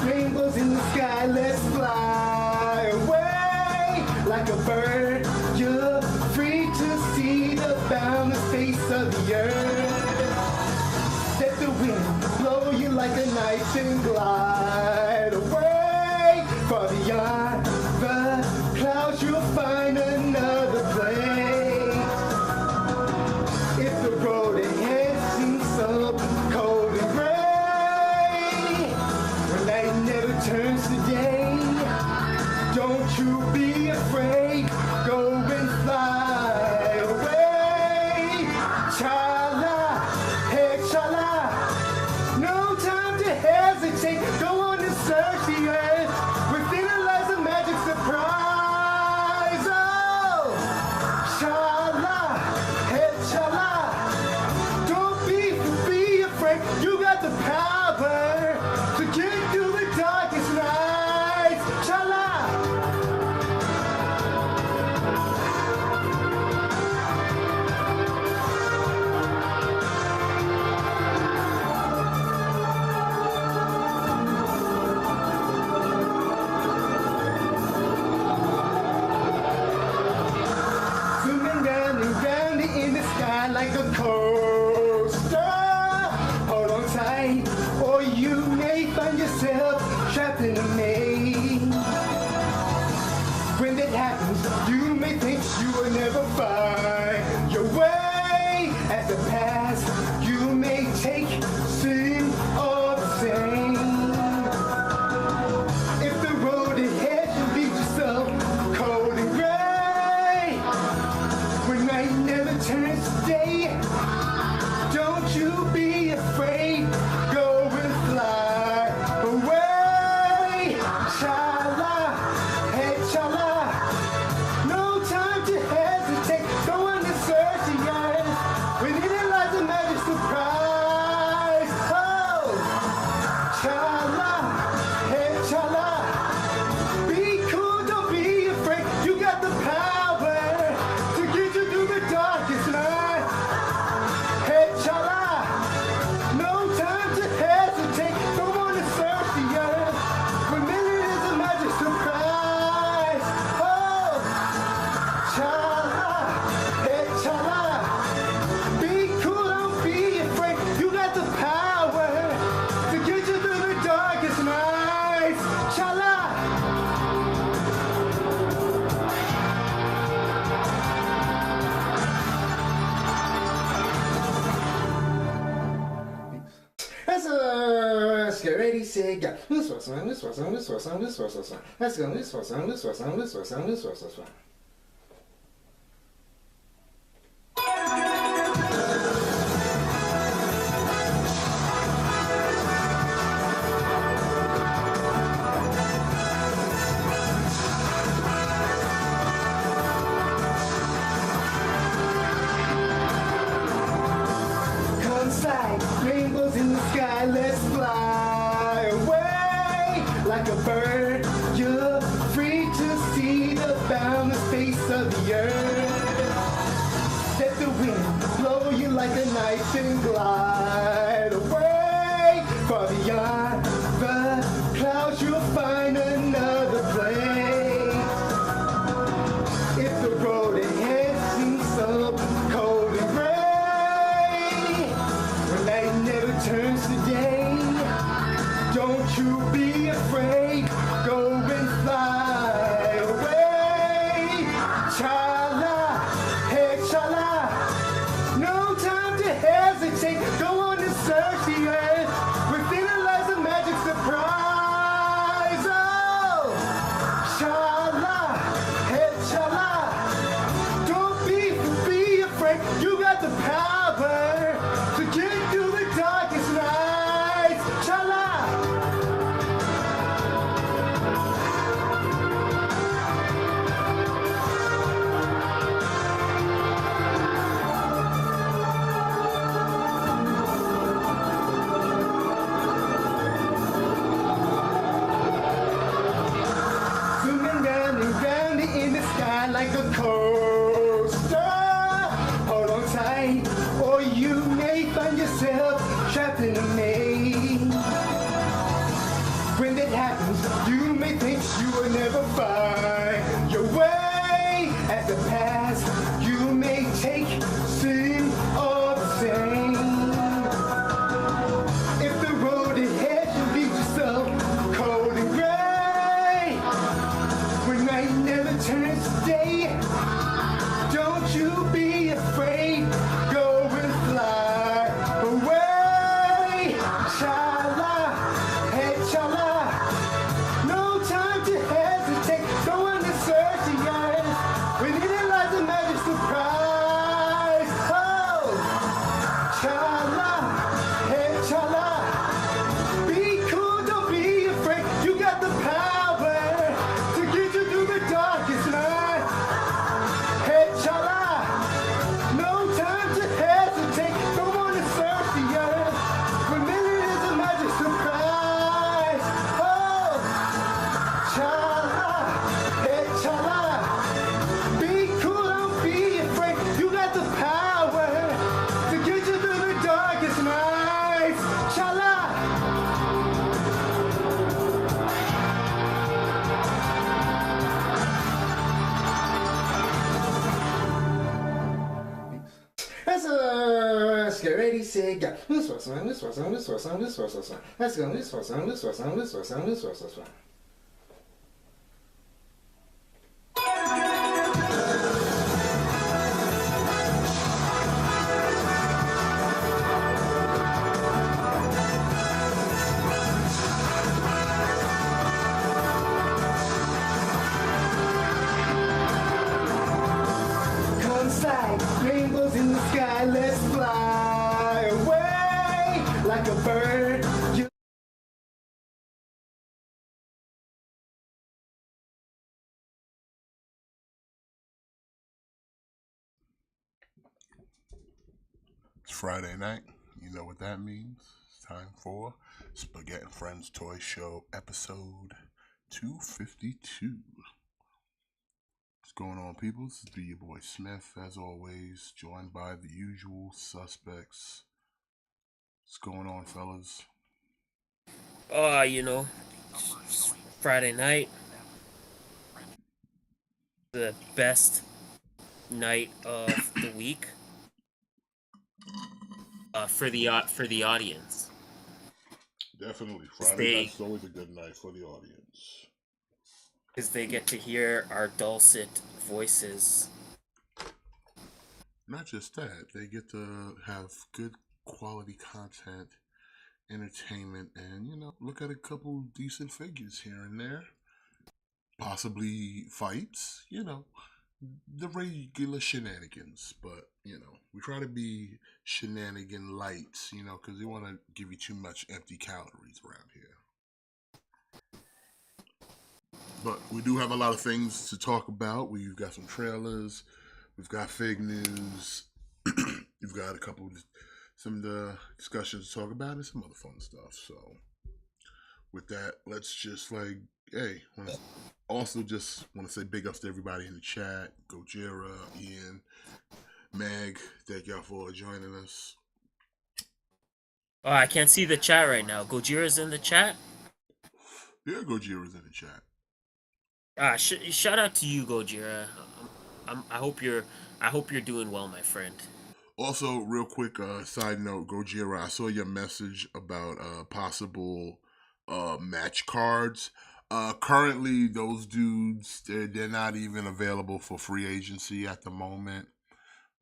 Rainbows in the sky, let's fly away like a bird. You're free to see the boundless face of the earth. Let the wind blow you like a knife and glide away. Far beyond the clouds, you'll find another place. If the road ahead seems so cold and gray, turns today, don't you be afraid, go and fly away. Chala, hey chala, no time to hesitate, go on and search the earth, within it lies a magic surprise. Oh, chala, hey chala, don't be afraid, you got the power to get through the darkest night. Chala! Zooming round and round in the sky like a coaster. Hold on tight, or you may find yourself trapped in a maze. When that happens, you may think you will never find your way. As the past, you may take sin all the same. If the road ahead should leave yourself cold and gray, when night never turns to day, don't you be afraid, go and fly away. Chala, hey chala, no time to hesitate, go on and search the earth, within it lies a magic surprise. Oh, chala, hey chala, be cool, don't be afraid, you got the power to get you through the darkest night. Hey chala, no time to hesitate, go on and search the earth, within it is a magic surprise. Oh, chala, hey chala, be cool, don't be afraid, you got the power to get you through the darkest nights. Chala! Let's get ready, say go. Let's go. Rainbows in the sky, let's fly away like a bird. You're free to see the boundless face of the earth. Let the wind blow you like a knife and glide away. Far beyond the clouds, you'll find another place. If the road ahead seems so cold and gray, when night never turns to day, don't you be afraid, go and fly away. Chala, hey chala, no time to hesitate, go ready, say, go. This was on, this was on, this was on, this was on. Let's go, this was on, this was on, this was on, this was on. Rainbows in the sky, let's fly away like a bird. It's Friday night. You know what that means. It's time for Spaghett Friends Toy Show episode 252. What's going on, people? This is your boy Smith, as always, joined by the usual suspects. What's going on, fellas? Friday night, the best night of the week for the audience. Definitely. Friday night's always a good night for the audience. Because they get to hear our dulcet voices. Not just that, they get to have good quality content, entertainment, and, look at a couple decent figures here and there. Possibly fights, the regular shenanigans. But, we try to be shenanigan light, because we want to give you too much empty calories around here. But we do have a lot of things to talk about. We've got some trailers, we've got fake news, we've got some discussions to talk about, and some other fun stuff. So with that, let's just also just want to say big ups to everybody in the chat. Gojira, Ian, Meg, thank y'all for joining us. Oh, I can't see the chat right now. Gojira's in the chat? Yeah, Gojira's in the chat. Shout out to you, Gojira. I hope you're doing well, my friend. Also, real quick, side note, Gojira, I saw your message about possible match cards. Currently, those dudes, they're not even available for free agency at the moment.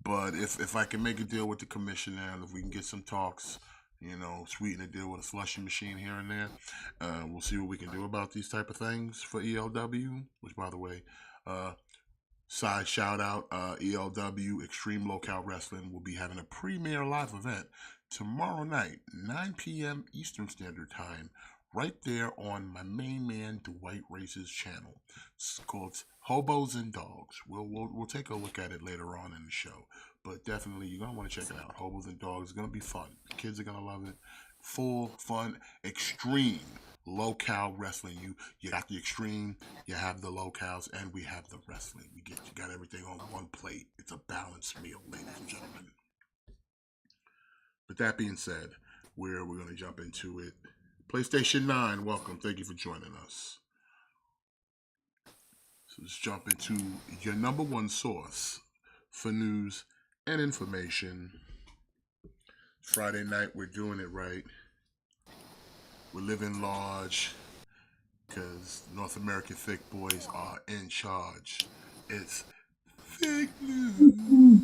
But if I can make a deal with the commissioner, and if we can get some talks, sweeten a deal with a slushy machine here and there, we'll see what we can do about these type of things for ELW, which, by the way, side shout out, ELW Extreme Locale Wrestling will be having a premiere live event tomorrow night, 9 p.m. Eastern Standard Time, right there on my main man Dwight Race's channel. It's called Hobos and Dogs. We'll take a look at it later on in the show, but definitely you're gonna want to check it out. Hobos and Dogs is gonna be fun. The kids are gonna love it. Full fun, extreme locale wrestling. You got the extreme, you have the locales, and we have the wrestling. You got everything on one plate. It's a balanced meal, ladies and gentlemen. With that being said, we're gonna jump into it. PlayStation 9, welcome. Thank you for joining us. So let's jump into your number one source for news and information. Friday night, we're doing it right. We're living large because North American thick boys are in charge. It's fake news.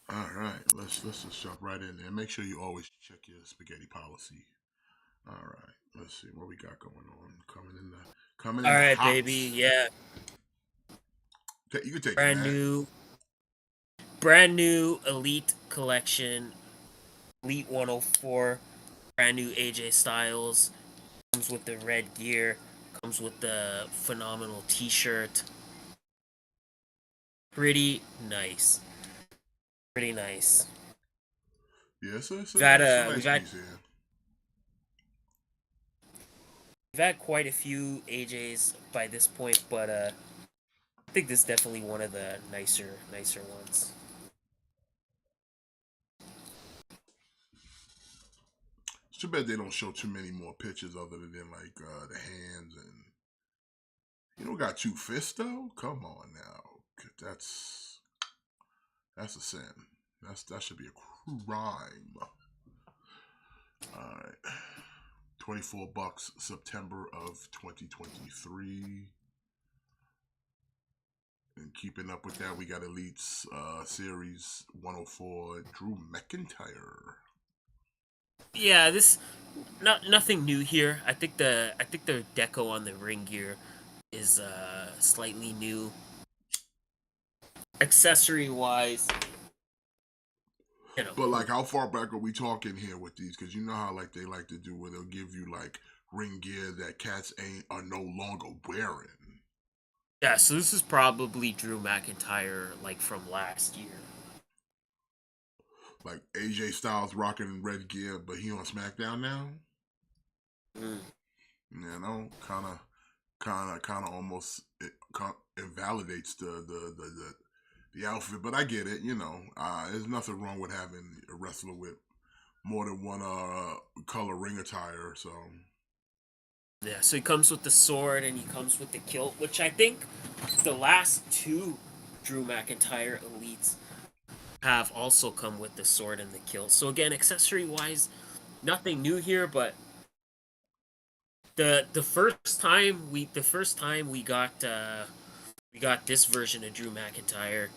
All right, let's just jump right in there. Make sure you always check your spaghetti policy. All right, let's see what we got going on. Coming in. All right, house. baby. Yeah. You can take brand new Elite collection, Elite 104, brand new AJ Styles. Comes with the red gear. Comes with the phenomenal T-shirt. Pretty nice. Pretty nice. Yeah, so We've had quite a few AJs by this point, but I think this is definitely one of the nicer ones. It's too bad they don't show too many more pictures other than like the hands and got two fists though. Come on now, That's a sin. That should be a crime. All right. $24, September of 2023. And keeping up with that, we got Elite's Series 104, Drew McIntyre. Yeah, this nothing new here. I think the deco on the ring gear is slightly new. Accessory wise, you know. But like, how far back are we talking here with these? Because you know how like they like to do where they'll give you like ring gear that cats are no longer wearing. Yeah, so this is probably Drew McIntyre like from last year. Like AJ Styles rocking red gear, but he on SmackDown now. Mm. You know, kind of almost invalidates the outfit. But I get it. You know, there's nothing wrong with having a wrestler with more than one color ring attire. So Yeah, so he comes with the sword and he comes with the kilt, which I think the last two Drew McIntyre elites have also come with the sword and the kilt. So again, accessory wise, nothing new here, but the first time we got this version of Drew McIntyre,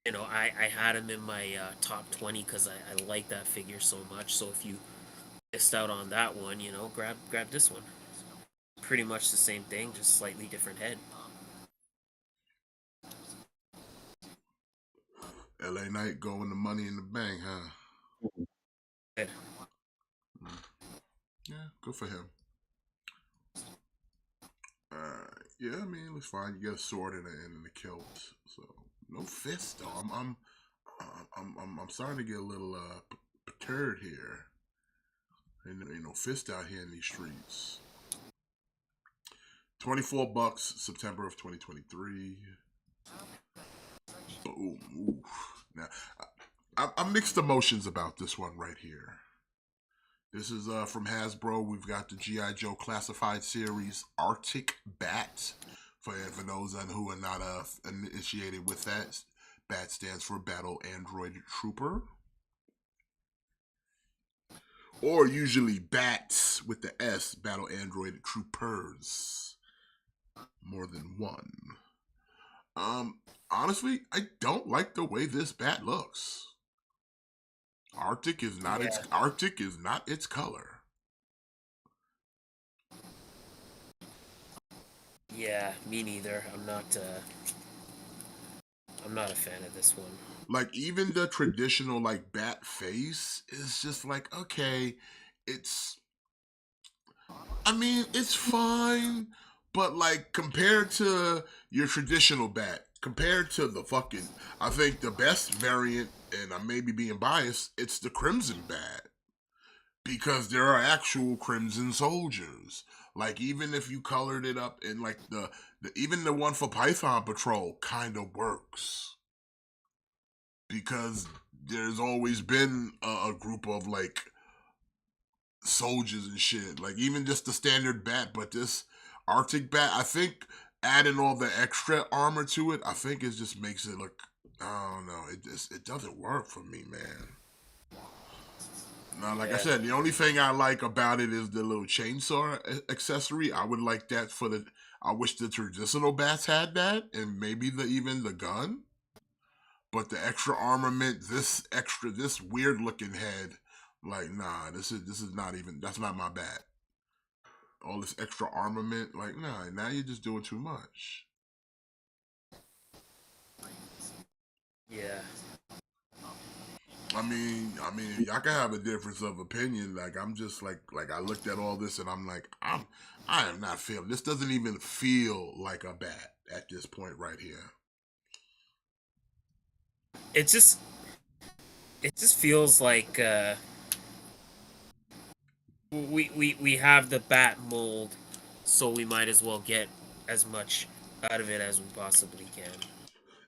you know, I had him in my top 20 because I like that figure so much. So if you missed out on that one, you know, grab this one. Pretty much the same thing, just slightly different head. LA Knight going to Money in the Bank, huh? Good. Yeah, good for him. Yeah, I mean, it's fine. You get a sword and a kilt, so no fist though. I'm starting to get a little perturbed here. Ain't no fist out here in these streets. $24, September of 2023. Ooh. Now, I'm mixed emotions about this one right here. This is from Hasbro. We've got the G.I. Joe Classified Series Arctic Bat. For those who are not initiated with that, BAT stands for Battle Android Trooper. Or usually BATs with the S, Battle Android Troopers. More than one. Honestly, I don't like the way this bat looks. Arctic is not its color. Yeah, me neither. I'm not a fan of this one. Like even the traditional like bat face is just like, okay, it's fine, but like compared to your traditional bat, compared to the fucking, I think the best variant, and I may be being biased, it's the Crimson Bat. Because there are actual Crimson soldiers. Like even if you colored it up in like even the one for Python Patrol kind of works. Because there's always been a group of like soldiers and shit. Like even just the standard bat, but this Arctic Bat, I think adding all the extra armor to it, I think it just makes it look, I don't know, it doesn't work for me, man. Now, like I said, the only thing I like about it is the little chainsaw accessory. I would like that I wish the traditional bats had that, and maybe even the gun. But the extra armament, this weird looking head, like nah, this is not even, that's not my bat. All this extra armament, like nah, now you're just doing too much. Yeah. I mean, y'all can have a difference of opinion. Like I'm just like I looked at all this and I'm like, I am not feeling. This doesn't even feel like a bat at this point right here. It just feels like we have the bat mold, so we might as well get as much out of it as we possibly can.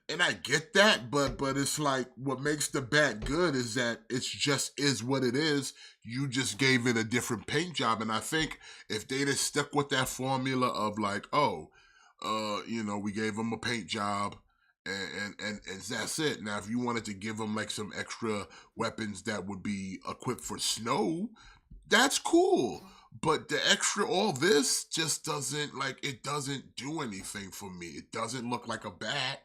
And I get that, but it's like what makes the bat good is that it's just is what it is. You just gave it a different paint job, and I think if they'd have stuck with that formula of like, we gave them a paint job, and that's it. Now, if you wanted to give them like some extra weapons that would be equipped for snow, that's cool. But the extra, all this just doesn't it doesn't do anything for me. It doesn't look like a bat.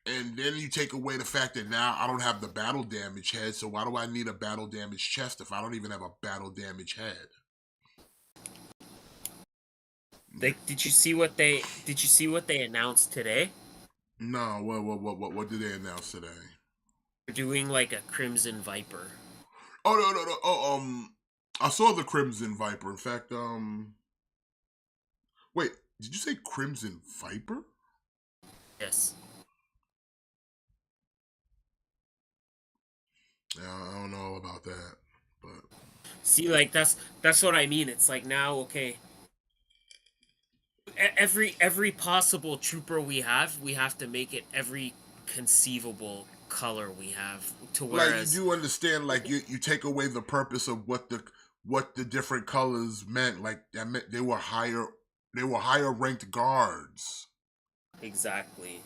And then you take away the fact that now I don't have the battle damage head, so why do I need a battle damage chest if I don't even have a battle damage head? Did you see what they announced today? No, what did they announce today? They're doing like a Crimson Viper. Oh no. Oh, I saw the Crimson Viper. In fact, wait, did you say Crimson Viper? Yes. Yeah, I don't know about that, but See, like that's what I mean. It's like now, okay. Every possible trooper we have to make it every conceivable color we have. To whereas, you do understand, you take away the purpose of what the different colors meant. Like that meant they were higher ranked guards. exactly.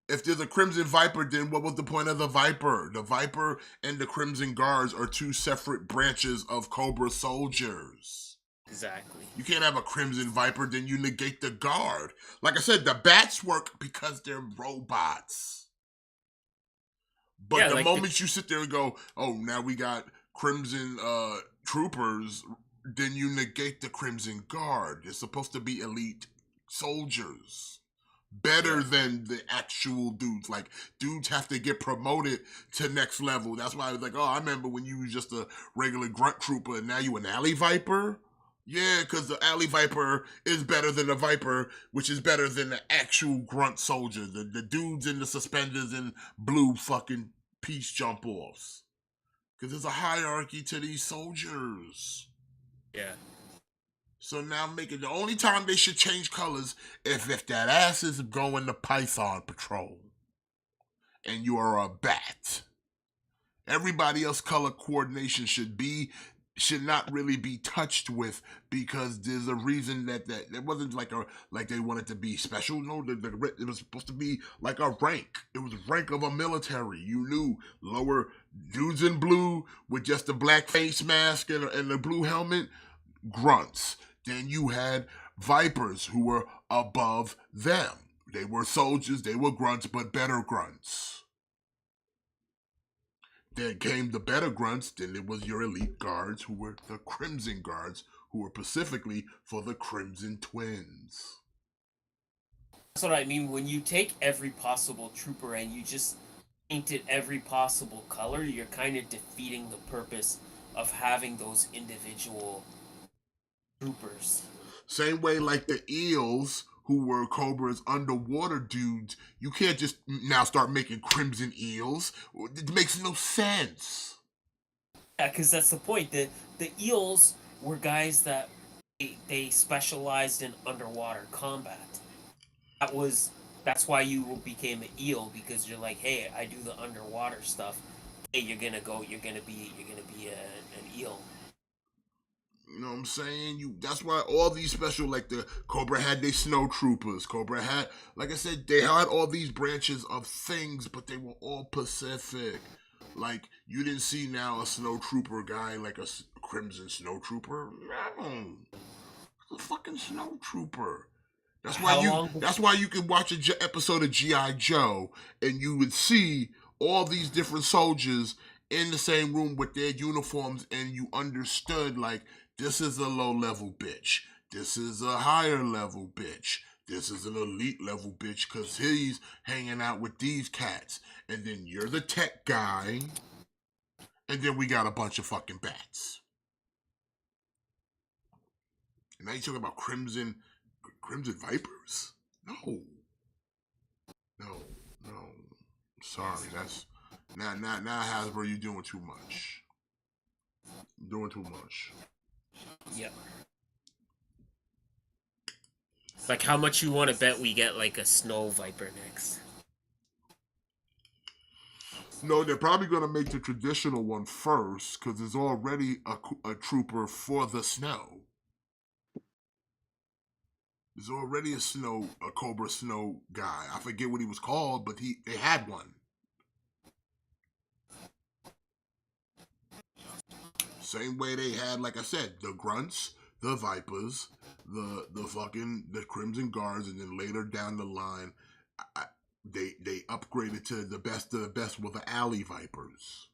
If there's a Crimson Viper, then what was the point of the Viper? The Viper and the Crimson Guards are two separate branches of Cobra soldiers. Exactly. You can't have a Crimson Viper, then you negate the Guard. Like I said, the bats work because they're robots. But Yeah, the moment you sit there and go, oh, now we got Crimson troopers, then you negate the Crimson Guard. They're supposed to be elite soldiers. Better than the actual dudes. Like, dudes have to get promoted to next level. That's why I was like, oh, I remember when you was just a regular grunt trooper and now you an alley viper? Yeah, because the alley viper is better than the viper, which is better than the actual grunt soldier. The dudes in the suspenders and blue fucking peace jump offs. Because there's a hierarchy to these soldiers. Yeah. So now the only time they should change colors if that ass is going to Python Patrol and you are a bat. Everybody else color coordination should not really be touched with, because there's a reason that it wasn't like they wanted to be special. No, it was supposed to be like a rank. It was rank of a military. You knew lower dudes in blue with just a black face mask and a blue helmet, grunts. Then you had Vipers who were above them. They were soldiers, they were grunts, but better grunts. Then came the better grunts, then it was your elite guards who were the Crimson Guards, who were specifically for the Crimson Twins. That's what I mean. When you take every possible trooper and you just paint it every possible color, you're kind of defeating the purpose of having those individual troopers. Same way like the eels, who were Cobra's underwater dudes, you can't just now start making crimson eels. It makes no sense. Yeah, because that's the point. The eels were guys that they specialized in underwater combat. That's why you became an eel, because you're like, hey, I do the underwater stuff. Hey, you're gonna be an eel. You know what I'm saying? That's why all these special, like the Cobra had their snow troopers. Cobra had, like I said, they had all these branches of things, but they were all Pacific. Like, you didn't see now a snow trooper guy like a crimson snow trooper. No. It's a fucking snow trooper. That's why you can watch an episode of G.I. Joe and you would see all these different soldiers in the same room with their uniforms, and you understood, like, this is a low-level bitch. This is a higher-level bitch. This is an elite-level bitch because he's hanging out with these cats. And then you're the tech guy. And then we got a bunch of fucking bats. And now you're talking about Crimson Vipers? No. Sorry, that's... Now, Hasbro, you're doing too much. Yep. Like, how much you want to bet we get, like, a Snow Viper next? No, they're probably going to make the traditional one first, because there's already a trooper for the snow. There's already a Cobra Snow guy. I forget what he was called, but they had one. Same way they had, like I said, the Grunts, the Vipers, the Crimson Guards, and then later down the line, they upgraded to the best of the best with the Alley Vipers.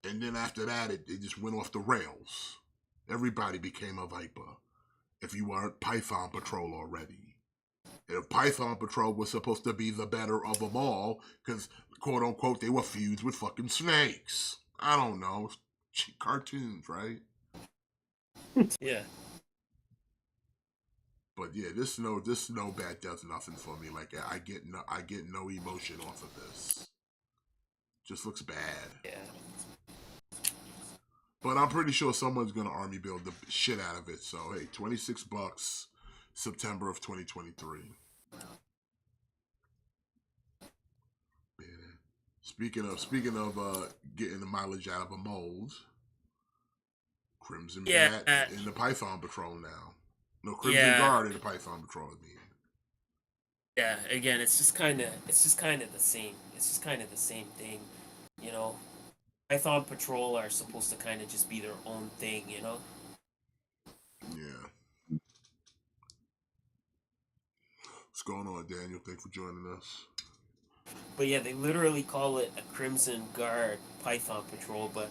And then after that, it just went off the rails. Everybody became a Viper if you weren't Python Patrol already. And if Python Patrol was supposed to be the better of them all, because, quote unquote, they were fused with fucking snakes. I don't know. Cartoons, right? Yeah. But yeah, this snow bat does nothing for me. Like I get no emotion off of this. Just looks bad. Yeah. But I'm pretty sure someone's gonna army build the shit out of it. So hey, $26, September of 2023. Yeah. Speaking of getting the mileage out of a mold, Crimson Bat in the Python Patrol now. No, Crimson Guard in the Python Patrol. I mean. Yeah. Again, it's just kind of the same. It's just kind of the same thing, you know. Python Patrol are supposed to kind of just be their own thing, you know? Yeah. What's going on, Daniel? Thanks for joining us. But yeah, they literally call it a Crimson Guard Python Patrol, but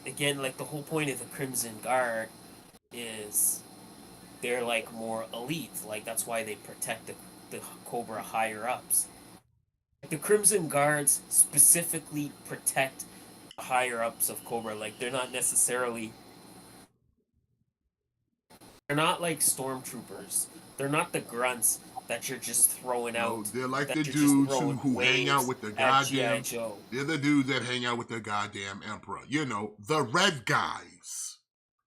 again, like the whole point of the Crimson Guard is they're like more elite. Like that's why they protect the Cobra higher ups. The Crimson Guards specifically protect higher ups of Cobra. Like they're not like stormtroopers. They're not the grunts that you're just throwing out. No, they're like the dudes who hang out with the goddamn. They're the dudes that hang out with the goddamn Emperor. You know, the red guys.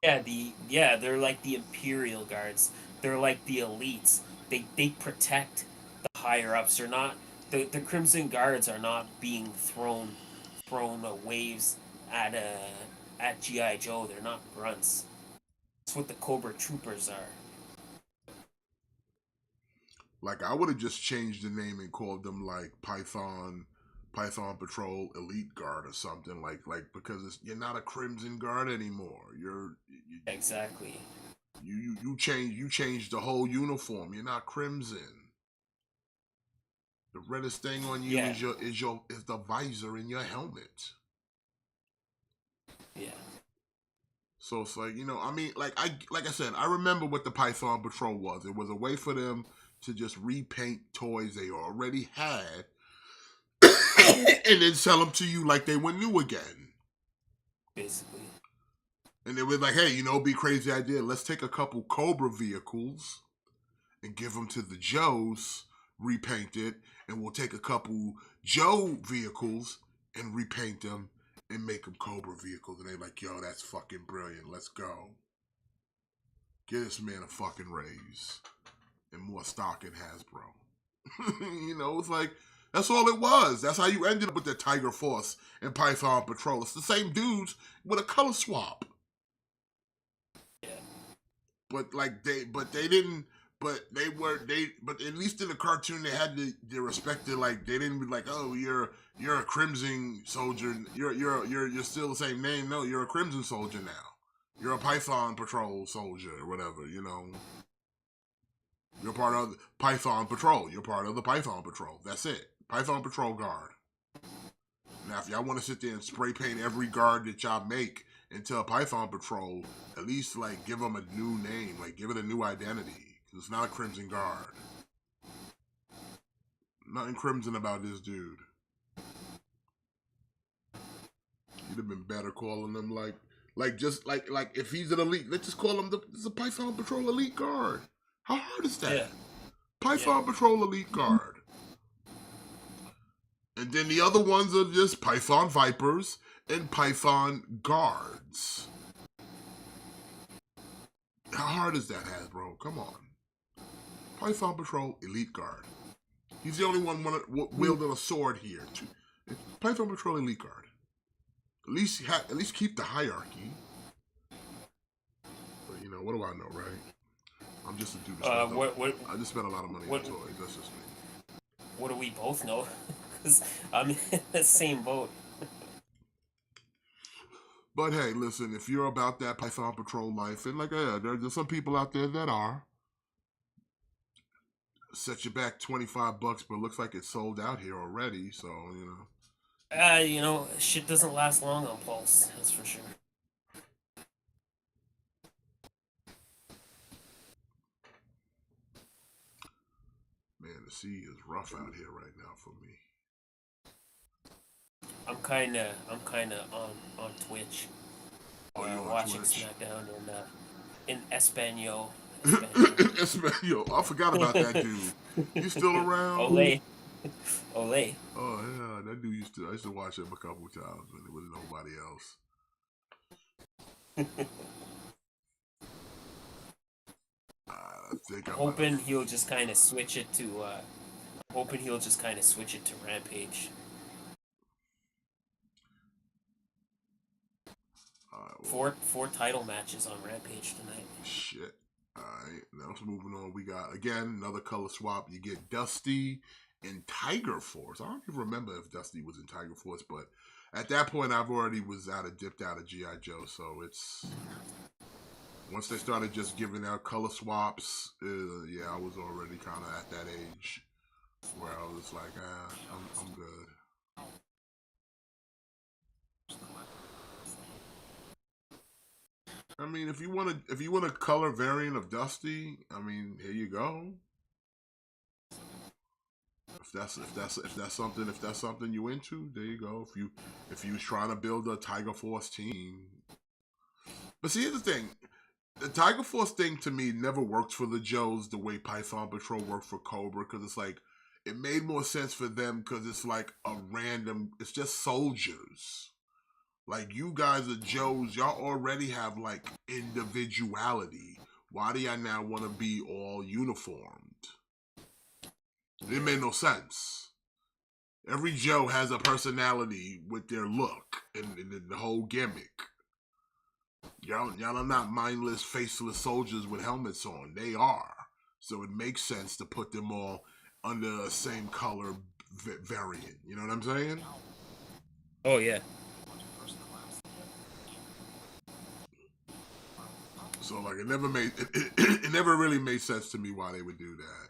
Yeah, they're like the Imperial Guards. They're like the elites. They protect the higher ups. They're not the Crimson Guards are not being thrown waves at G.I. Joe. They're not grunts. That's what the Cobra Troopers are. Like I would have just changed the name and called them like Python Patrol Elite Guard or something like because you're not a Crimson Guard anymore. Exactly. You change the whole uniform. You're not Crimson. The reddest thing on you is the visor in your helmet. Yeah. So it's like, you know, I mean, like I said, I remember what the Python Patrol was. It was a way for them to just repaint toys they already had and then sell them to you like they were new again. Basically. And they were like, hey, you know, it'd be a crazy idea. Let's take a couple Cobra vehicles and give them to the Joes, repaint it, and we'll take a couple Joe vehicles and repaint them and make them Cobra vehicles. And they're like, yo, that's fucking brilliant. Let's go. Get this man a fucking raise and more stock in Hasbro. You know, it's like, that's all it was. That's how you ended up with the Tiger Force and Python Patrol. It's the same dudes with a color swap. Yeah. But at least in the cartoon they had the respect to, like, they didn't be like, oh, you're a Crimson soldier, you're still the same name. No, you're a Crimson soldier now. You're a Python Patrol soldier or whatever, you know. You're part of Python Patrol. You're part of the Python Patrol. That's it. Python Patrol Guard. Now, if y'all want to sit there and spray paint every guard that y'all make into a Python Patrol, at least, like, give them a new name. Like, give it a new identity. It's not a Crimson Guard. Nothing Crimson about this dude. You'd have been better calling them, like if he's an elite, let's just call him the Python Patrol Elite Guard. How hard is that? Yeah. Python Patrol Elite Guard. And then the other ones are just Python Vipers and Python Guards. How hard is that, Hasbro? Come on. Python Patrol Elite Guard. He's the only one wielding a sword here. Python Patrol Elite Guard. At least keep the hierarchy. But, you know, know. What do I know, right? I'm just a dude. I just spent a lot of money what on toys. That's just me. what do we both know? Because I'm in the same boat. But hey, listen, if you're about that Python Patrol life, and like I said, there's some people out there that are, set you back $25, but it looks like it's sold out here already. So Shit doesn't last long on Pulse. That's for sure. man, the sea is rough out here right now for me. I'm kinda on Twitch. Oh, you on Watching Twitch? SmackDown in Espanol. Espanol. I forgot about that dude. You still around? Ole. Oh yeah, that dude I used to watch him a couple times when there was nobody else. I think I'm hoping he'll just kind of switch it to. Hoping he'll just kind of switch it to Rampage. Four title matches on Rampage tonight. Shit. Alright, now let's moving on. We got again another color swap. You get Dusty and Tiger Force. I don't even remember if Dusty was in Tiger Force, but at that point I've already dipped out of G.I. Joe, so it's once they started just giving out color swaps, I was already kind of at that age where I was like, I'm good. I mean, if you want a color variant of Dusty, I mean, here you go. If that's something you into, there you go. If you trying to build a Tiger Force team, but see, here's the thing: the Tiger Force thing to me never worked for the Joes the way Python Patrol worked for Cobra, because it's like it made more sense for them because it's like it's just soldiers. Like, you guys are Joes, y'all already have like individuality. Why do y'all now want to be all uniformed? It made no sense. Every Joe has a personality with their look and the whole gimmick. Y'all are not mindless, faceless soldiers with helmets on. They are. So it makes sense to put them all under the same color variant. You know what I'm saying? Oh, yeah. So like it never really made sense to me why they would do that.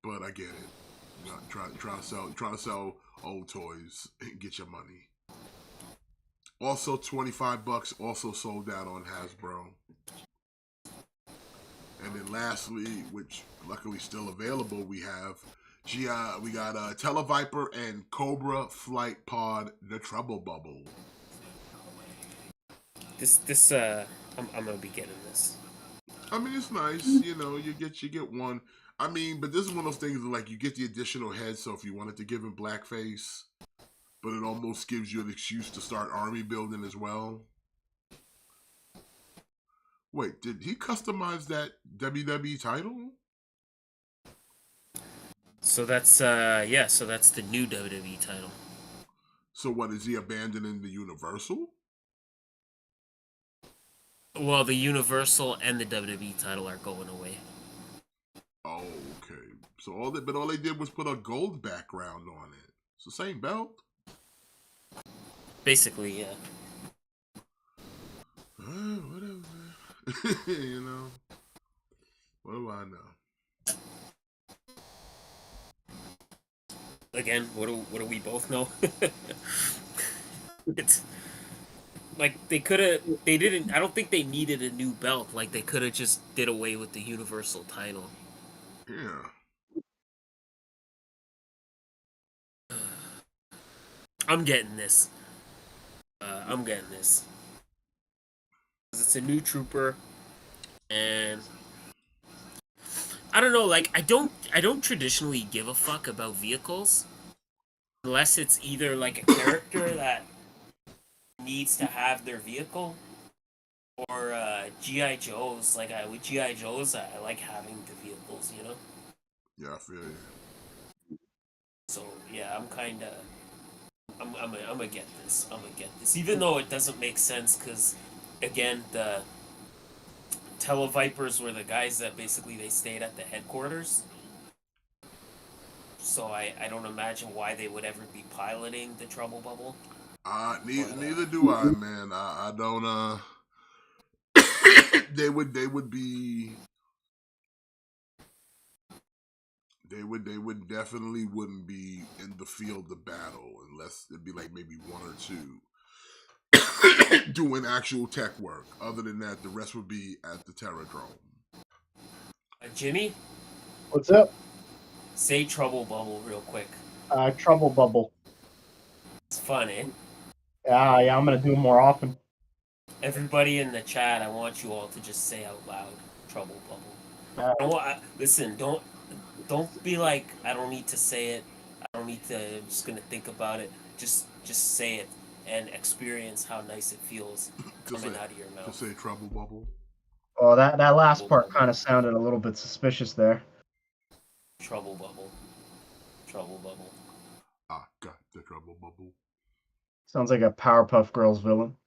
But I get it. You know, try to sell old toys and get your money. Also $25, also sold out on Hasbro. And then lastly, which luckily still available, we got Televiper and Cobra Flight Pod, the Trouble Bubble. I'm gonna be getting this. I mean, it's nice, you get one. I mean, but this is one of those things that, like, you get the additional head, so if you wanted to give him blackface, but it almost gives you an excuse to start army building as well. Wait, did he customize that WWE title? So that's so that's the new WWE title. So what, is he abandoning the Universal? Well, the Universal and the WWE title are going away. Oh, okay. So all they did was put a gold background on it. It's the same belt. Basically, yeah. Whatever. What do I know? Again, what do we both know? It's like they didn't. I don't think they needed a new belt. Like, they could have just did away with the Universal title. Yeah. I'm getting this. I'm getting this. It's a new trooper, and I don't know. Like, I don't traditionally give a fuck about vehicles, unless it's either like a character that needs to have their vehicle, or GI Joes. Like, with GI Joes, I like having the vehicles. Yeah, I feel you. So yeah, I'm gonna get this. I'm gonna get this, even though it doesn't make sense, because again, Televipers were the guys that basically they stayed at the headquarters. So I don't imagine why they would ever be piloting the Trouble Bubble. Neither do I, man. I don't. They would be. They would definitely wouldn't be in the field of battle unless it'd be like maybe one or two doing actual tech work. Other than that, the rest would be at the Terradrome. Jimmy, What's up? say Trouble Bubble real quick. Trouble Bubble. It's fun, eh? Yeah, I'm gonna do it more often. Everybody in the chat, I want you all to just say out loud, Trouble Bubble. Listen, don't be like, I don't need to say it. I don't need to. I'm just gonna think about it. Just say it and experience how nice it feels coming out of your mouth. To say Trouble Bubble. Oh, that last part kind of sounded a little bit suspicious there. Trouble Bubble. Trouble Bubble. I got the Trouble Bubble. Sounds like a Powerpuff Girls villain.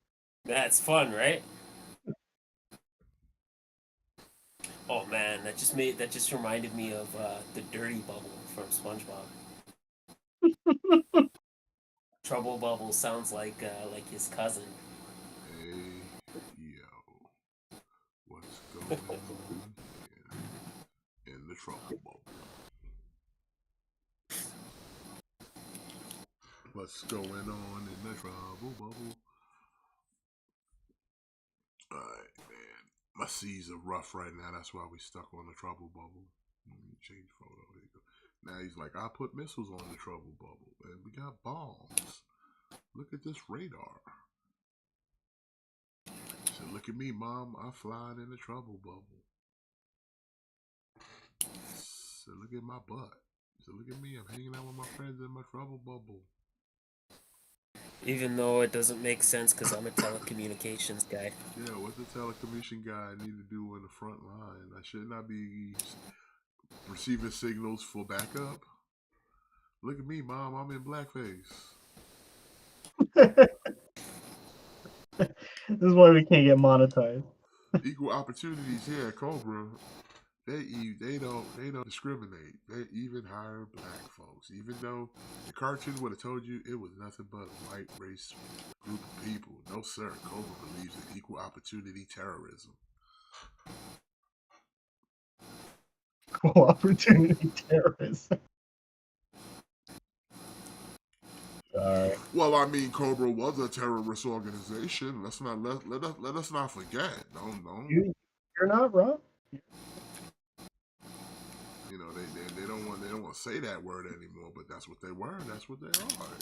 That's fun, right? Oh man, that just reminded me of the Dirty Bubble from SpongeBob. Trouble Bubble sounds like his cousin. Hey yo, what's going on in the Trouble Bubble? What's going on in the Trouble Bubble? Alright, man. My C's are rough right now. That's why we stuck on the Trouble Bubble. Let me change photo. There you go. Now he's like, I put missiles on the Trouble Bubble. And we got bombs. Look at this radar. So look at me, Mom. I'm flying in the Trouble Bubble. So look at my butt. So look at me. I'm hanging out with my friends in my Trouble Bubble. Even though it doesn't make sense because I'm a telecommunications guy. Yeah, what's the telecommunication guy need to do in the front line? I should not be receiving signals for backup. Look at me, Mom. I'm in blackface. This is why we can't get monetized. Equal opportunities here, Cobra. They don't discriminate. They even hire black folks, even though the cartoon would have told you it was nothing but a white race group of people. No sir, Cobra believes in equal opportunity terrorism. Equal opportunity terrorism. Alright. Well, I mean, Cobra was a terrorist organization. Let us not forget. No. You're not wrong. You know, they don't want to say that word anymore, but that's what they were. That's what they are.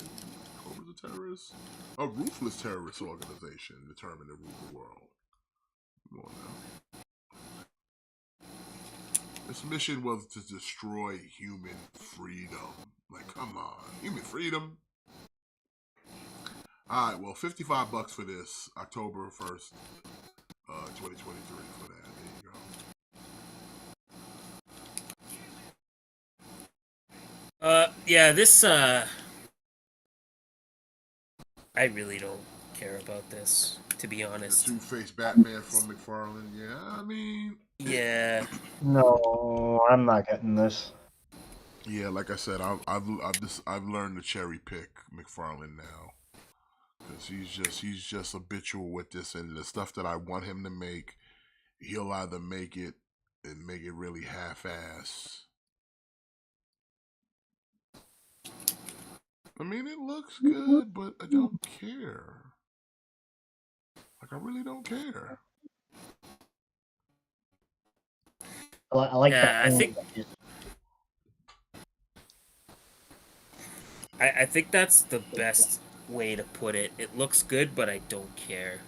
Cobra's a terrorist, a ruthless terrorist organization determined to rule the world. Come on now. Its mission was to destroy human freedom. Like, come on, human freedom. All right, well, $55 for this, October 1st, 2023 for that. There you go. Yeah, this, I really don't care about this, to be honest. The Two-Face Batman from McFarlane, yeah, I mean... Yeah. No, I'm not getting this. Yeah, like I said, I've learned to cherry pick McFarlane now. Because he's just habitual with this, and the stuff that I want him to make, he'll either make it and make it really half-ass. I mean, it looks good, but I don't care. Like, I really don't care. I like Yeah, that. I think that's the best way to put it. It looks good, but I don't care.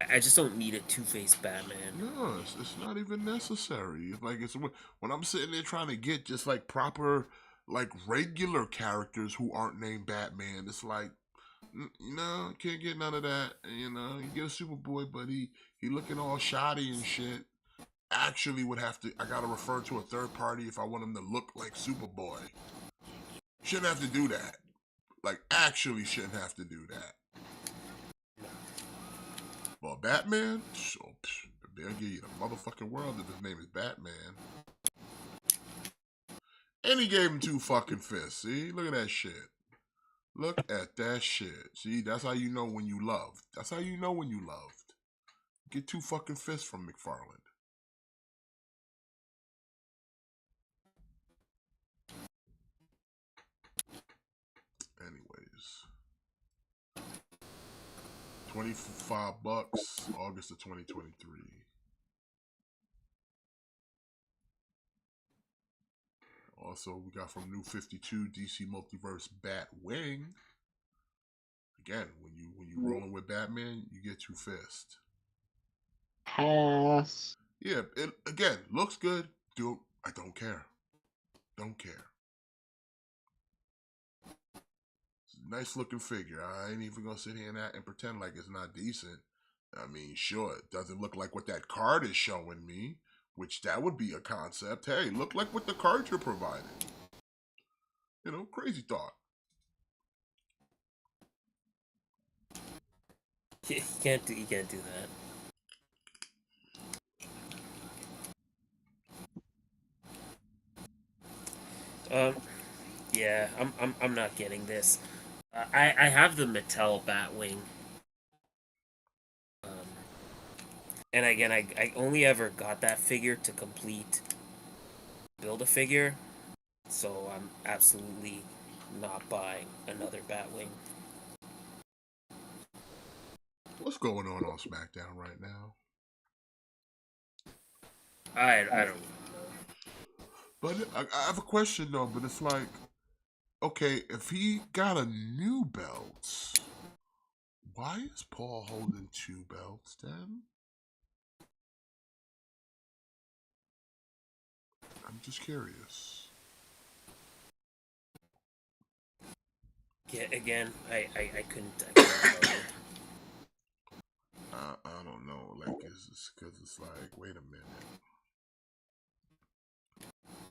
I just don't need a Two-Face Batman. No, it's not even necessary. Like, it's when I'm sitting there trying to get just like proper, like regular characters who aren't named Batman. It's like, no, can't get none of that. You know, you get a Superboy, but he looking all shoddy and shit. Actually, I gotta refer to a third party if I want him to look like Superboy. Shouldn't have to do that. Like, actually shouldn't have to do that. Well, Batman, so They'll give you the motherfucking world if his name is Batman. And he gave him 2 fucking fists. See? Look at that shit. Look at that shit. See? That's how you know when you loved. That's how you know when you loved. Get 2 fucking fists from McFarlane. Anyways. $25, August of 2023. Also, we got from New 52 DC Multiverse Batwing. Again, when you rolling with Batman, you get 2 fists. Pass. Yeah, it again looks good. I don't care. Don't care. It's a nice looking figure. I ain't even gonna sit here and pretend like it's not decent. I mean, sure, it doesn't look like what that card is showing me, which that would be a concept. Hey, look like what the card you're providing. You know, crazy thought. You can't do that. Yeah, I'm not getting this. I have the Mattel Batwing. And again, I only ever got that figure to build a figure, so I'm absolutely not buying another Batwing. What's going on SmackDown right now? I don't know. But I have a question though. But it's like, okay, if he got a new belt, why is Paul holding 2 belts then? I'm just curious. Yeah, again, I couldn't tell you. I don't know. Like, it's because it's like, wait a minute.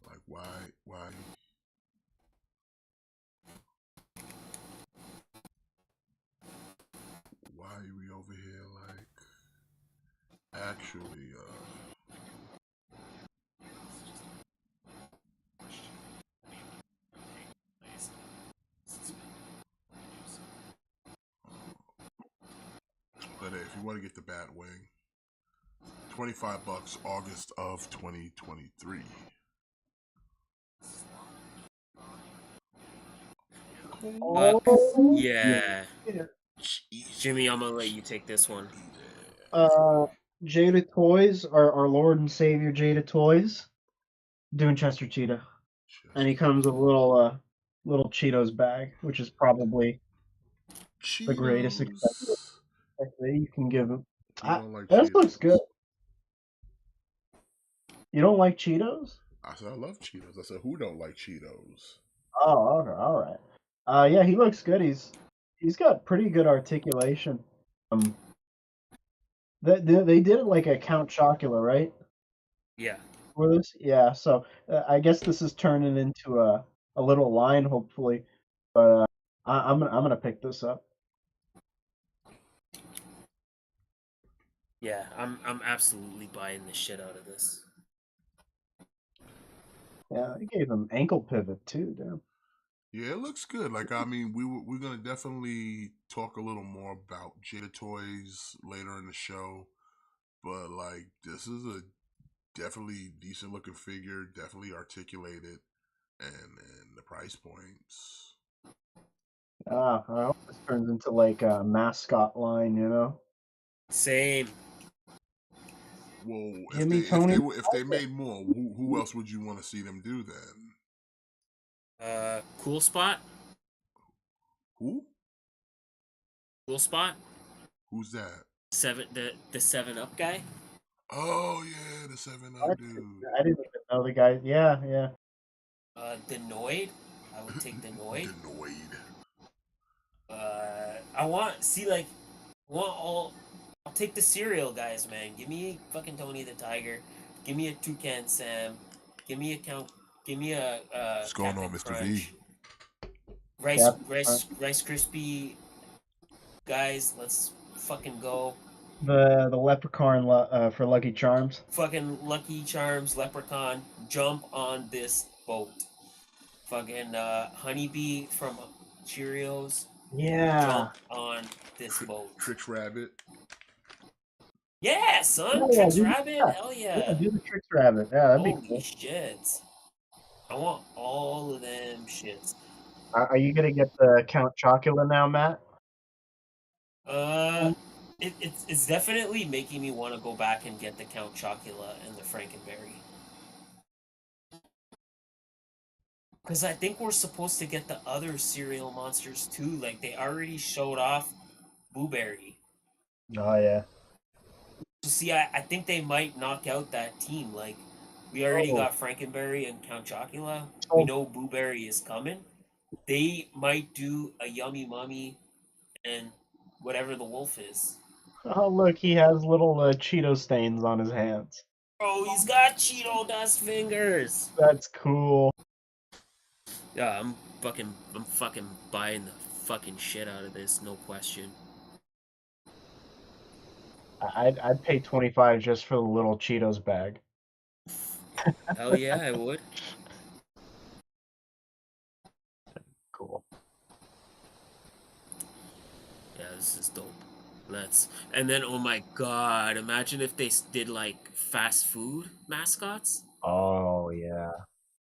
Like, why? Why are we over here, like, actually, but if you want to get the Batwing, $25, August of 2023. Yeah. Jimmy, I'm gonna let you take this one. Jada Toys, our Lord and Savior Jada Toys, doing Chester Cheetah, and he comes with a little Cheetos bag, which is probably the greatest accessory you can give him. You don't like This Cheetos. looks good. You don't like Cheetos? I said I love Cheetos. I said who don't like Cheetos? Oh, okay, all right. Yeah, he looks good. He's got pretty good articulation. They did it like a Count Chocula, right? Yeah. For this, yeah. So I guess this is turning into a little line, hopefully. But I'm gonna pick this up. Yeah, I'm absolutely buying the shit out of this. Yeah, I gave him ankle pivot too. Damn. Yeah, it looks good. Like, I mean, we're gonna definitely talk a little more about Jada Toys later in the show, but like, this is a definitely decent looking figure, definitely articulated, and the price points. I hope this turns into like a mascot line, you know. Same. Well, if they made more, who else would you want to see them do then? Cool Spot. Who? Cool Spot. Who's that? The 7-Up guy. Oh yeah, the 7-Up dude. I didn't even know the guy. Yeah. The Noid. I would take the Noid. The Noid. I'll take the cereal guys, man. Give me fucking Tony the Tiger. Give me a Toucan Sam. Give me a What's going on, Mr. Crunch. V? Rice Krispie guys, let's fucking go. The leprechaun for Lucky Charms. Fucking Lucky Charms leprechaun, jump on this boat. Fucking honeybee from Cheerios, Yeah. jump on this boat. Tricks Rabbit. Yeah, son, Yeah, Tricks do Rabbit, that. hell Yeah, yeah. do the Tricks Rabbit. Yeah, that'd be Holy cool. shit. I want all of them shits. Are you gonna get the Count Chocula now, Matt? It's definitely making me want to go back and get the Count Chocula and the Frankenberry. Because I think we're supposed to get the other cereal monsters too. Like, they already showed off Blueberry. Oh, yeah. So, see, I think they might knock out that team. Like, we already Oh. got Frankenberry and Count Chocula. Oh. We know Blueberry is coming. They might do a Yummy Mummy and whatever the wolf is. Oh, look, he has little Cheeto stains on his hands. Oh, he's got Cheeto dust fingers. That's cool. Yeah, I'm fucking buying the fucking shit out of this, no question. I'd pay $25 just for the little Cheetos bag. Hell yeah, I would. Cool. Yeah, this is dope. And then, oh my god, imagine if they did like fast food mascots. Oh, yeah.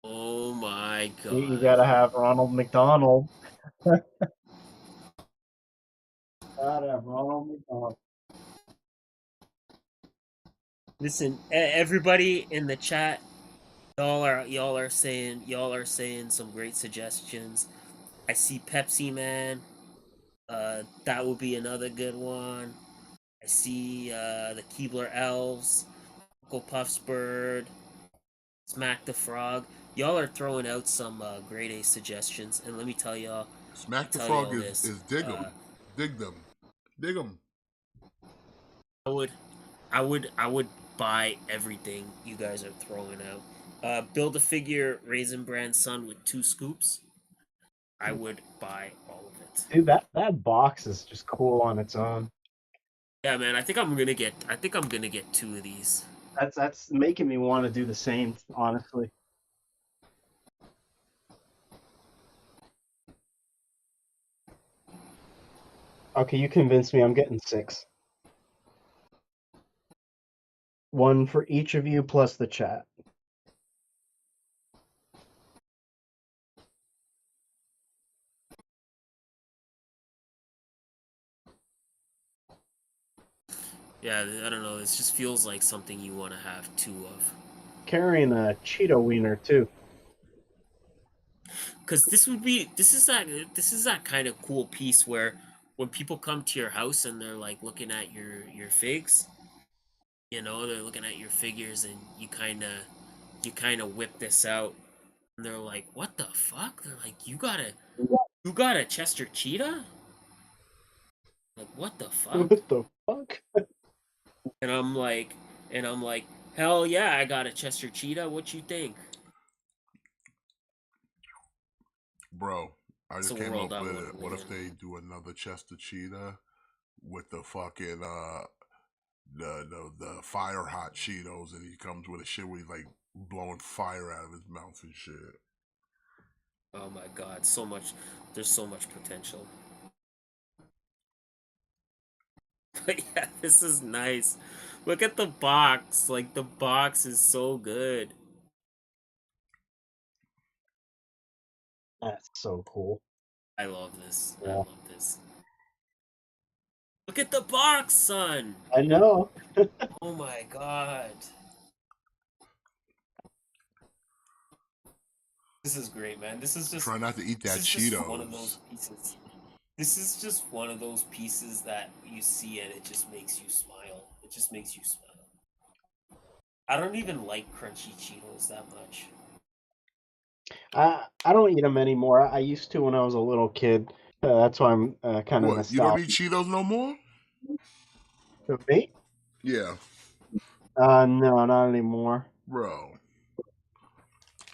Oh my god. You gotta have Ronald McDonald. Gotta have Ronald McDonald. Listen, everybody in the chat, y'all are saying some great suggestions. I see Pepsi Man. That would be another good one. I see the Keebler Elves, Uncle Puff's Bird, Smack the Frog. Y'all are throwing out some grade A suggestions, and let me tell y'all. Smack the Frog is dig 'em. Dig them. Dig them. I would buy everything you guys are throwing out. Build a figure Raisin Bran Sun with 2 scoops. I would buy all of it. Dude, that box is just cool on its own. Yeah, man. I think I'm gonna get 2 of these. That's making me want to do the same, honestly. Okay, you convinced me. I'm getting 6. 1 for each of you plus the chat. Yeah, I don't know. This just feels like something you want to have 2 of. Carrying a Cheeto wiener too. Because this is that kind of cool piece where when people come to your house and they're like looking at your figs, you know, they're looking at your figures and you kind of whip this out and they're like, what the fuck? They're like, you got a Chester Cheetah? Like, what the fuck? What the fuck? And I'm like, hell yeah, I got a Chester Cheetah. What you think? Bro, I just came world up I with wouldn't it. What live if they do another Chester Cheetah with the fucking the fire hot Cheetos, and he comes with a shit where he's like blowing fire out of his mouth and shit. Oh my god, there's so much potential. But yeah, this is nice. Look at the box. Like, the box is so good. That's so cool. I love this. Yeah. I love this. Look at the box, son! I know. Oh my god. This is great, man. This is just... Try not to eat that this is Cheetos. just one of those pieces. This is just one of those pieces that you see and it just makes you smile. It just makes you smile. I don't even like crunchy Cheetos that much. I don't eat them anymore. I used to when I was a little kid. That's why I'm kind of nostalgic. You don't eat Cheetos no more? To me? Yeah. No, not anymore. Bro.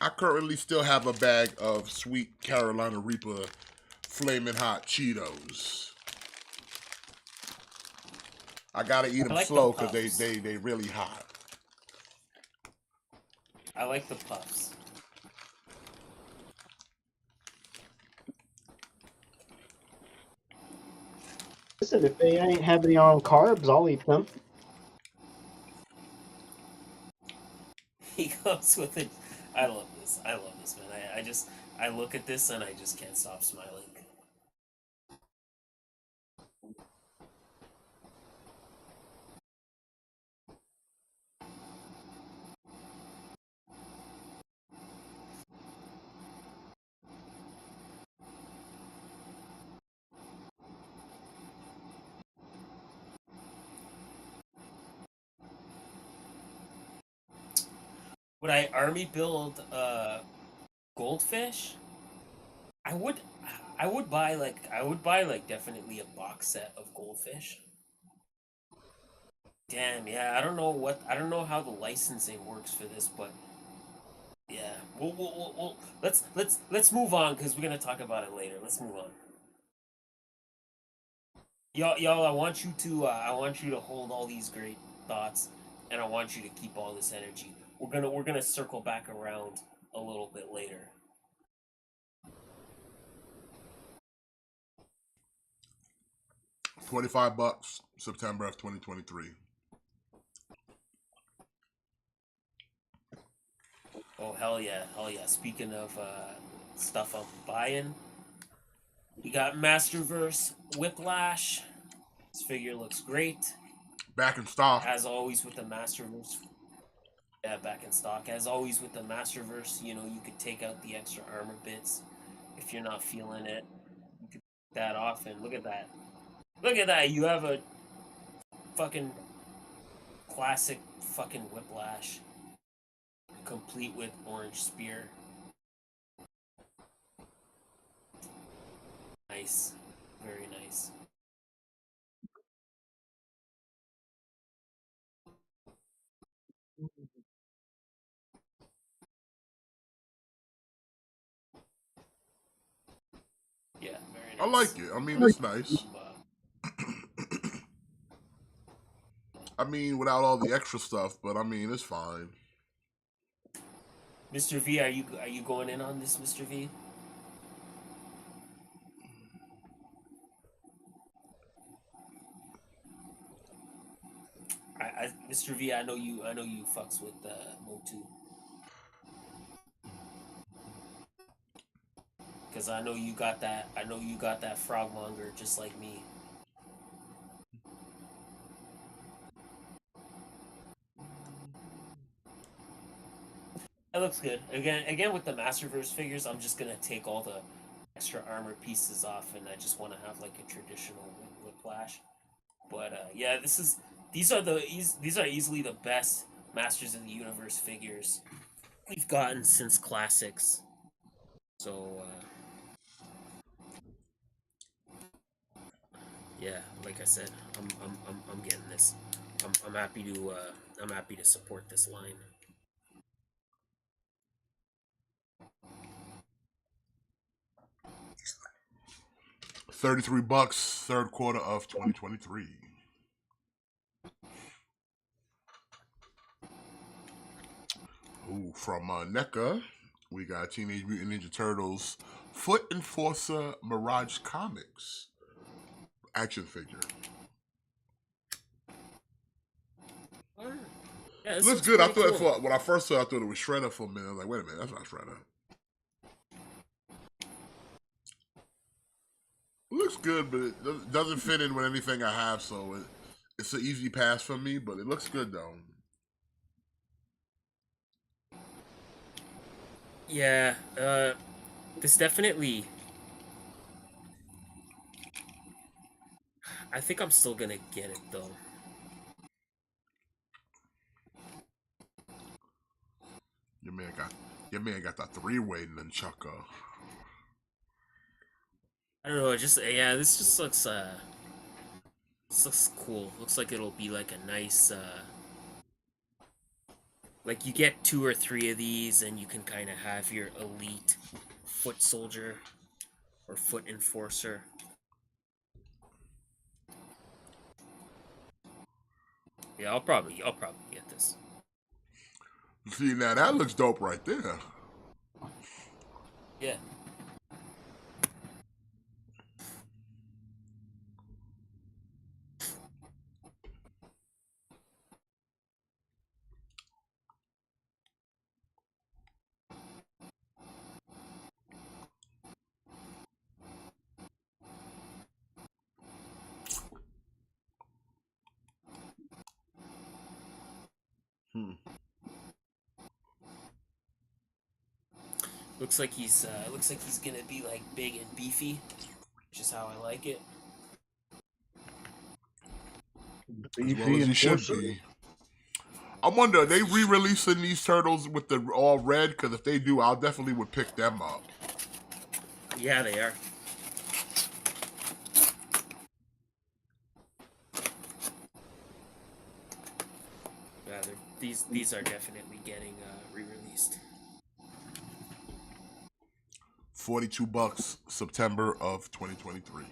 I currently still have a bag of sweet Carolina Reaper Flamin' Hot Cheetos. I gotta eat them like slow the because puffs. they really hot. I like the puffs. Listen, if they ain't have any on carbs, I'll eat them. He comes with it. I love this. I love this, man. I look at this and I just can't stop smiling. Would I army build goldfish? I would. I would buy like definitely a box set of goldfish. Damn, yeah. I don't know how the licensing works for this, but yeah. Let's move on because we're gonna talk about it later. Let's move on. Y'all, I want you to hold all these great thoughts, and I want you to keep all this energy. We're gonna circle back around a little bit later. $25, September of 2023. Oh hell yeah, hell yeah! Speaking of stuff I'm buying, we got Masterverse Whiplash. This figure looks great. Back in stock. As always with the Masterverse. Yeah, back in stock. As always with the Masterverse, you know, you could take out the extra armor bits if you're not feeling it. You could take that off and look at that. Look at that. You have a fucking classic fucking Whiplash. Complete with orange spear. Nice. Very nice. Yeah, very nice. I like it. I mean, it's nice. I mean, without all the extra stuff, but I mean, it's fine. Mr. V, are you going in on this, Mr. V? Mr. V, I know you fucks with Motu. Cause I know you got that frogmonger just like me. That looks good. Again with the Masterverse figures, I'm just gonna take all the extra armor pieces off, and I just want to have like a traditional Whiplash. But yeah, these are easily the best Masters of the Universe figures we've gotten since classics. So yeah, like I said, I'm getting this. I'm happy to support this line. $33, third quarter of 2023. Ooh, from NECA, we got Teenage Mutant Ninja Turtles Foot Enforcer Mirage Comics action figure. Yeah, looks good. I thought cool. when I first saw it, I thought it was Shredder for a minute. I was like, wait a minute, that's not Shredder. It looks good, but it doesn't fit in with anything I have, so it's an easy pass for me, but it looks good though. Yeah, this definitely. I think I'm still gonna get it though. Your man got that 3-way nunchucker. I don't know. Just yeah, this just looks this looks cool. Looks like it'll be like a nice like you get 2 or 3 of these, and you can kind of have your elite foot soldier or foot enforcer. Yeah, I'll probably get this. See, now that looks dope right there. Yeah. Looks like he's gonna be like big and beefy, which is how I like it. As well as he should be. I wonder, are they re-releasing these turtles with the all red? Because if they do, I definitely would pick them up. Yeah, they are. Yeah, these are definitely getting re-released. $42, September of 2023.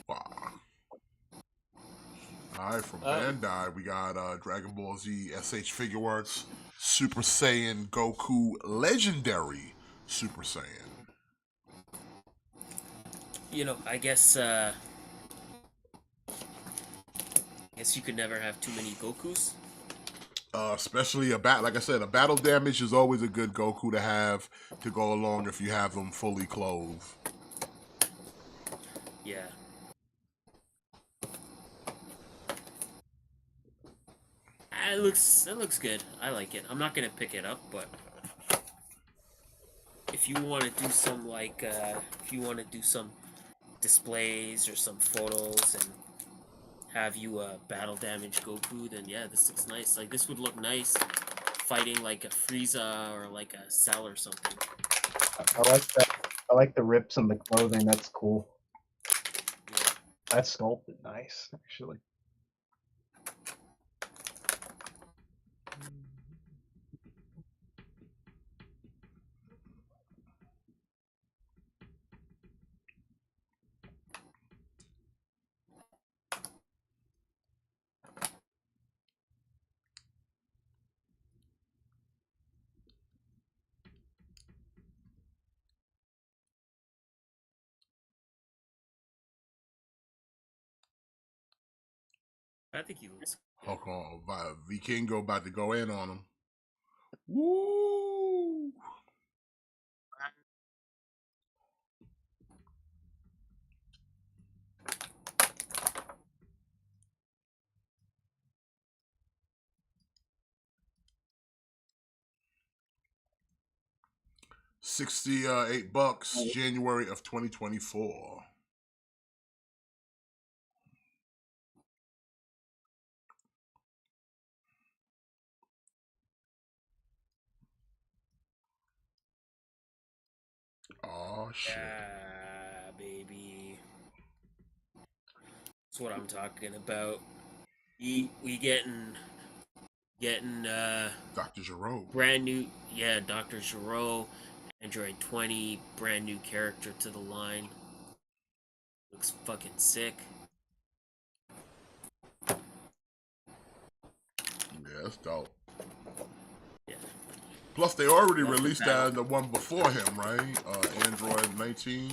Wow. Alright, from Bandai, we got Dragon Ball Z SH Figure Arts, Super Saiyan Goku Legendary Super Saiyan. You know, I guess you could never have too many Gokus. Especially like I said, a battle damage is always a good Goku to have to go along if you have them fully clothed. Yeah. It looks good. I like it. I'm not gonna pick it up, but if you want to do some if you want to do some displays or some photos and have you battle damage Goku, then yeah, this looks nice. Like this would look nice fighting like a Frieza or like a Cell or something. I like that. I like the rips on the clothing. That's cool. Yeah. That's sculpted nice, actually. I think he looks good. Hold on, Vikingo about to go in on him. Woo! $68, January of 2024. Oh shit. Yeah, baby. That's what I'm talking about. We getting Dr. Gero. brand new, yeah, Dr. Gero, Android 20, brand new character to the line. Looks fucking sick. Yeah, that's dope. Yeah. Plus, they already released the one before him, right? Android 19.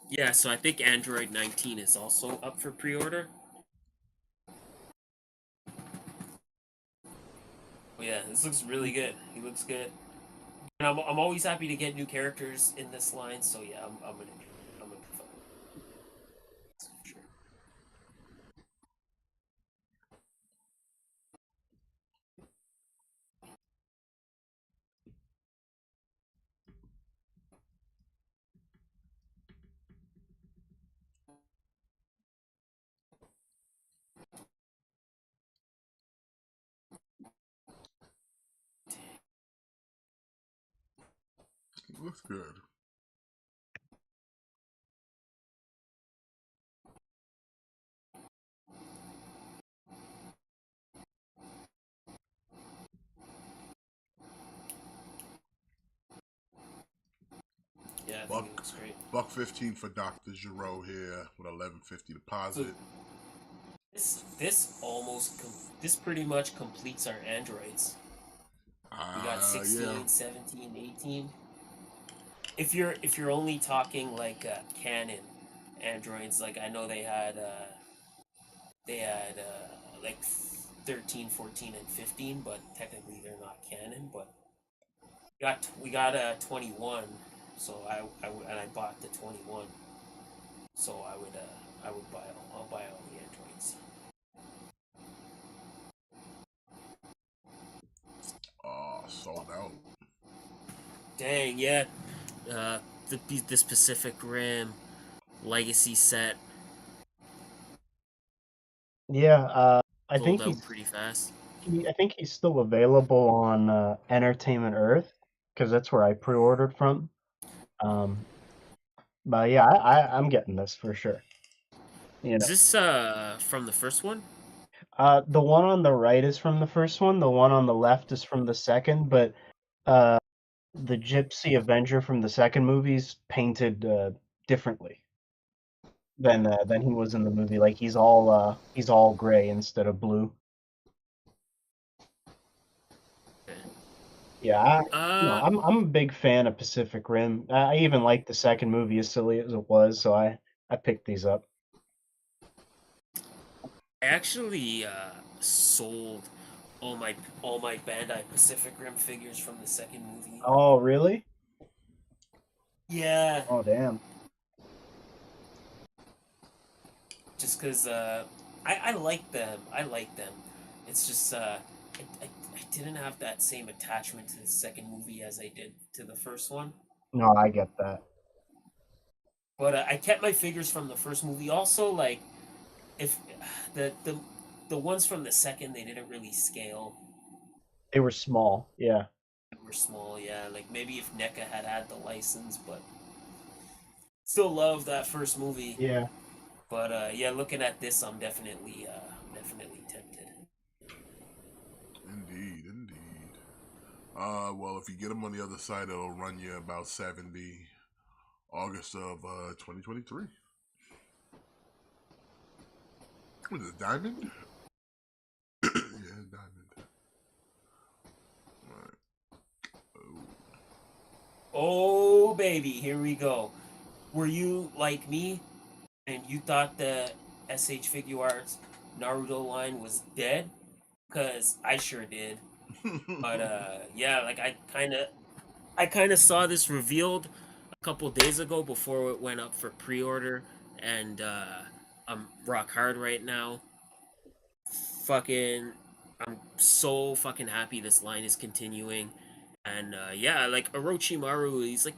Yeah, so I think Android 19 is also up for pre-order. Oh yeah, this looks really good. He looks good. And I'm always happy to get new characters in this line, so yeah, I'm gonna be fine. That's for sure. Looks good. Yeah, I Buck, think it looks great. $1.15 for Dr. Giro here with $11.50 deposit. This pretty much completes our androids. We got 16, Yeah. 17, 18. If you're only talking like canon androids, like I know they had like 13, 14, and 15, but technically they're not canon. But we got 21, so I bought the 21. So I would buy I'll buy all the androids. Sold out. Dang, yeah. The Pacific Rim Legacy set Yeah, I sold think out pretty fast. I think he's still available on Entertainment Earth because that's where I pre-ordered from. But yeah, I'm getting this for sure. You Is know, this from the first one? the one on the right is from the first one. The one on the left is from the second. But uh, the Gypsy Avenger from the second movie's painted differently than he was in the movie. Like he's all gray instead of blue. Okay. Yeah, Uh, I'm a big fan of Pacific Rim. I even like the second movie as silly as it was, so I picked these up. I actually sold all my Bandai Pacific Rim figures from the second movie. Oh, really? Yeah, Oh, damn. just because I like them. I like them. It's just I didn't have that same attachment to the second movie as I did to the first one. No, I get that. But I kept my figures from the first movie. Also, like if the the the ones from the second, they didn't really scale. They were small. Yeah. They were small, yeah. Like maybe if NECA had the license, but still love that first movie. Yeah. But yeah, looking at this, I'm definitely tempted. Indeed. Well, if you get them on the other side, it'll run you about 70 August of 2023. What is it, diamond? Yeah, diamond. Alright. Oh baby, here we go. Were you like me, and you thought the SH Figuarts Naruto line was dead? Cause I sure did. But yeah, like I kind of saw this revealed a couple days ago before it went up for pre-order, and I'm rock hard right now. Fucking, I'm so fucking happy this line is continuing, and yeah, like Orochimaru, he's like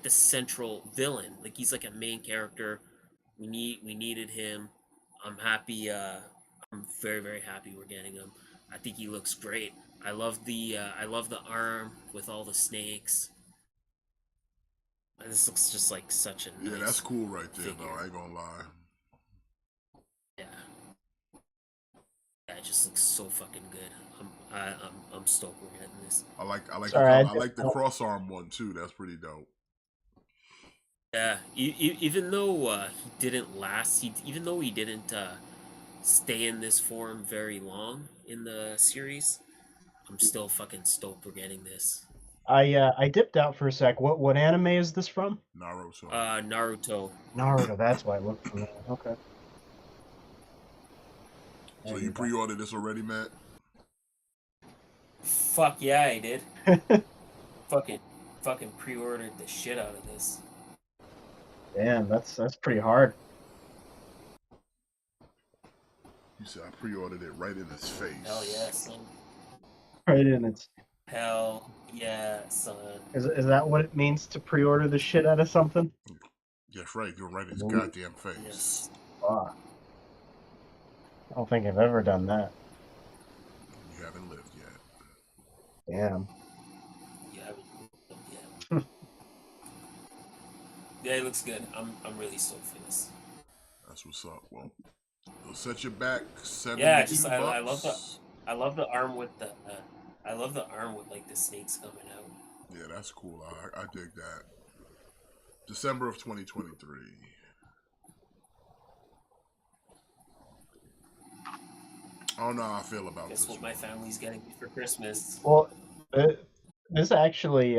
the central villain. Like he's like a main character. We needed him. I'm happy. I'm very happy we're getting him. I think he looks great. I love the arm with all the snakes. And this looks just like such a nice. Yeah, that's cool right there, figure. though. I ain't gonna lie. Yeah. Yeah, it just looks so fucking good. I'm stoked we're getting this. I like Sorry, I like the cross arm one too. That's pretty dope. Yeah, even though he didn't last, even though he didn't stay in this form very long in the series, I'm still fucking stoked we're getting this. I dipped out for a sec. What anime is this from? Naruto. Naruto. Naruto. That's why I looked familiar. Okay. So you pre-ordered this already, Matt? Fuck yeah, I did. fucking pre-ordered the shit out of this. Damn, that's pretty hard. You said I pre-ordered it right in his face. Hell yeah, son. Right in its. Hell yeah, son. Is that what it means to pre-order the shit out of something? That's right. You're right in his goddamn face. Yes. Fuck. I don't think I've ever done that. You haven't lived yet. Damn. You haven't yet. Yeah, it looks good. I'm really stoked for this. That's what's up. Well, it'll set you back 72 Yeah, just bucks. I love the arm with the like the snakes coming out. Yeah, that's cool. I dig that. December of 2023. I don't know how I feel about Guess this what one. my family's getting me for Christmas. Well, this actually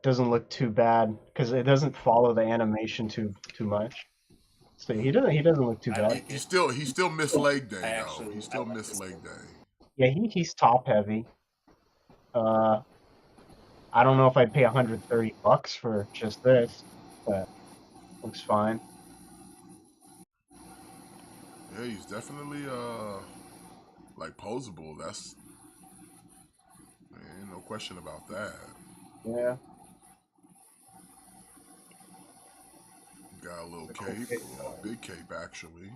doesn't look too bad because it doesn't follow the animation too much. So he doesn't look too I bad. like He it. still missed leg day I though. actually He I still like missed this leg one. day. Yeah, he's top heavy. I don't know if I'd pay $130 for just this, but looks fine. Yeah, he's definitely like posable. That's no question about that. Yeah. Got a little It's a cool cape, cape. a big cape actually.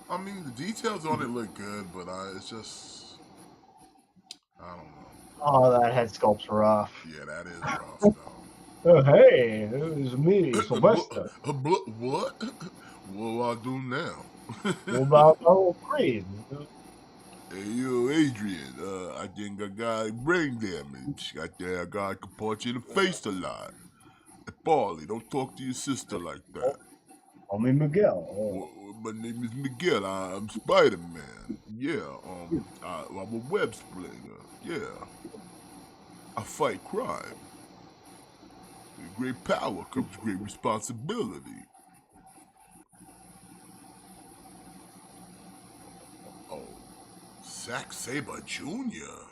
I mean, the details on it look good, but it's just I don't know. Oh, that head sculpt's rough. Yeah, that is rough though. Oh, hey, it was me, Sylvester. What? What do I do now? What about our creed? Hey, yo, Adrian, I think I got brain damage. I think I could punch you in the face a lot. Hey, Paulie, don't talk to your sister like that. Call me Miguel. Well, my name is Miguel. I'm Spider-Man. Yeah, I'm a web splinger. Yeah. I fight crime. With great power comes great responsibility. Oh, Zack Sabre Jr.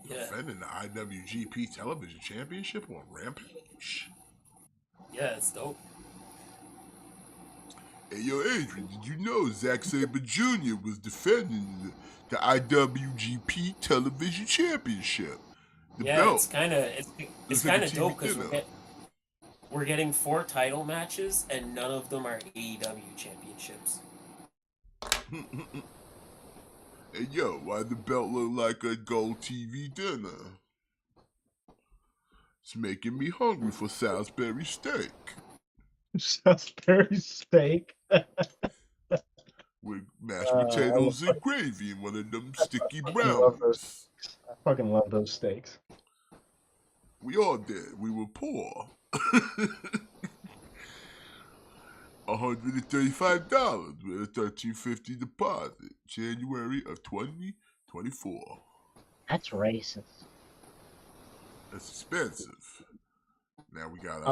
Yeah. defending the IWGP Television Championship on Rampage. Yeah, it's dope. Hey, yo, Adrian, did you know Zack Sabre Jr. was defending the IWGP Television Championship? The Yeah, belt. it's kind of Looks like a dope TV because dinner. we're getting 4 title matches and none of them are AEW championships. Hey, yo, why the belt look like a gold TV dinner? It's making me hungry for Salisbury steak. Salisbury steak. With mashed potatoes and gravy and one of them sticky brownies. I fucking love those steaks. We all did. We were poor. $135 with a $13.50 deposit. January of 2024. That's racist. That's expensive. Now we got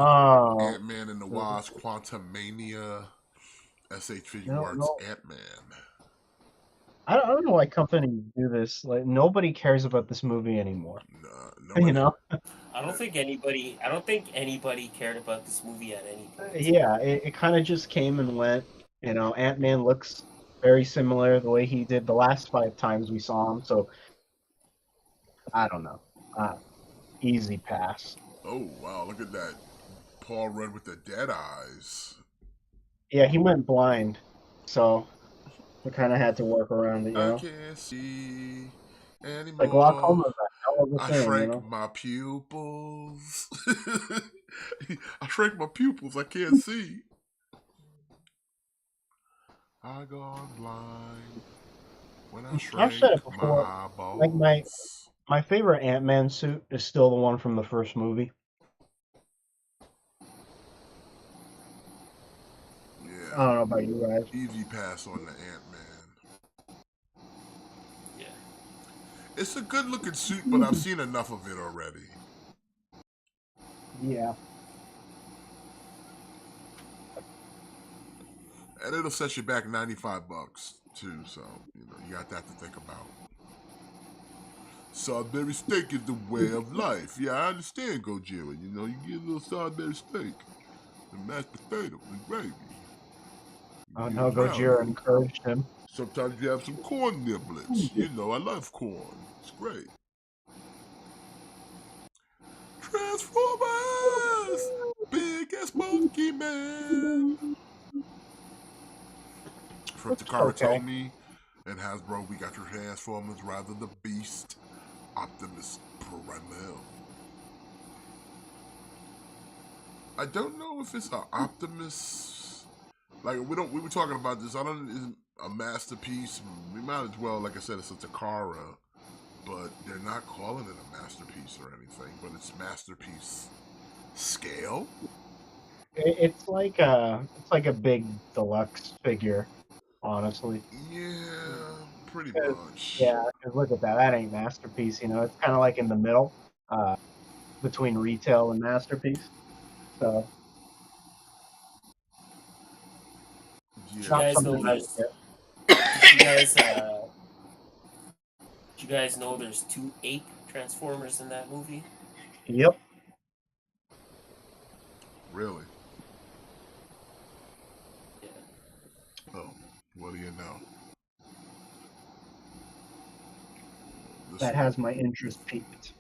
Ant-Man and the Wasp, Quantumania, SH Figuarts, Ant-Man. I don't know why companies do this. Like nobody cares about this movie anymore. Nobody. You know? I don't think anybody cared about this movie at any point. Yeah, it kind of just came and went. You know, Ant-Man looks very similar the way he did the last 5 times we saw him. So I don't know. Easy pass. Oh wow! Look at that. Paul Rudd with the dead eyes. Yeah, he went blind, so we kind of had to work around it. You know, I can't see anymore. like glaucoma. I shrank my pupils. I shrank my pupils. I can't see. I gone blind when I shrank I've said it before. my balls. Like my favorite Ant-Man suit is still the one from the first movie. Yeah. I don't know about you guys. Easy pass on the Ant-Man. Yeah. It's a good looking suit, but I've seen enough of it already. Yeah. And it'll set you back $95 too, so you got that to think about. Salisbury steak is the way of life. Yeah, I understand, Gojira. You get a little Salisbury steak, and mashed potatoes and gravy. Oh no, Gojira encouraged him. Sometimes you have some corn niblets. I love corn. It's great. Transformers! Big as Monkey Man! From Takara Tomy and Hasbro, we got your Transformers, rather the Beast, Optimus Primal. I don't know if it's an Optimus. Like we were talking about this. I don't. Is a masterpiece. We might as well, like I said, it's a Takara, but they're not calling it a masterpiece or anything. But it's masterpiece Scale? It's like a big deluxe figure, honestly. Yeah, pretty 'Cause- much. yeah, 'cause look at that. That ain't masterpiece. It's kind of like in the middle, between retail and masterpiece. So Did you Yeah. not guys something know I would there's? get. Did you guys? Did you guys know there's two ape Transformers in that movie? Yep. Really? Yeah. Oh, what do you know? This That one. has my interest peaked.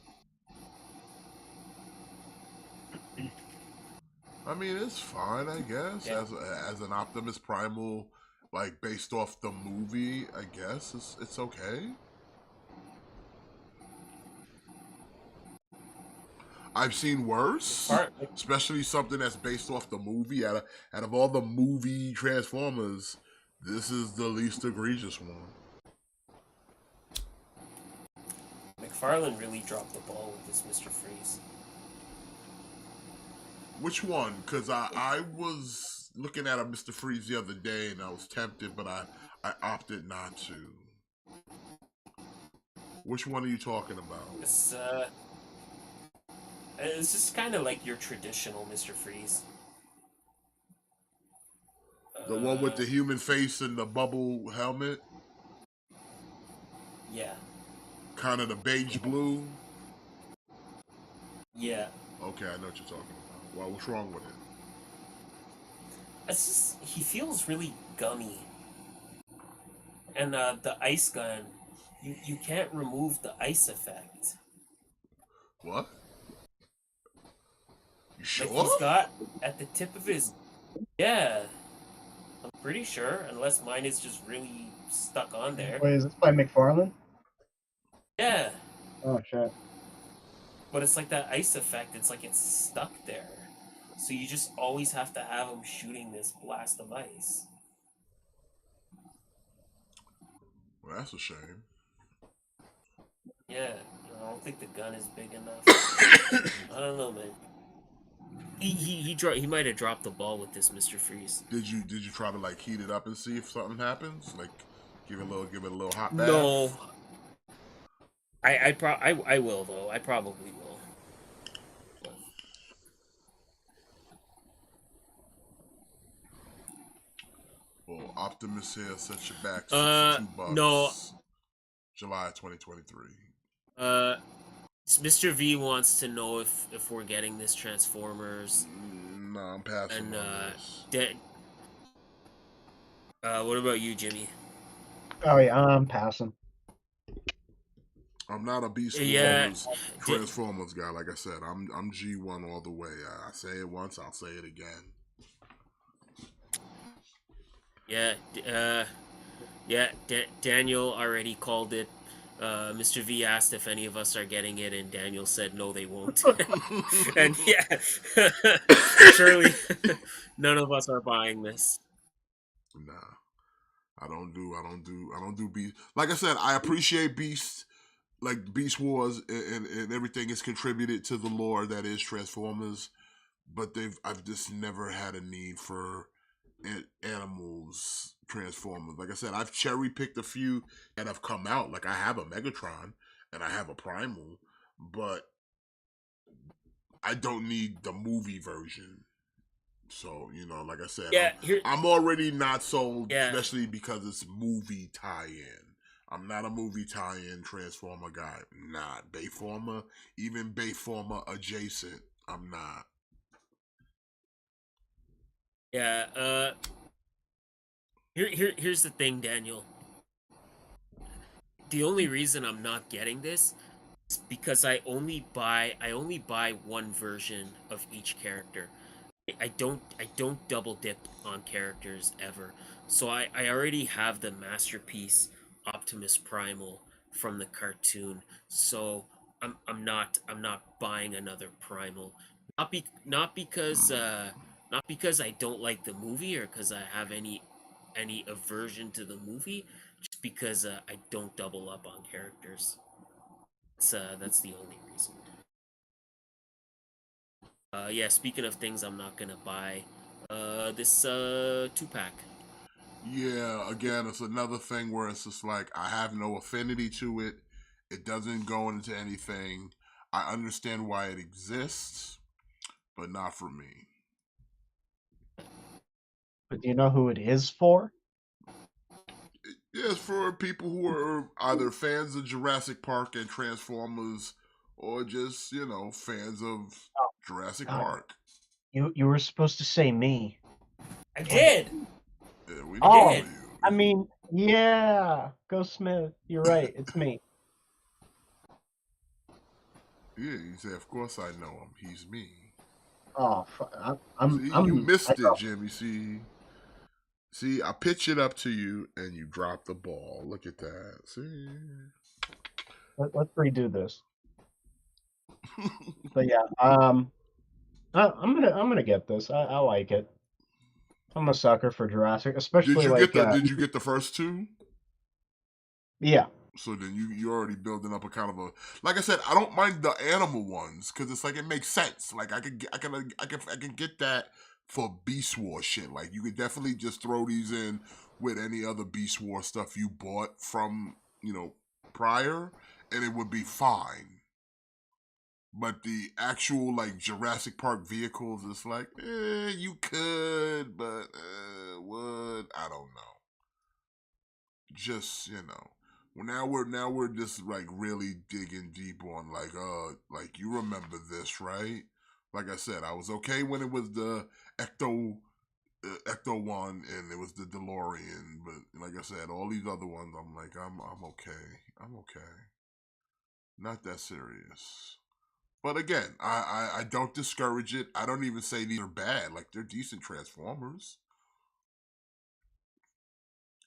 I mean, it's fine, I guess. Yeah. As an Optimus Primal, like based off the movie, I guess it's okay. I've seen worse, especially something that's based off the movie. Out of all the movie Transformers, this is the least egregious one. McFarlane really dropped the ball with this Mr. Freeze. Which one? Because I was looking at a Mr. Freeze the other day and I was tempted, but I opted not to. Which one are you talking about? It's just kind of like your traditional Mr. Freeze. The one with the human face and the bubble helmet? Yeah. Kind of the beige blue? Yeah. Okay, I know what you're talking about. Well, what's wrong with it? It's just, he feels really gummy. And the ice gun, you can't remove the ice effect. What? You sure? Like he's got at the tip of his, yeah. I'm pretty sure, unless mine is just really stuck on there. Wait, is this by McFarlane? Yeah. Oh shit. But it's like that ice effect. It's like it's stuck there. So you just always have to have him shooting this blast of ice. Well, that's a shame. Yeah, I don't think the gun is big enough. I don't know, man. He might have dropped the ball with this Mr. Freeze. Did you try to like heat it up and see if something happens? Like give it a little hot bath? No. I will though. I probably will. Well, Optimus here set you back $62. No. July 2023. Mr. V wants to know if we're getting this Transformers. No, I'm passing And on this. What about you, Jimmy? Oh yeah, I'm passing. I'm not a Beast Wars Transformers guy. Like I said, I'm G1 all the way. I say it once, I'll say it again. Daniel already called it. Mr. V asked if any of us are getting it, and Daniel said no, they won't. And yeah, surely none of us are buying this. Nah, I don't do Beast. Like I said, I appreciate Beast. Like Beast Wars and everything is contributed to the lore that is Transformers, but I've just never had a need for animals Transformers. Like I said, I've cherry picked a few that have come out. Like I have a Megatron and I have a Primal, but I don't need the movie version. So, like I said, I'm already not sold, especially because it's movie tie-in. I'm not a movie tie-in Transformer guy. I'm not. Bayformer, even Bayformer adjacent, I'm not. Yeah, here's the thing, Daniel. The only reason I'm not getting this is because I only buy one version of each character. I don't double dip on characters ever. So I already have the masterpiece Optimus Primal from the cartoon. So I'm not buying another Primal. Not because I don't like the movie or because I have any aversion to the movie, just because I don't double up on characters. That's the only reason. Yeah, speaking of things I'm not gonna buy, this 2-pack. Yeah, again, it's another thing where it's just like I have no affinity to it. It doesn't go into anything. I understand why it exists, but not for me. But do you know who it is for? It's for people who are either fans of Jurassic Park and Transformers, or just fans of Oh, Jurassic God. Park. You were supposed to say me. I did. Yeah, we I know did. you. I mean, yeah, go Smith. You're right. It's me. Yeah, you say, of course I know him. He's me. Oh, I'm. See, you I'm. missed it, Jim. You see, I pitch it up to you and you drop the ball. Look at that. See. Let's redo this. But yeah, I'm gonna get this. I like it. I'm a sucker for Jurassic, especially like Did you get the first two? yeah. So then you're already building up a kind of a, like I said, I don't mind the animal ones because it's like it makes sense. Like I can get that for Beast War shit. Like you could definitely just throw these in with any other Beast War stuff you bought from prior, and it would be fine. But the actual like Jurassic Park vehicles, it's like, you could, but would, I don't know. Just now we're just like really digging deep on like you remember this, right? Like I said, I was okay when it was the Ecto one and it was the DeLorean, but like I said, all these other ones, I'm like I'm okay, not that serious. But again, I don't discourage it. I don't even say these are bad. Like they're decent Transformers.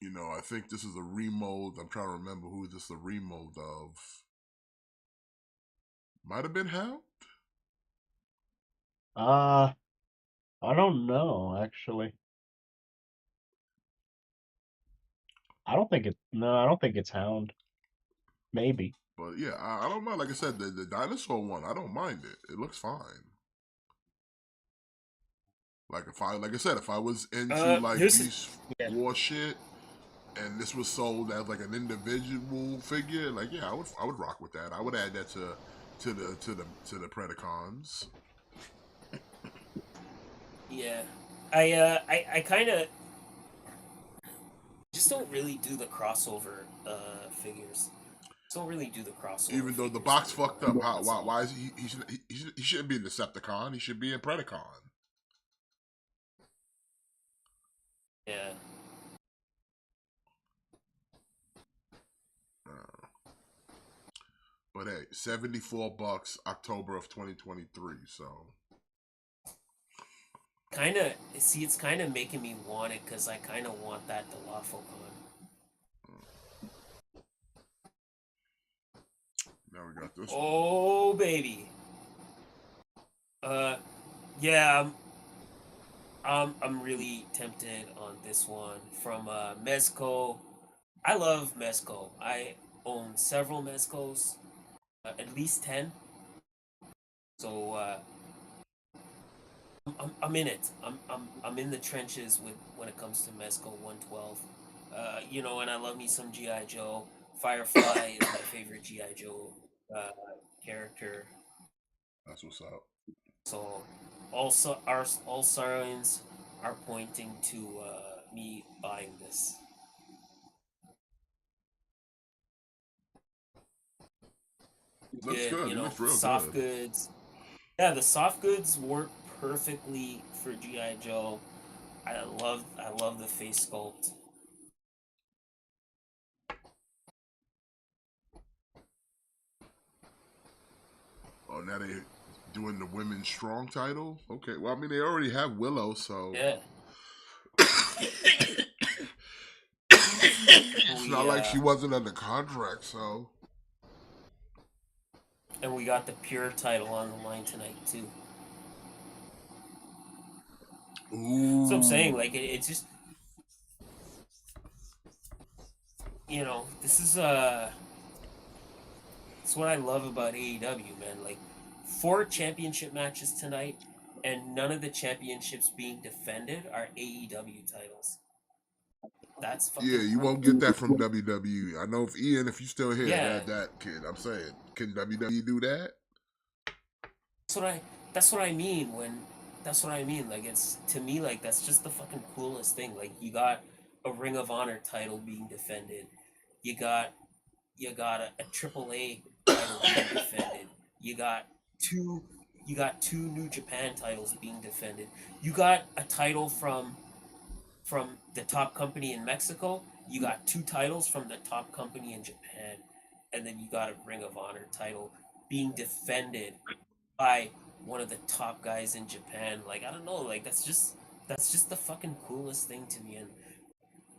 I think this is a remold. I'm trying to remember who this is a remold of. Might have been Hound. I don't know actually. I don't think it. No, I don't think it's Hound. Maybe. But yeah, I don't mind. Like I said, the dinosaur one, I don't mind it. It looks fine. Like like I said, if I was into like Beast War shit, and this was sold as like an individual figure, like yeah, I would rock with that. I would add that to the Predacons. Yeah, I kind of just don't really do the crossover figures. Don't really do the crossover. Even though the figures box anymore. fucked up, why is he shouldn't be in Decepticon. He should be in Predacon. Yeah. But hey, $74, October of 2023. So it's kind of making me want it because I kind of want that Dilophogon. now we got this. Oh baby. Yeah. I'm really tempted on this one from Mezco. I love Mezco. I own several Mezcos, at least 10. So I'm in it. I'm in the trenches with when it comes to Mezco 112. And I love me some GI Joe. Firefly is my favorite GI Joe character. That's what's up. So all signs are pointing to me buying this. Looks good. It looks real Soft good. goods. Yeah, the soft goods work perfectly for GI Joe. I love the face sculpt. Oh, now they doing the women's strong title. Okay, well I mean they already have Willow, so Yeah. it's not like she wasn't under contract, so. And we got the pure title on the line tonight too. Ooh. So I'm saying, like, it's just, this is it's what I love about AEW, man. Like, 4 championship matches tonight. and none of the championships being defended are AEW titles. That's fucking Yeah, you won't get that from WWE. I know if Ian, if you still here, Yeah. that kid. I'm saying, can WWE do that? That's what I mean when that's what I mean. Like, it's, to me, like, that's just the fucking coolest thing. Like, you got a Ring of Honor title being defended. You got a AAA title being defended. You got two New Japan titles being defended. You got a title from the top company in Mexico. You got two titles from the top company in Japan, and then you got a Ring of Honor title being defended by one of the top guys in Japan. Like, I don't know, like, that's just the fucking coolest thing to me. And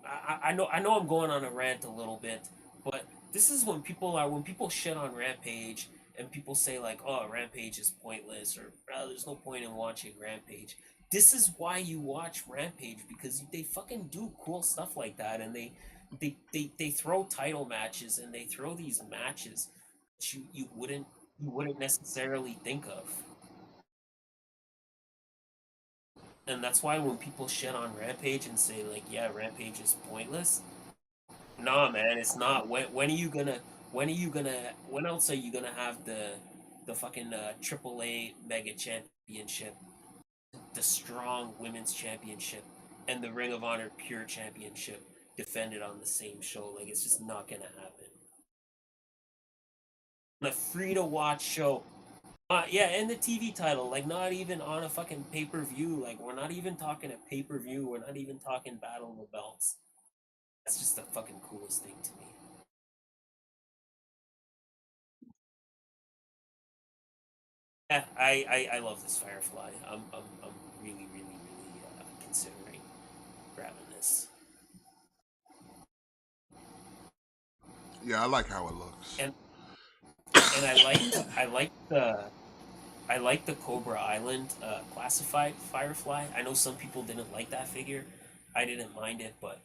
I know I'm going on a rant a little bit, but this is when people shit on Rampage and people say like, oh, Rampage is pointless, or there's no point in watching Rampage. This is why you watch Rampage, because they fucking do cool stuff like that, and they throw title matches, and they throw these matches that you wouldn't necessarily think of. And that's why when people shit on Rampage and say like, yeah, Rampage is pointless, nah, man, it's not. When are you gonna? When are you gonna? When else are you gonna have the fucking AAA Mega Championship, the Strong Women's Championship, and the Ring of Honor Pure Championship defended on the same show? Like, it's just not gonna happen. On a free to watch show. Yeah, and the TV title, like, not even on a fucking pay per view. Like, we're not even talking a pay per view. We're not even talking Battle of the Belts. That's just the fucking coolest thing to me. Yeah, I love this Firefly. I'm really, really, really considering grabbing this. Yeah, I like how it looks. And I like the Cobra Island classified Firefly. I know some people didn't like that figure. I didn't mind it, but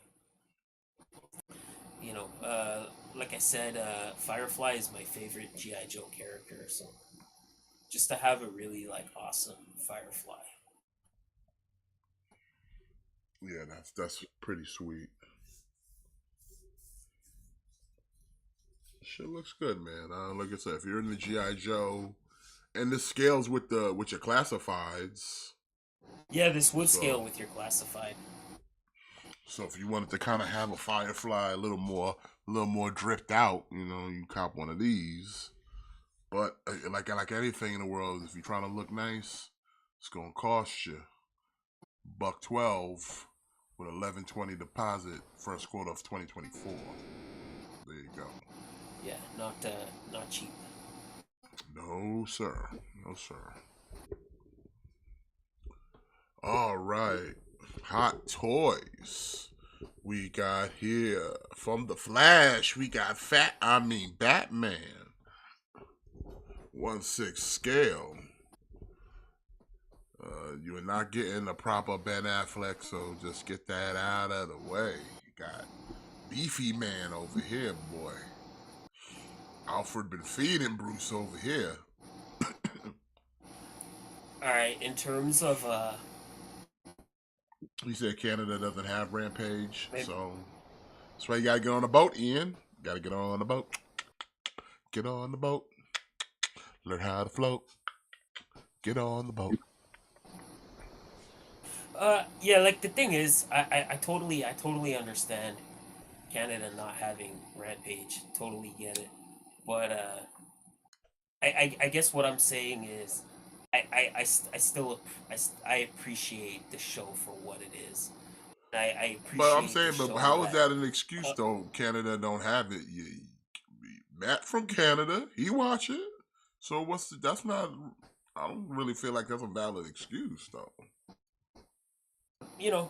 you know, like I said, Firefly is my favorite GI Joe character. So just to have a really like awesome Firefly. Yeah, that's pretty sweet. Shit looks good, man. Like I said, if you're in the GI Joe, and this scales with your classifieds. Yeah, this would scale with your classified. So if you wanted to kind of have a Firefly a little more dripped out, you cop one of these. But like anything in the world, if you're trying to look nice, it's gonna cost you $112 with 1120 deposit first quarter of 2024. There you go. Yeah, not cheap. No sir, no sir. All right, hot toys. We got here from the Flash. We got Batman. 1/6 scale. You're not getting a proper Ben Affleck, so just get that out of the way. You got Beefy Man over here, boy. Alfred been feeding Bruce over here. Alright, in terms of He said Canada doesn't have Rampage, so that's why you gotta get on the boat, Ian. Gotta get on the boat. Get on the boat. Learn how to float. Get on the boat. yeah, like, the thing is, I totally understand Canada not having Rampage. Totally get it. But I guess what I'm saying is I appreciate the show for what it is. I appreciate. But I'm saying, but how is that an excuse though? Canada don't have it. Matt from Canada, he watch it. So that's not. I don't really feel like that's a valid excuse though.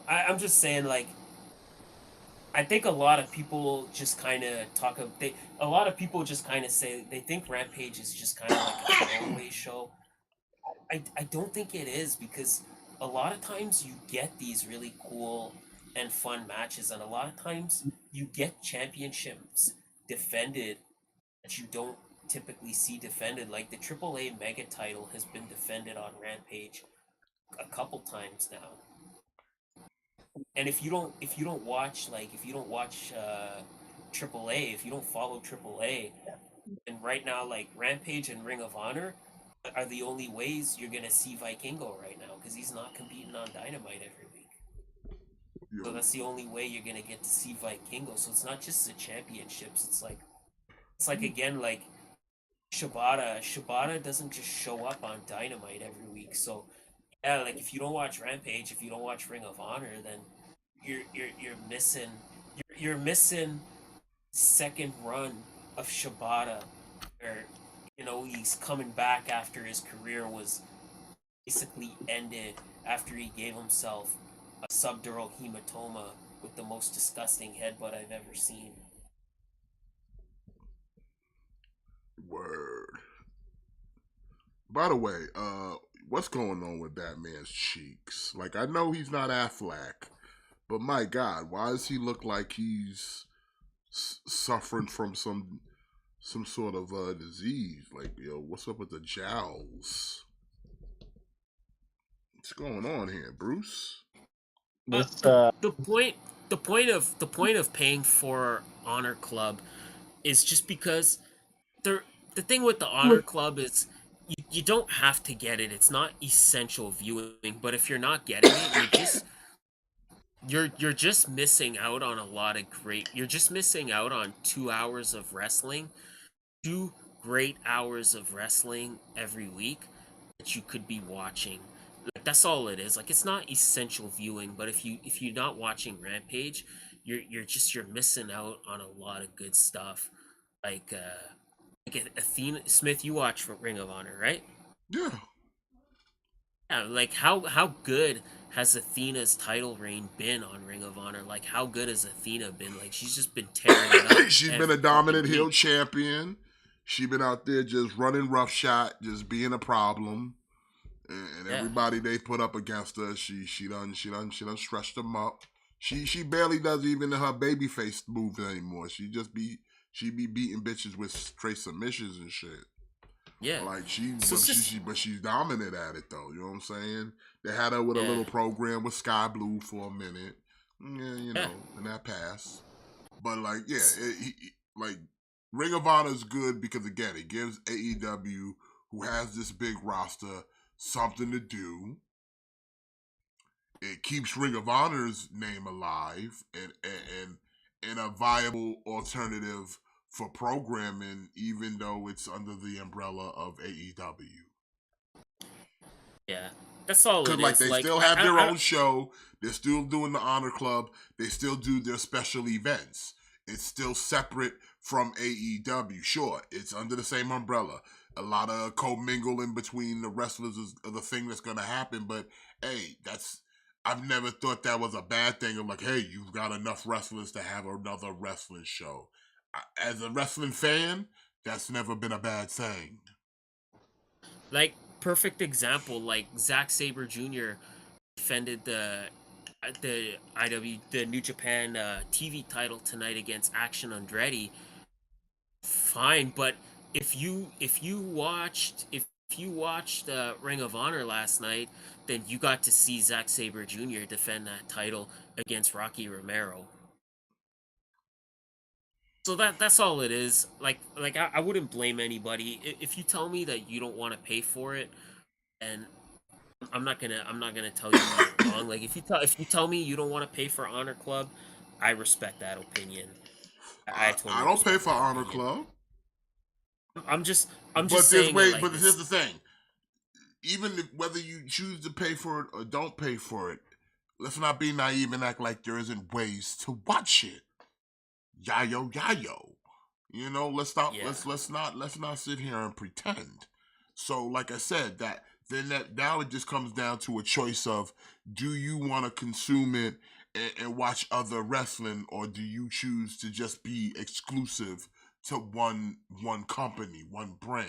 I'm just saying, like, I think a lot of people just kind of a lot of people just kind of say they think Rampage is just kind of like a throwaway show. I don't think it is, because a lot of times you get these really cool and fun matches, and a lot of times you get championships defended that you don't typically see defended. Like the AAA Mega title has been defended on Rampage a couple times now. And if you don't watch AAA, if you don't follow AAA, and right now like Rampage and Ring of Honor are the only ways you're gonna see Vikingo right now because he's not competing on Dynamite every week. So that's the only way you're gonna get to see Vikingo. So it's not just the championships. It's like again like Shibata. Shibata doesn't just show up on Dynamite every week. So yeah, like if you don't watch Rampage, if you don't watch Ring of Honor, then you're missing you're missing second run of Shibata, where he's coming back after his career was basically ended after he gave himself a subdural hematoma with the most disgusting headbutt I've ever seen. Word. By the way, what's going on with that man's cheeks? Like, I know he's not Affleck, but my God, why does he look like he's suffering from some sort of disease? Like, yo, what's up with the jowls? What's going on here, Bruce? The point of paying for Honor Club is just because the thing with the Honor Club is you don't have to get it. It's not essential viewing, but if you're not getting it, you're just missing out on a lot of great. You're just missing out on 2 hours of wrestling, 2 great hours of wrestling every week that you could be watching. Like that's all it is. Like it's not essential viewing, but if you're not watching Rampage, you're missing out on a lot of good stuff. Like Athena Smith, you watch Ring of Honor, right? Yeah. Yeah, like how good has Athena's title reign been on Ring of Honor? Like how good has Athena been? Like she's just been tearing it up. She's been a dominant heel champion. She's been out there just running roughshod, just being a problem. And everybody they put up against her, she done stretched them up. She barely does even her babyface moves anymore. She be beating bitches with straight submissions and shit. Yeah, like but she's dominant at it though. You know what I'm saying? They had her with a little program with Sky Blue for a minute. Yeah, and that passed. But like, yeah, like Ring of Honor is good because again, it gives AEW, who has this big roster, something to do. It keeps Ring of Honor's name alive and a viable alternative for programming, even though it's under the umbrella of AEW. Yeah, that's all it is. Like they still have their own show. They're still doing the Honor Club. They still do their special events. It's still separate from AEW. Sure, it's under the same umbrella. A lot of commingling between the wrestlers is the thing that's going to happen. But hey, I've never thought that was a bad thing. I'm like, hey, you've got enough wrestlers to have another wrestling show. As a wrestling fan, that's never been a bad thing. Like, perfect example, like Zack Sabre Jr. defended the New Japan TV title tonight against Action Andretti. Fine, but if you watched Ring of Honor last night, then you got to see Zack Sabre Jr. defend that title against Rocky Romero. So that's all it is. Like I wouldn't blame anybody if you tell me that you don't want to pay for it, and I'm not gonna tell you you're wrong. Like if you tell me you don't want to pay for Honor Club, I respect that opinion. I don't pay for Honor Club. I'm just saying. But here's the thing: even whether you choose to pay for it or don't pay for it, let's not be naive and act like there isn't ways to watch it. Yayo. You know, let's not sit here and pretend. So, like I said, now it just comes down to a choice of, do you want to consume it and watch other wrestling, or do you choose to just be exclusive to one company, one brand?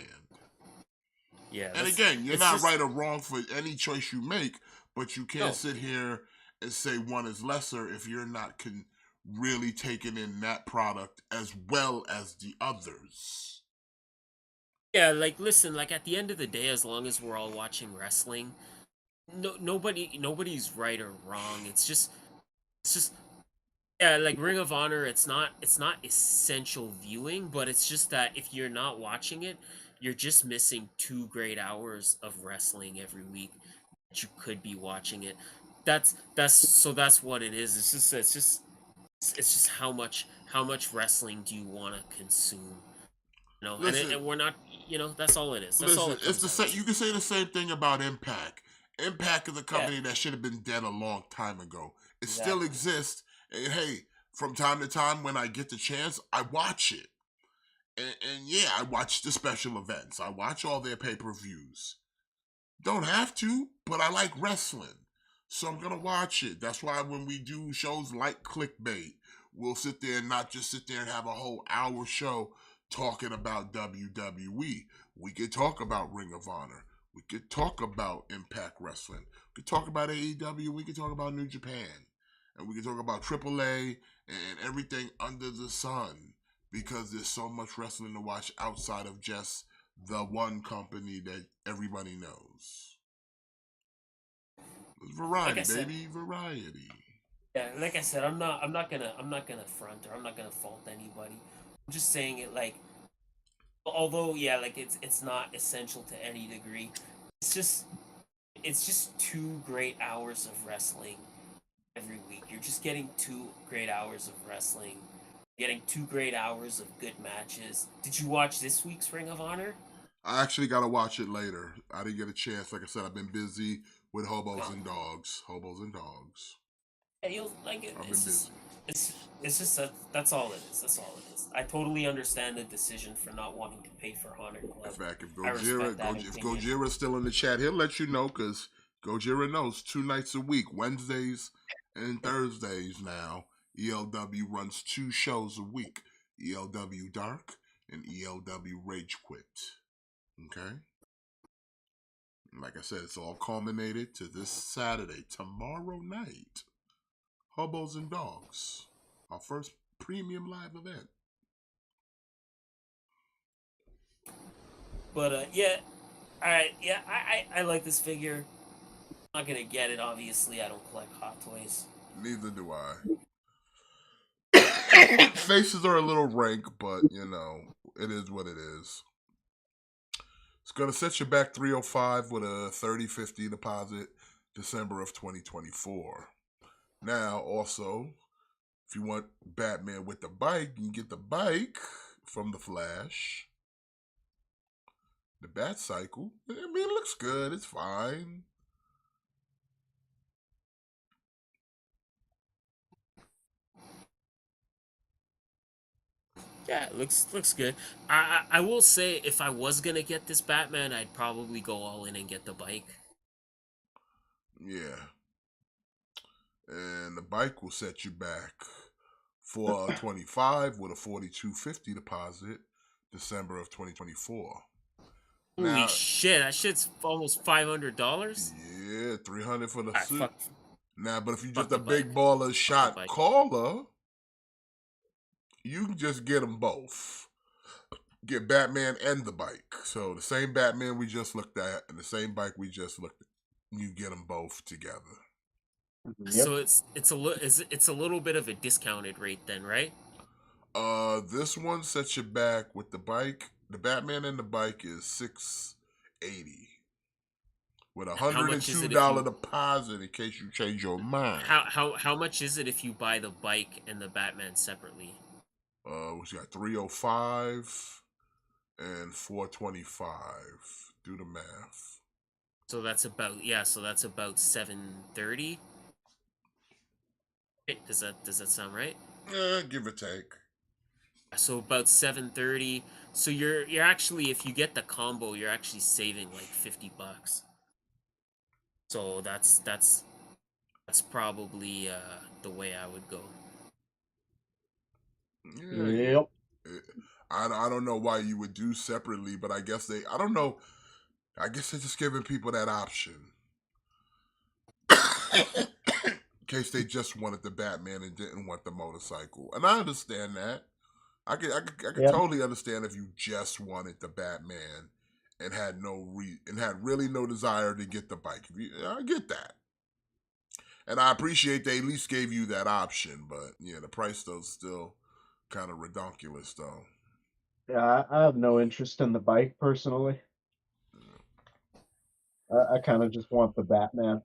Yeah. And again, you're not right or wrong for any choice you make, but you can't sit here and say one is lesser if you're not really taking in that product as well as the others. Yeah, like listen, like at the end of the day, as long as we're all watching wrestling, nobody's right or wrong. It's just yeah, like Ring of Honor, it's not essential viewing, but it's just that if you're not watching it, you're just missing 2 great hours of wrestling every week that you could be watching it. That's what it is. It's just how much wrestling do you want to consume? Listen, And we're not, that's all it is. That's all listen. it It's comes the down same. to. You can say the same thing about Impact. Impact is a Yeah, company that should have been dead a long time ago. It still exactly. exists, and hey, from time to time when I get the chance, I watch it. And yeah, I watch the special events. I watch all their pay-per-views. Don't have to, but I like wrestling. So I'm gonna watch it. That's why when we do shows like Clickbait, we'll sit there and not just sit there and have a whole hour show talking about WWE. We could talk about Ring of Honor. We could talk about Impact Wrestling. We could talk about AEW. We could talk about New Japan. And we could talk about AAA and everything under the sun because there's so much wrestling to watch outside of just the one company that everybody knows. Like I Variety, said, baby, variety. yeah, like I said, I'm not gonna front or I'm not gonna fault anybody. I'm just saying it like, although yeah, like it's not essential to any degree. It's just it's just 2 great hours of wrestling every week. You're just getting 2 great hours of wrestling. Getting 2 great hours of good matches. Did you watch this week's Ring of Honor? I actually got to watch it later. I didn't get a chance. Like I said, I've been busy with hobos No. and dogs. Hobos and dogs. Yeah, you'll like it. I've been It's just busy. it's just that's all it is. That's all it is. I totally understand the decision for not wanting to pay for Honor In Club. fact, if I respect that If opinion. Gojira's still in the chat, he'll let you know because Gojira knows 2 nights a week, Wednesdays and Thursdays now. ELW runs 2 shows a week: ELW Dark and ELW Rage Quit. Okay. Like I said, it's all culminated to this Saturday, tomorrow night. Hobos and Dogs, our first premium live event. But yeah, all right, yeah, I like this figure. I'm not gonna get it. Obviously, I don't collect Hot Toys. Neither do I. Faces are a little rank, but it is what it is. It's gonna set you back 305 with a 30/50 deposit, December of 2024. Now, also, if you want Batman with the bike, you can get the bike from the Flash. The Bat Cycle. I mean, it looks good. It's fine. Yeah, it looks good. I will say if I was gonna get this Batman, I'd probably go all in and get the bike. Yeah. And the bike will set you back for 25 with a 42.50 deposit, December of 2024. Holy Now, shit, that shit's almost $500. yeah, 300 for the Alright, suit. Now, but if you're fuck just a the bike. big baller Fuck the shot bike. caller, you can just get them both. Get Batman and the bike. So the same Batman we just looked at and the same bike we just looked at, you get them both together. Yep. So it's a little bit of a discounted rate then, right? This one sets you back with the bike. The Batman and the bike is $680 with a How much is it $102 deposit in case you change your mind. how much is it if you buy the bike and the Batman separately? We got 305 and 425. Do the math. So that's about 730. Does that sound right? Give or take. So about 730. So you're actually, if you get the combo, you're actually saving like $50. So that's probably the way I would go. Yeah. Yep. I don't know why you would do separately, but I guess I don't know. I guess they're just giving people that option. In case they just wanted the Batman and didn't want the motorcycle. And I understand that. I could Yep. totally understand if you just wanted the Batman and had really no desire to get the bike. I get that. And I appreciate they at least gave you that option, but yeah, the price though is still kind of redonkulous though. Yeah, I have no interest in the bike personally. I kind of just want the Batman.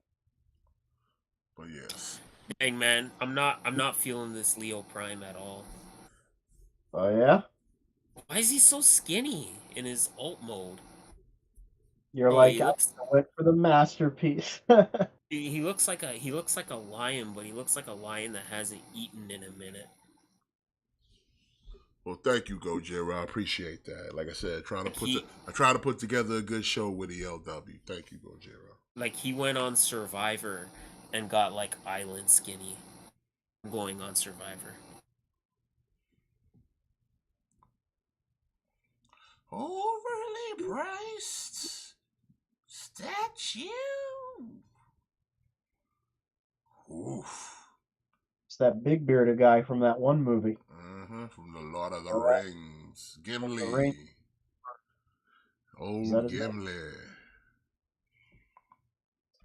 But yes. Dang man, I'm not feeling this Leo Prime at all. Oh yeah? Why is he so skinny in his alt mode? You're Oh, like, he I looks went for the masterpiece. he looks like a lion, but he looks like a lion that hasn't eaten in a minute. Well, thank you, Gojira. I appreciate that. Like I said, He I try to put together a good show with the LW. Thank you, Gojira. like he went on Survivor and got like island skinny going on Survivor. Overly priced statue. Oof. It's that big bearded guy from that one movie. From the Lord of the Oh, Rings. The Gimli. Ring. Is that Old his name? Gimli.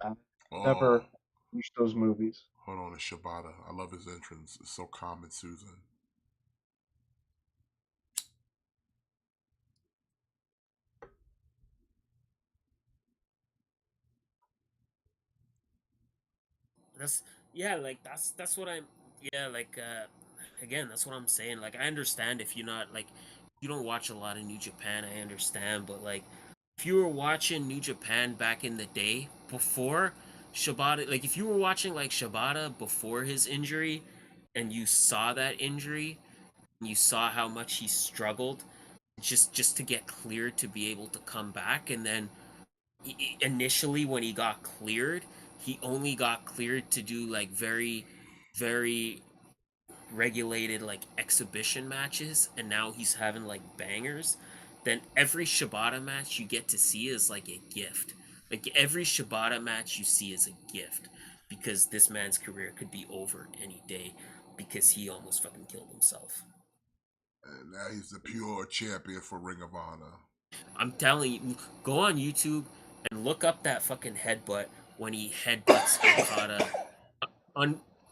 I've Oh, never watched those movies. hold on, it's Shibata. I love his entrance. It's so calm and soothing. That's what I'm yeah, like again, that's what I'm saying. Like I understand if you're not like you don't watch a lot of New Japan, I understand, but like if you were watching New Japan back in the day before Shibata, like if you were watching like Shibata before his injury and you saw that injury and you saw how much he struggled just to get cleared to be able to come back, and then initially when he got cleared, he only got cleared to do like very regulated like exhibition matches, and now he's having like bangers. Then every Shibata match you get to see is like a gift. Like every Shibata match you see is a gift because this man's career could be over any day because he almost fucking killed himself. And now he's the pure champion for Ring of Honor. I'm telling you, go on YouTube and look up that fucking headbutt when he headbutts Okada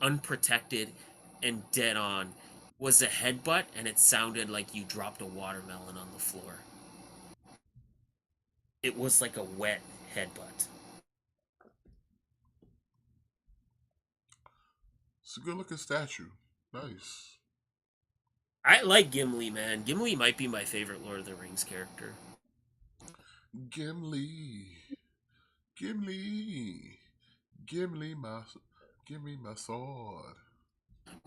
unprotected and dead on. Was a headbutt and it sounded like you dropped a watermelon on the floor. It was like a wet headbutt. It's a good looking statue. Nice. I like Gimli, man. Gimli might be my favorite Lord of the Rings character. Gimli. Gimli. Gimli, give me my sword.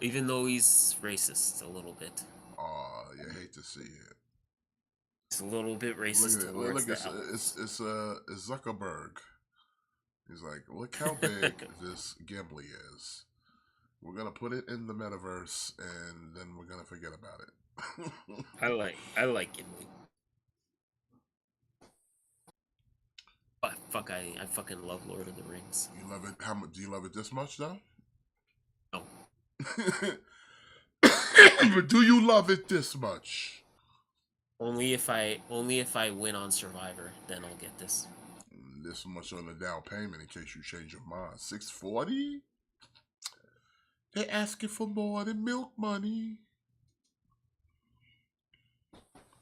Even though he's racist a little bit. Aw, you hate to see it. It's a little bit racist towards the elves. It's Zuckerberg. He's like, look how big this Gimli is. We're gonna put it in the metaverse, and then we're gonna forget about it. I like Gimli. But fuck, I fucking love Lord of the Rings. You love it? How much? Do you love it this much, though? No. But do you love it this much? Only if I win on Survivor, then I'll get this. This much on the down payment in case you change your mind. $640? They're asking for more than milk money.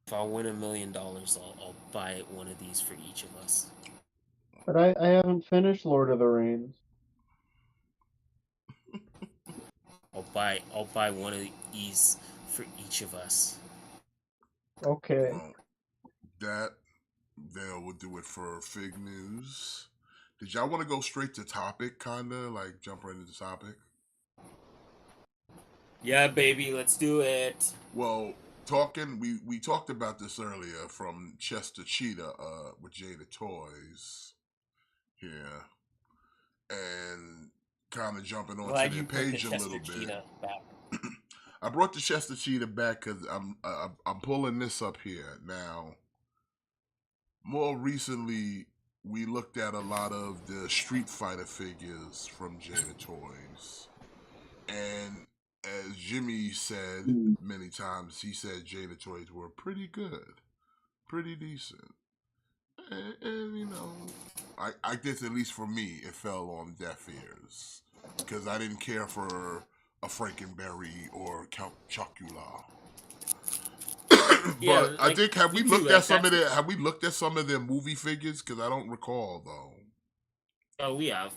If I win $1 million, I'll buy one of these for each of us. But I haven't finished Lord of the Rings. I'll buy one of these for each of us. Okay. Well, that there will do it for Fig News. Did y'all want to go straight to topic, kinda like jump right into topic? Yeah, baby, let's do it. Well, we talked about this earlier from Chester Cheetah with Jada Toys here, and kind of jumping onto Glad their you put page the a little Chester bit. Cheetah back. I brought the Chester Cheetah back because I'm pulling this up here now. More recently, we looked at a lot of the Street Fighter figures from Jada Toys, and as Jimmy said many times, he said Jada Toys were pretty good, pretty decent. and you know, I guess at least for me, it fell on deaf ears because I didn't care for a Frankenberry or Count Chocula. Yeah, But I think have we me looked too, at some of their movie figures? Because I don't recall though. Oh, we have.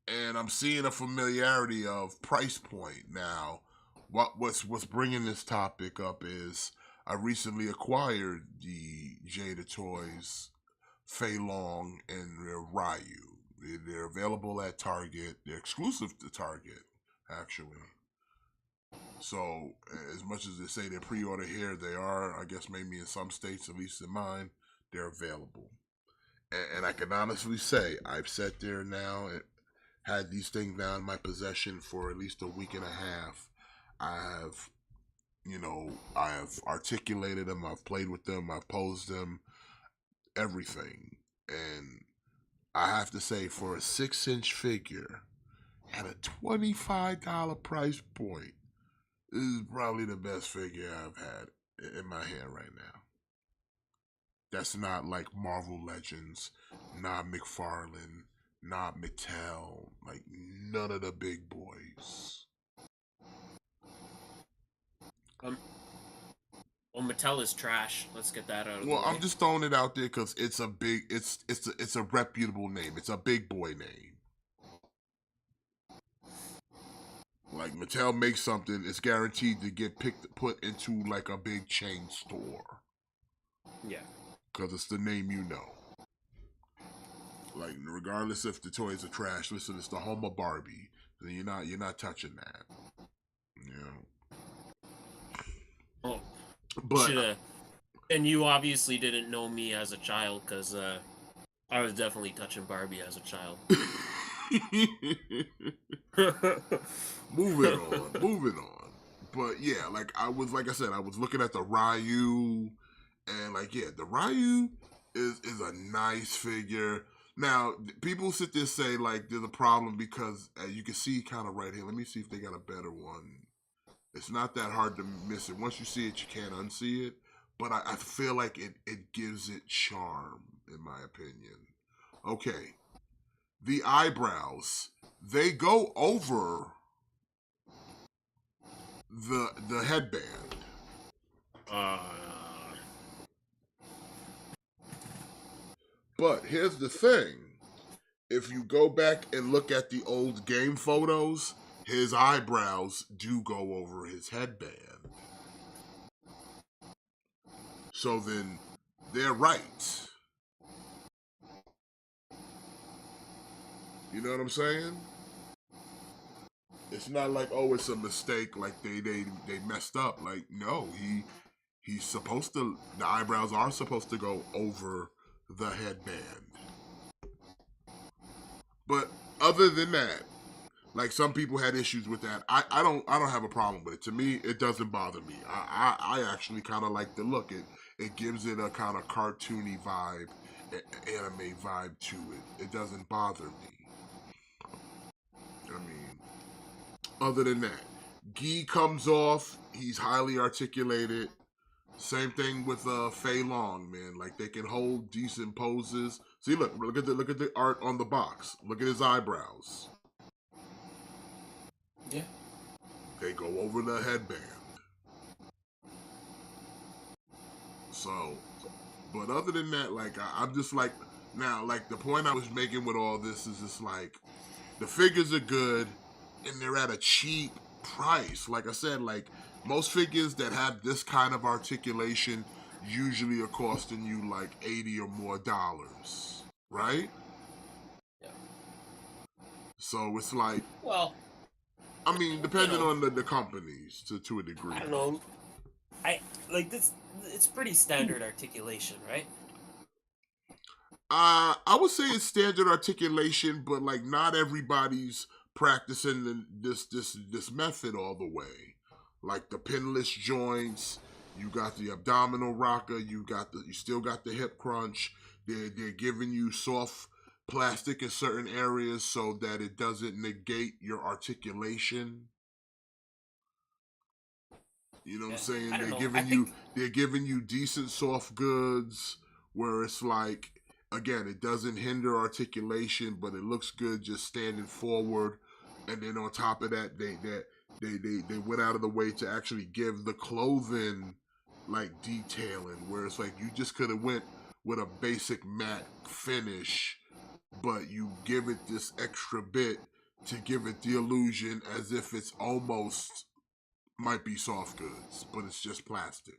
And I'm seeing a familiarity of price point now. What's bringing this topic up is I recently acquired the Jada Toys Fei Long and their Ryu. They're available at Target. They're exclusive to Target, actually. So, as much as they say they're pre-order here, they are, I guess, maybe in some states, at least in mine, they're available. And I can honestly say, I've sat there now and had these things now in my possession for at least a week and a half. I have articulated them, I've played with them, I've posed them, everything. And I have to say, for a 6-inch figure at a $25 price point, this is probably the best figure I've had in my hand right now. That's not like Marvel Legends, not McFarlane, not Mattel, like none of the big boys. Well, Mattel is trash. Let's get that out of the way. Well, I'm just throwing it out there because it's a reputable name. It's a big boy name. Like Mattel makes something, it's guaranteed to get put into like a big chain store. Yeah. Because it's the name you know. Like regardless if the toys are trash, listen, it's the home of Barbie. Then you're not touching that. You know. Oh, But and you obviously didn't know me as a child because I was definitely touching Barbie as a child. moving on. But yeah, I was looking at the Ryu, and the Ryu is a nice figure. Now, people sit there and say there's a problem because you can see kind of right here. Let me see if they got a better one. It's not that hard to miss it. Once you see it, you can't unsee it. But I feel like it gives it charm, in my opinion. Okay. The eyebrows, they go over the headband. But here's the thing. If you go back and look at the old game photos, his eyebrows do go over his headband. So then, they're right. You know what I'm saying? It's not like, oh, it's a mistake, like they messed up. Like, no, he's supposed to, the eyebrows are supposed to go over the headband. But other than that, like some people had issues with that. I don't have a problem with it. To me, it doesn't bother me. I actually kind of like the look. It gives it a kind of cartoony vibe, anime vibe to it. It doesn't bother me. I mean, other than that, Guy comes off. He's highly articulated. Same thing with Fei Long, man. Like they can hold decent poses. See, look at the art on the box. Look at his eyebrows. Yeah. They go over the headband. So, but other than that, I'm just now, the point I was making with all this is just the figures are good and they're at a cheap price. Like I said, most figures that have this kind of articulation usually are costing you $80 or more, right? Yeah. So it's well, I mean, depending on the companies to a degree. I don't know. This. It's pretty standard articulation, right? I would say it's standard articulation, but not everybody's practicing this method all the way. Like the pinless joints, you got the abdominal rocker, you still got the hip crunch. They're giving you soft plastic in certain areas so that it doesn't negate your articulation. You know what I'm saying? They're giving you decent soft goods where it's like, again, it doesn't hinder articulation, but it looks good just standing forward. And then on top of that, they went out of the way to actually give the clothing like detailing, where it's like you just could have went with a basic matte finish, but you give it this extra bit to give it the illusion as if it's almost might be soft goods, but it's just plastic.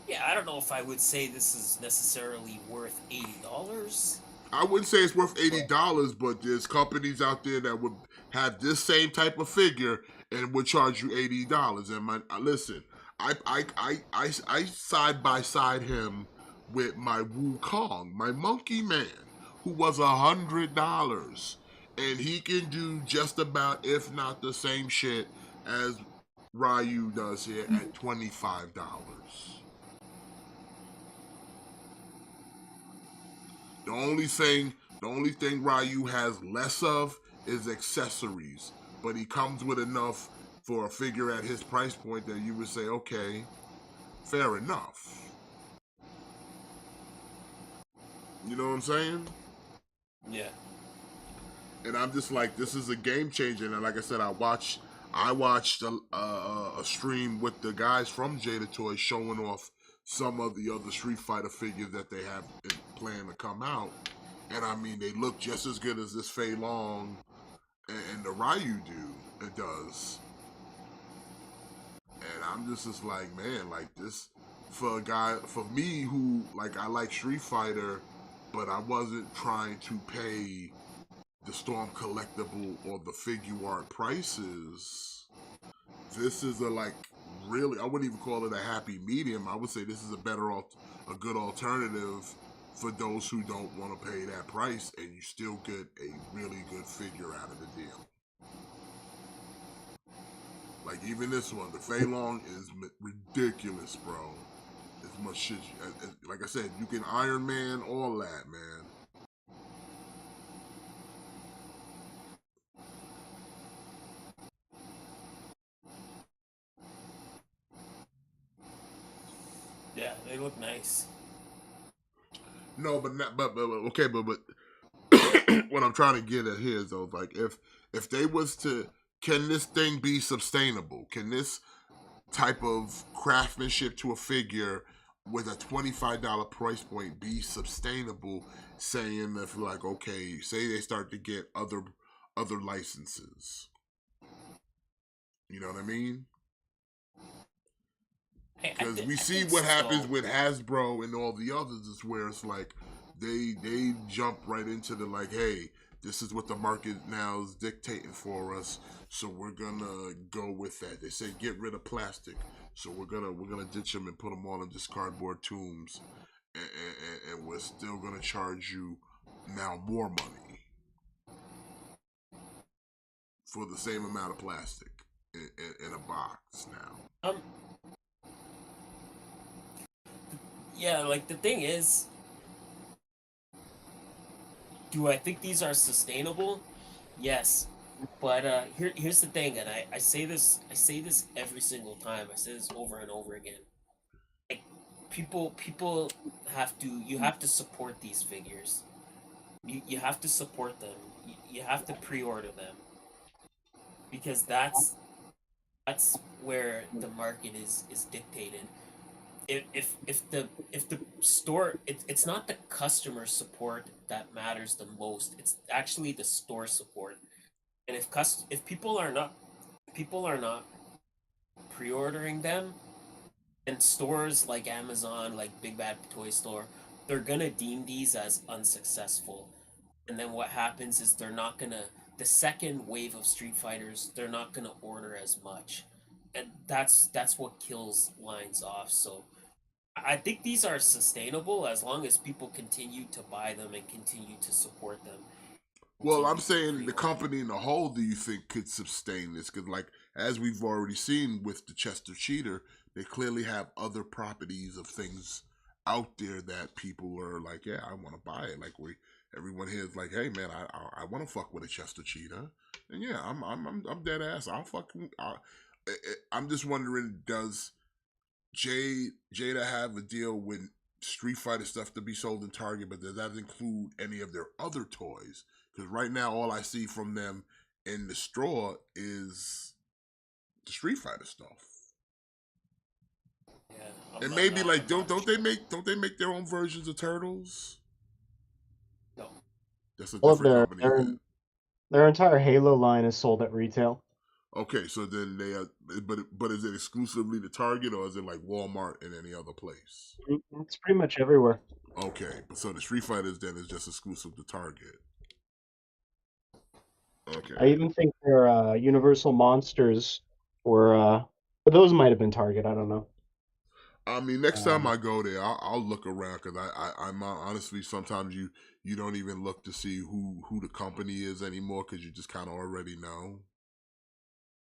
Yeah, I don't know if I would say this is necessarily worth $80. I wouldn't say it's worth $80, but there's companies out there that would have this same type of figure and would charge you $80. And listen, I side by side him with my Wukong, my monkey man, who was $100, and he can do just about, if not the same shit as Ryu does here at $25. The only thing Ryu has less of is accessories, but he comes with enough for a figure at his price point that you would say, okay, fair enough. You know what I'm saying? Yeah. And I'm just like, this is a game changer. And like I said, I watched a stream with the guys from Jada Toys showing off some of the other Street Fighter figures that they have planned to come out. And I mean, they look just as good as this Fei Long and the Ryu does. And I'm just like, man, like this, for me who, like, I like Street Fighter, but I wasn't trying to pay the Storm collectible or the figure art prices. This is really, I wouldn't even call it a happy medium. I would say this is a good alternative for those who don't want to pay that price, and you still get a really good figure out of the deal. Like even this one, the Fei Long is ridiculous, bro. As much shit, like I said, you can Iron Man all that, man. Yeah, they look nice. No, but okay, but what I'm trying to get at here is though, like if they was to, can this thing be sustainable? Can this type of craftsmanship to a figure with a $25 price point be sustainable? Saying if like, okay, say they start to get other licenses, you know what I mean? Because we see what happens with Hasbro and all the others, is where it's like they jump right into the like, hey, this is what the market now is dictating for us, so we're gonna go with that. They say get rid of plastic, so we're gonna ditch them and put them all in just cardboard tombs, and we're still gonna charge you now more money for the same amount of plastic in a box now. Yeah, like the thing is, do I think these are sustainable? Yes, but here's the thing, and I say this every single time. I say this over and over again. Like people you have to support these figures. You have to support them. You have to pre-order them, because that's where the market is dictated. If the store, it's not the customer support that matters the most, it's actually the store support. And if people are not pre-ordering them, and stores like Amazon, like Big Bad Toy Store, they're gonna deem these as unsuccessful. And then what happens is the second wave of Street Fighters, they're not gonna order as much. And that's what kills lines off. So I think these are sustainable as long as people continue to buy them and continue to support them. Well, I'm saying the company in the whole, do you think could sustain this? Because, like, as we've already seen with the Chester Cheater, they clearly have other properties of things out there that people are like, yeah, I want to buy it. Like, everyone here is like, hey, man, I want to fuck with a Chester Cheater, and yeah, I'm dead ass. I'm just wondering, does Jada have a deal with Street Fighter stuff to be sold in Target, but does that include any of their other toys? Because right now, all I see from them in the store is the Street Fighter stuff. Yeah, And maybe like don't they make their own versions of Turtles? No. That's a All of different company. their entire Halo line is sold at retail. Okay, so then they are, but is it exclusively to Target or is it like Walmart and any other place? It's pretty much everywhere. Okay, but so the Street Fighters then is just exclusive to Target. Okay. I even think their Universal Monsters were, but those might have been Target. I don't know. I mean, next time I go there, I'll look around because I'm honestly sometimes you don't even look to see who the company is anymore because you just kind of already know.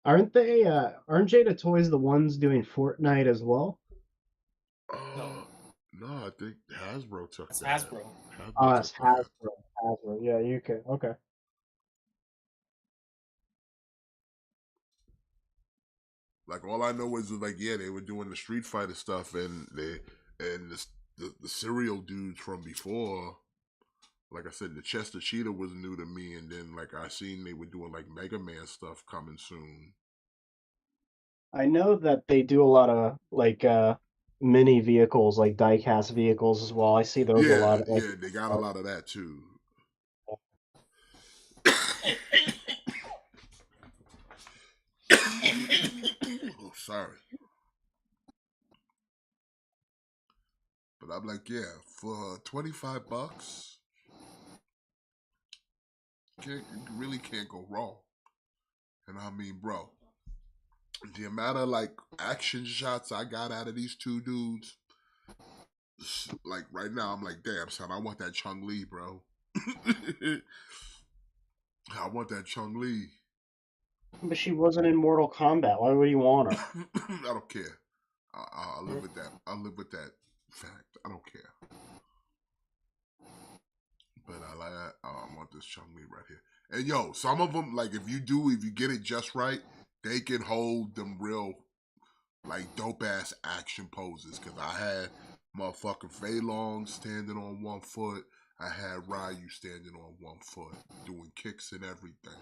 Aren't they? Aren't Jada Toys the ones doing Fortnite as well? No, I think Hasbro took It's that. Hasbro. Oh, it's Hasbro. Hasbro. Yeah, UK. Okay. Like all I know is like yeah, they were doing the Street Fighter stuff and the cereal dudes from before. Like I said, the Chester Cheetah was new to me, and then like I seen they were doing like Mega Man stuff coming soon. I know that they do a lot of like mini vehicles, like diecast vehicles as well. I see those a Yeah, lot. Like, yeah, they got a lot of that too. Oh, sorry. But I'm like, yeah, for $25, you really can't go wrong. And I mean, bro, the amount of like action shots I got out of these two dudes, like right now, I'm like, damn, son, I want that Chung Li, bro. I want that Chung Li. but she wasn't in Mortal Kombat. Why would you want her? I don't care. I'll live with that. I'll live with that fact. I don't care. But I want this Chung Li right here. And yo, some of them, like if you get it just right, they can hold them real, like dope ass action poses. Cause I had motherfucking Fei Long standing on one foot. I had Ryu standing on one foot, doing kicks and everything.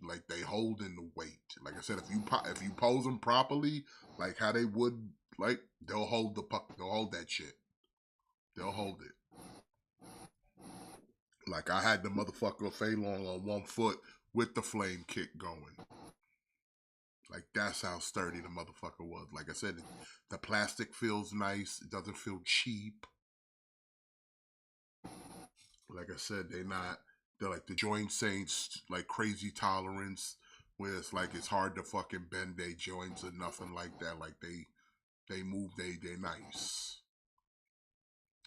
Like they holding the weight. Like I said, if you pose them properly, like how they would, like they'll hold they'll hold that shit. They'll hold it. Like I had the motherfucker Fei Long on one foot with the flame kick going. Like that's how sturdy the motherfucker was. Like I said, the plastic feels nice. It doesn't feel cheap. Like I said, they're like the joints ain't like crazy tolerance where it's like it's hard to fucking bend their joints or nothing like that. Like they move, they nice.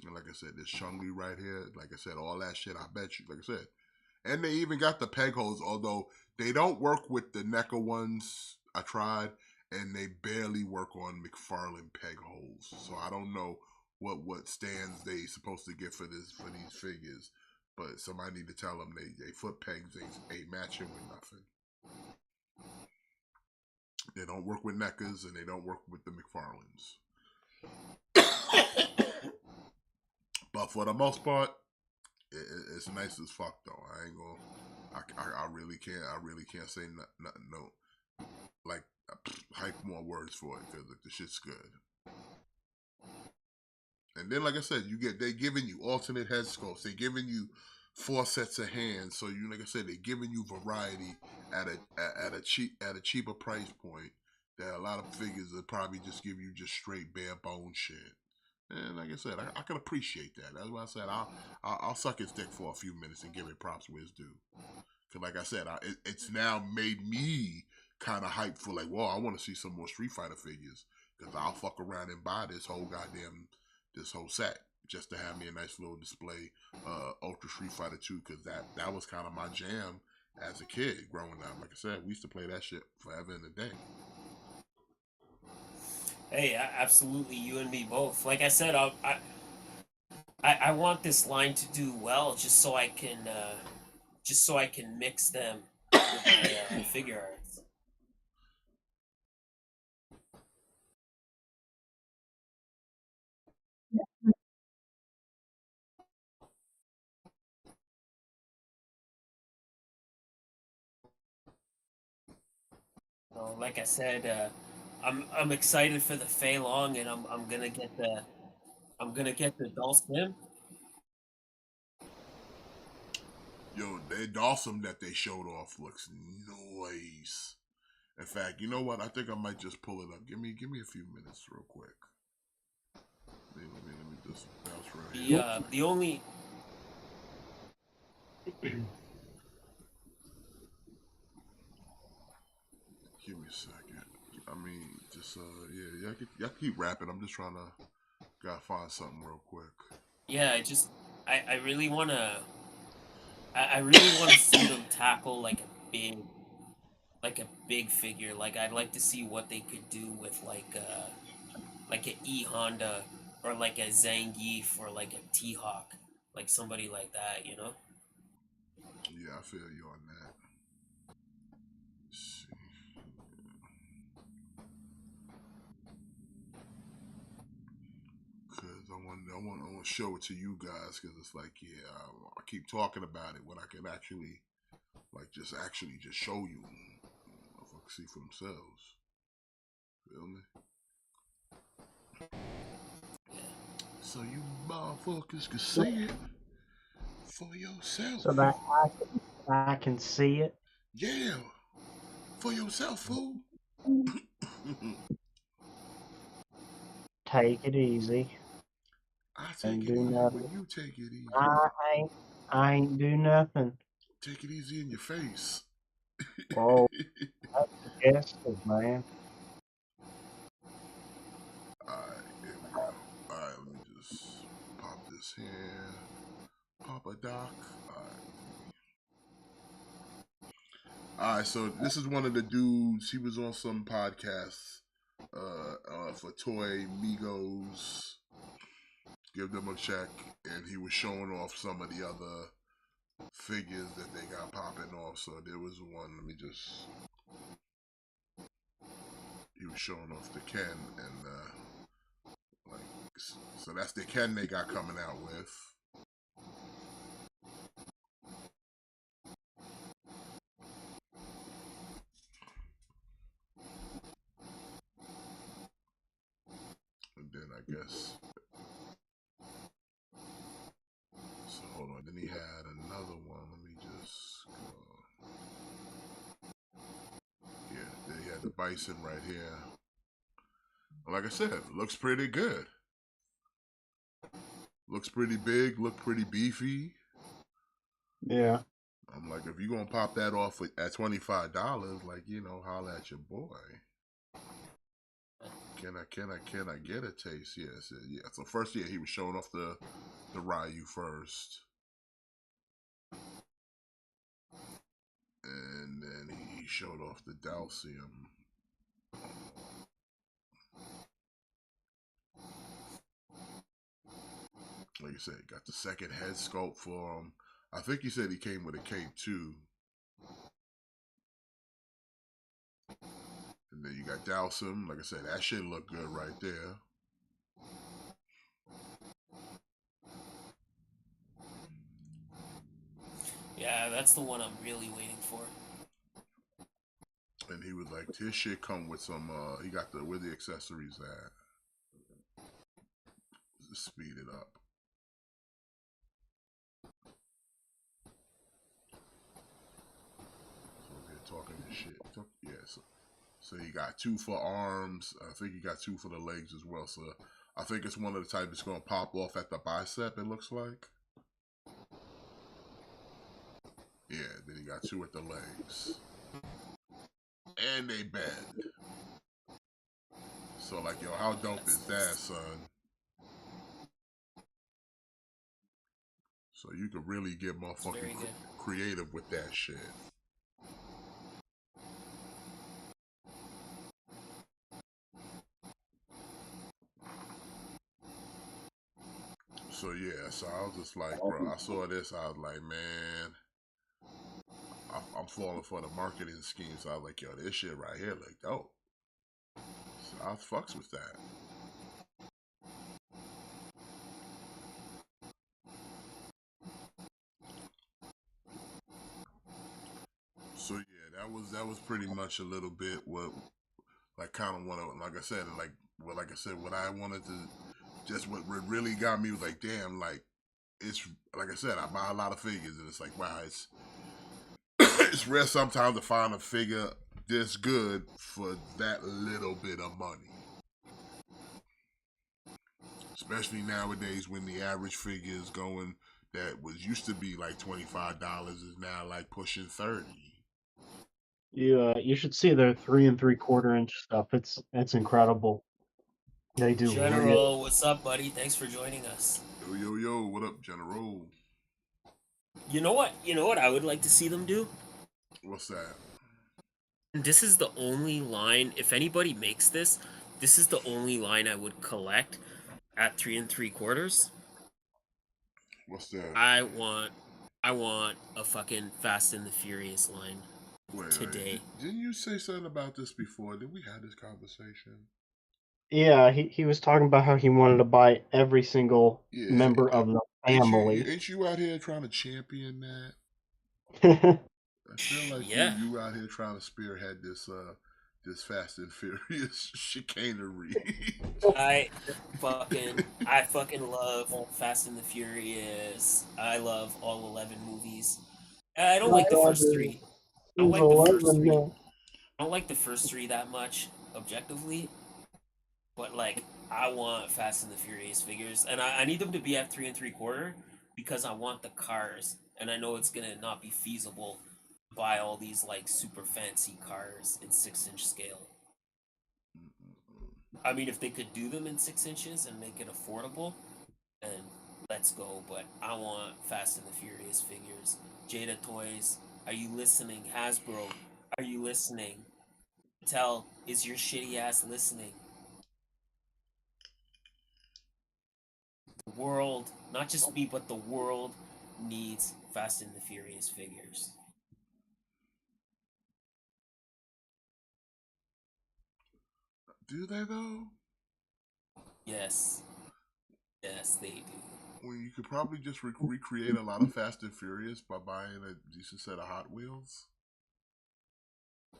And like I said, this Chung-Li right here, like I said, all that shit, I bet you, like I said. And they even got the peg holes, although they don't work with the NECA ones I tried, and they barely work on McFarlane peg holes. So I don't know what stands they supposed to get for these figures. But somebody need to tell them they foot pegs ain't matching with nothing. They don't work with NECAs and they don't work with the McFarlanes. But for the most part, it's nice as fuck though. I ain't gonna. I really can't say nothing. No, like hype more words for it because the shit's good. And then, like I said, they giving you alternate head sculpts. They giving you 4 sets of hands. So you, like I said, they giving you variety at a cheaper price point. That a lot of figures will probably just give you just straight bare bone shit. And like I said, I can appreciate that. That's why I said I'll suck his dick for a few minutes and give it props where it's due. Cause like I said, it's now made me kind of hyped for like, whoa, I want to see some more Street Fighter figures. Cause I'll fuck around and buy this whole set just to have me a nice little display, Ultra Street Fighter 2. Cause that was kind of my jam as a kid growing up. Like I said, we used to play that shit forever and a day. Hey, absolutely, you and me both. Like I said, I want this line to do well, just so I can mix them with my figure arts. like I said, I'm excited for the Fei Long, and I'm gonna get the Dulcim. Yo, the Dawson that they showed off looks nice. In fact, you know what? I think I might just pull it up. Give me a few minutes, real quick. Let me just bounce right here. The only Give me a second. I mean, just yeah, y'all keep rapping. I'm just trying to gotta find something real quick. yeah, I really I really wanna see them tackle like a big figure. Like I'd like to see what they could do with like an E Honda or like a Zangief or like a T Hawk, like somebody like that, you know? Yeah, I feel you on that. Let's see. Cause I want to show it to you guys, cause it's like, yeah, I keep talking about it when I can actually, like, just show you, motherfuckers see for themselves. Feel me? So you motherfuckers can see it for yourself. So that I can see it. Yeah, for yourself, fool. Take it easy. I take And it do easy nothing. when you take it easy. I ain't do nothing. Take it easy in your face. Whoa, that's suggestive, man. Alright, here we go. Alright, let me just pop this here. Pop a doc. Alright, so this is one of the dudes. He was on some podcasts for Toy Migos. Give them a check. And he was showing off some of the other figures that they got popping off. So there was one, let me just... He was showing off the Ken and like, so that's the Ken they got coming out with. And then I guess, so hold on, then he had another one, let me just go. Yeah, then he had the Bison right here. Like I said, looks pretty good. Looks pretty big, look pretty beefy. Yeah. I'm like, if you're gonna pop that off at $25, like, you know, holla at your boy. Can I get a taste? Yes, yeah. So first, yeah, he was showing off the Ryu first, and then he showed off the Dalcium. Like I said, got the second head sculpt for him. I think he said he came with a cape too. And then you got Dalcium. Like I said, that shit look good right there. Yeah, that's the one I'm really waiting for. And he was like, his shit come with some, he got where the accessories at. Just speed it up. So we're talking this shit. Yeah, so you got 2 for arms. I think you got 2 for the legs as well. So I think it's one of the type that's going to pop off at the bicep, it looks like. Yeah, then you got 2 at the legs. And they bend. So like, yo, how dope is that, son? So you could really get motherfucking creative with that shit. So yeah, so I was just like, bro, I saw this, I was like, man, I'm falling for the marketing scheme. So I was like, yo, this shit right here look dope. So I fucks with that. So yeah, that that was pretty much a little bit what, like, kind of what, like I said, what I wanted to, just what really got me was like, damn, like, it's like I said, I buy a lot of figures, and it's like, wow, it's it's rare sometimes to find a figure this good for that little bit of money. Especially nowadays when the average figure is going, that was used to be like $25 is now like pushing 30. You should see their 3 3/4 inch stuff. It's incredible. They do really. General, what's up, buddy? Thanks for joining us. Yo, what up, General? You know what? You know what I would like to see them do? What's that? This is the only line. If anybody makes this, this is the only line I would collect at 3 3/4. What's that? I want a fucking Fast and the Furious line. Today. Didn't you say something about this before? Did we have this conversation? Yeah, he was talking about how he wanted to buy every single member of the family. Ain't you out here trying to champion that? I feel like you out here trying to spearhead this Fast and Furious chicanery. I fucking love Fast and the Furious. I love all 11 movies. I don't like the first 3. I don't like the first 3. I don't like the first 3 that much, objectively. But like, I want Fast and the Furious figures, and I need them to be at 3 3/4 because I want the cars, and I know it's gonna not be feasible to buy all these like super fancy cars in 6-inch scale. I mean, if they could do them in 6 inches and make it affordable, then let's go. But I want Fast and the Furious figures. Jada Toys, are you listening? Hasbro, are you listening? Tell, is your shitty ass listening? The world, not just me, but the world needs Fast and the Furious figures. Do they though? Yes. Yes, they do. Well, you could probably just recreate a lot of Fast and Furious by buying a decent set of Hot Wheels.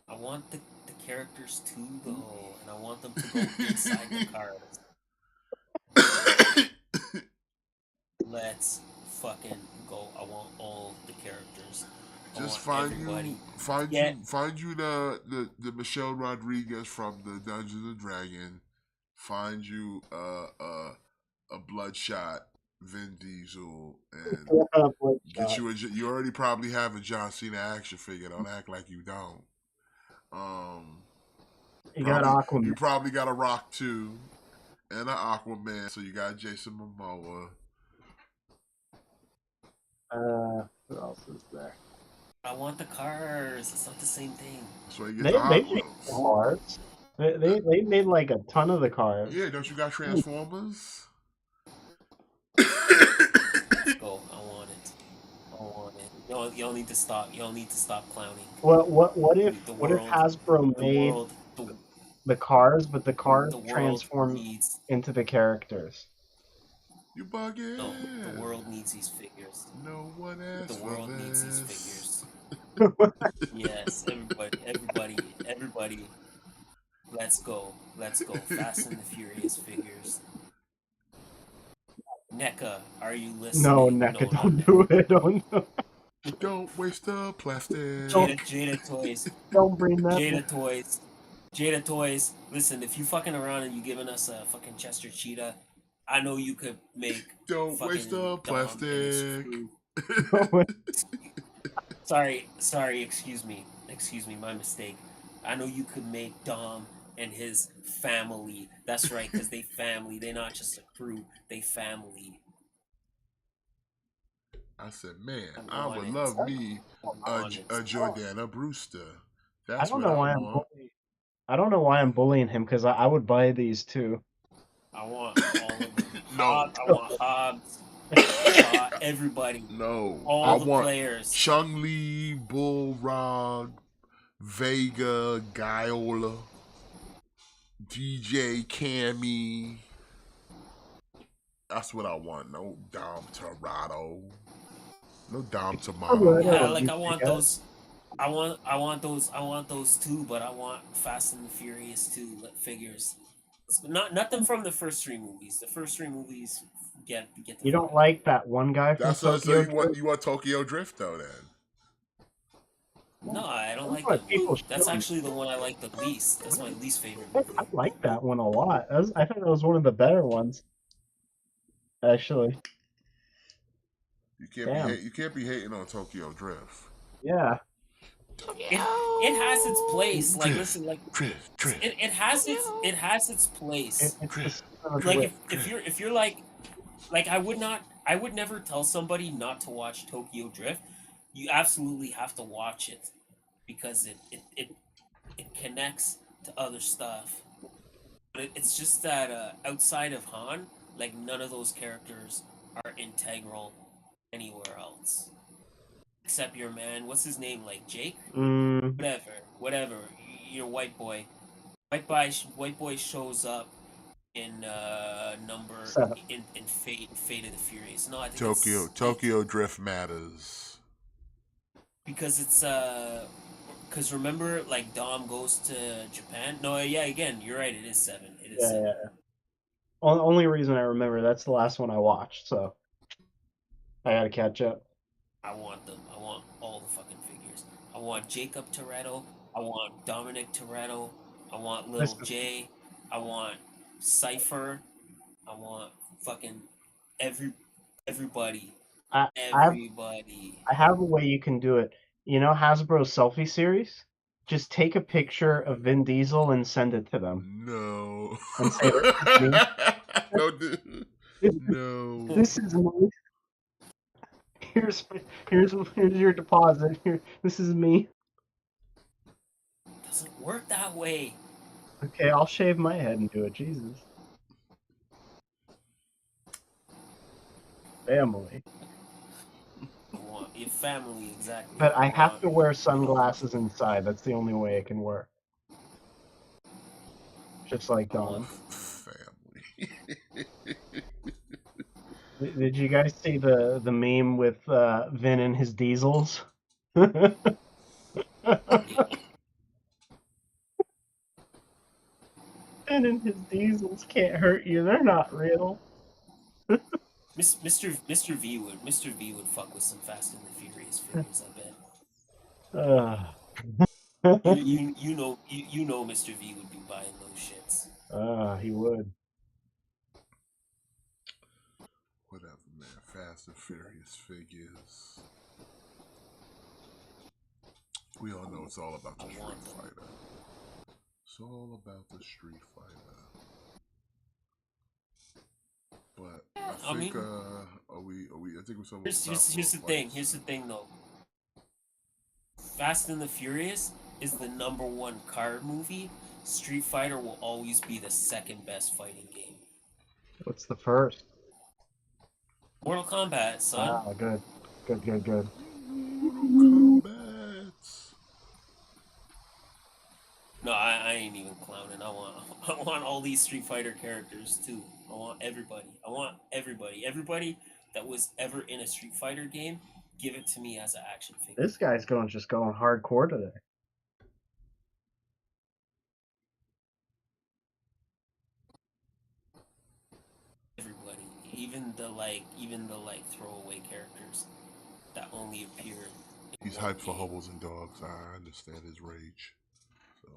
I want the characters too, though, and I want them to go inside the cars. Let's fucking go. I want all the characters. Just find you the Michelle Rodriguez from the Dungeons and Dragon. Find you a Bloodshot Vin Diesel and get you you already probably have a John Cena action figure. Don't act like you don't. You got Aquaman. You probably got a Rock 2 and an Aquaman. So you got Jason Momoa. Who else is there? I want the cars. It's not the same thing. So you get the Hot Wheels. Cars. They made like a ton of the cars. Yeah, don't you got Transformers? Go. I want it. I want it. Y'all need to stop. Y'all need to stop clowning. What if Hasbro made the cars, but the cars transform into the characters? You bugging? No, the world needs these figures. No one asked The world for needs this. these figures. Yes, everybody. Let's go. Fast and the Furious figures. NECA, are you listening? No, NECA, don't do it. Don't waste the plastic. Jada Toys. Don't bring that. Jada Toys. Listen, if you fucking around and you giving us a fucking Chester Cheetah, I know you could make. Don't waste the plastic. Sorry. Excuse me, my mistake. I know you could make Dom and his family. That's right, because they family. They're not just a crew. They family. I said, man, I would love me a Jordana Brewster. That's what I want. I don't know why I'm bullying him, because I would buy these too. I want all of them. No. I want Hobbs. Everybody. No. All the players. Chung-Li, Bullrog, Vega, Guile, DJ, Cammy. That's what I want. No Dom Torado. No Dom Tomato. Yeah, like I want those. I want those too, but I want Fast and the Furious 2 figures. Nothing from the first three movies. The first three movies get the You fuck don't out. like that one guy from That's so Tokyo Drift? you want Tokyo Drift though then? No, I don't That's like what him. people That's show me. actually the one I like the least. That's my least favorite I movie. like that one a lot. I thought that was one of the better ones, actually. Damn. You can't be hating on Tokyo Drift. Yeah. It has its place. Like Drift, listen, like drift, drift, it has its place. It's the drift, son of Like Drift. if you're like I would never tell somebody not to watch Tokyo Drift. You absolutely have to watch it because it connects to other stuff. But it's just that outside of Han, like none of those characters are integral anywhere else except your man. What's his name? Like Jake? Mm, Whatever. Your white boy. White boy shows up in number 7. in Fate of the Furious. No, I think it's Tokyo Drift matters. because it's because remember like Dom goes to Japan. No, yeah, again, you're right. It is 7. It is Yeah, 7. yeah. Only reason I remember that's the last one I watched, so I gotta catch up. I want them. I want all the fucking figures. I want Jacob Toretto. I want Dominic Toretto. I want This Little J. I want Cypher. I want fucking every everybody. I Everybody. I have a way you can do it. You know Hasbro's selfie series? Just take a picture of Vin Diesel and send it to them No. and say, "This is me. No, dude. This, No. this is me. Here's your deposit. Here, this is me." Doesn't work that way. Okay, I'll shave my head and do it. Jesus. Family. I want your family exactly. But I have want, to wear sunglasses inside. That's the only way it can work. Just like I want Dom. Family. Did you guys see the meme with Vin and his diesels? Vin and his diesels can't hurt you. They're not real. Mr. V would fuck with some Fast and the Furious figures. I bet. You know Mr. V would be buying those shits. He would. Whatever, man. Fast and Furious figures. We all know it's all about the Street Fighter. It's all about the Street Fighter. But I think I think we're Here's the thing. Here's the thing, though. Fast and the Furious is the #1 car movie. Street Fighter will always be the second best fighting game. What's the first? Mortal Kombat, son. Ah, good. Mortal Kombat. No, I ain't even clowning. I want all these Street Fighter characters too. I want everybody. I want everybody. Everybody that was ever in a Street Fighter game, give it to me as an action figure. This guy's just going hardcore today. Everybody, even the throwaway characters that only appear. He's hyped for hobos and dogs. I understand his rage. So.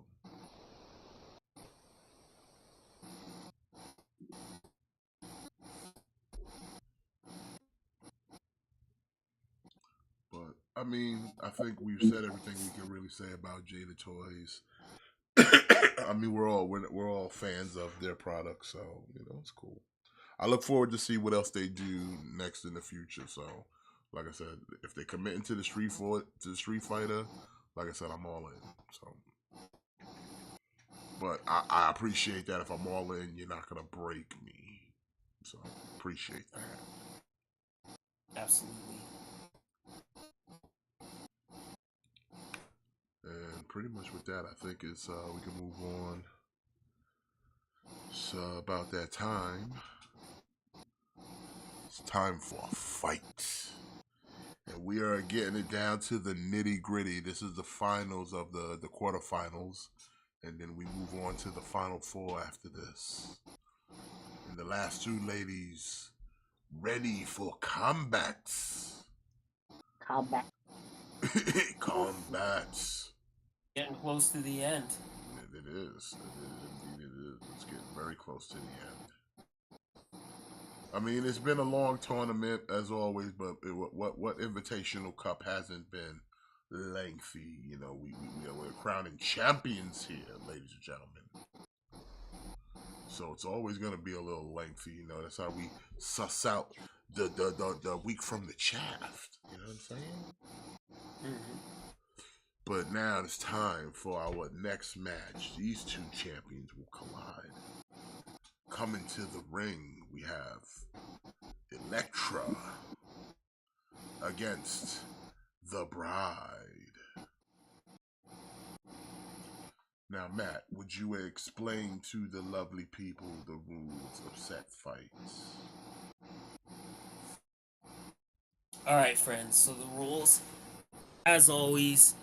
But I mean, I think we've said everything we can really say about Jada Toys. I mean, we're all fans of their product, so it's cool. I look forward to see what else they do next in the future. So, like I said, if they commit into the Street Fighter, like I said, I'm all in. So, but I appreciate that if I'm all in, you're not gonna break me. So, appreciate that. Absolutely. And pretty much with that, I think it's we can move on. It's about that time. It's time for a fight. And we are getting it down to the nitty gritty. This is the finals of the quarterfinals. And then we move on to the final four after this. And the last two ladies ready for combats. Combat. Combats. Getting close to the end. It is. Indeed it is. It's getting very close to the end. I mean, it's been a long tournament as always, but what Invitational Cup hasn't been lengthy? You know, we're crowning champions here, ladies and gentlemen. So it's always going to be a little lengthy. You know, that's how we suss out the weak from the chaff. You know what I'm saying? Mm-hmm. But now it's time for our next match. These two champions will collide. Coming to the ring, we have Elektra against the Bride. Now, Matt, would you explain to the lovely people the rules of set fights? Alright, friends, so the rules, as always,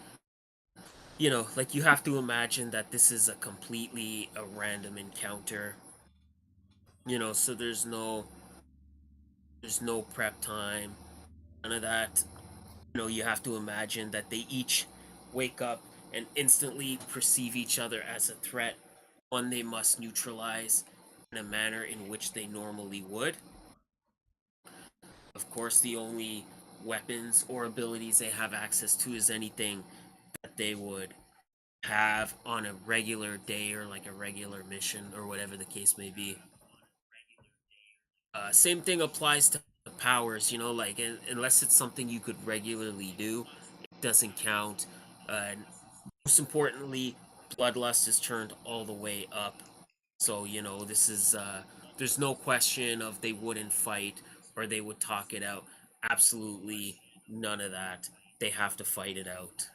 you know, like, you have to imagine that this is a random encounter. You know, so there's no prep time, none of that. You know, you have to imagine that they each wake up and instantly perceive each other as a threat, one they must neutralize in a manner in which they normally would. Of course, the only weapons or abilities they have access to is anything that they would have on a regular day or like a regular mission or whatever the case may be. Same thing applies to powers, you know, like, unless it's something you could regularly do, it doesn't count. Most importantly, bloodlust is turned all the way up. So, you know, this is, there's no question of they wouldn't fight or they would talk it out. Absolutely none of that. They have to fight it out.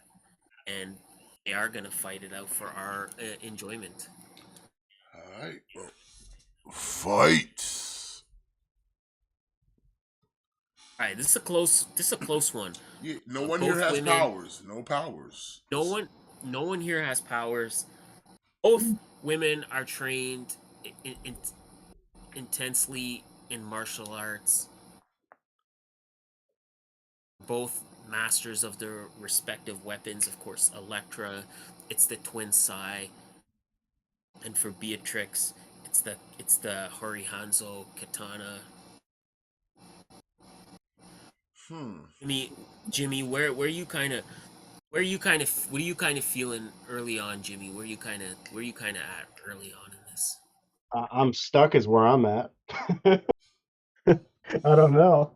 And they are going to fight it out for our enjoyment. All right. Well, fight. All right, this is a close one. Yeah, no one here has powers. No powers. No one here has powers. Both women are trained intensely in martial arts. Both masters of their respective weapons. Of course, Elektra, it's the twin sai, and for Beatrix, it's the Horihanzo katana. Jimmy, where are you kind of what are you kind of feeling early on, Jimmy? Where are you kind of at early on in this? I'm stuck is where I'm at. I don't know.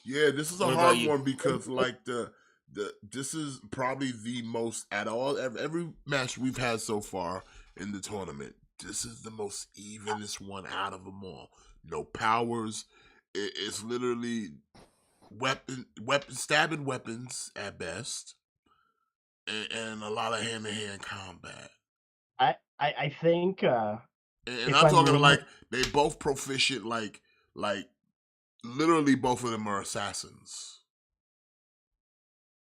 Yeah, this is a hard one because like this is probably the most every match we've had so far in the tournament. This is the most evenest one out of them all. No powers. It's literally stabbing weapons at best, and a lot of hand-to-hand combat. I think and I'm talking like they both proficient, like literally both of them are assassins.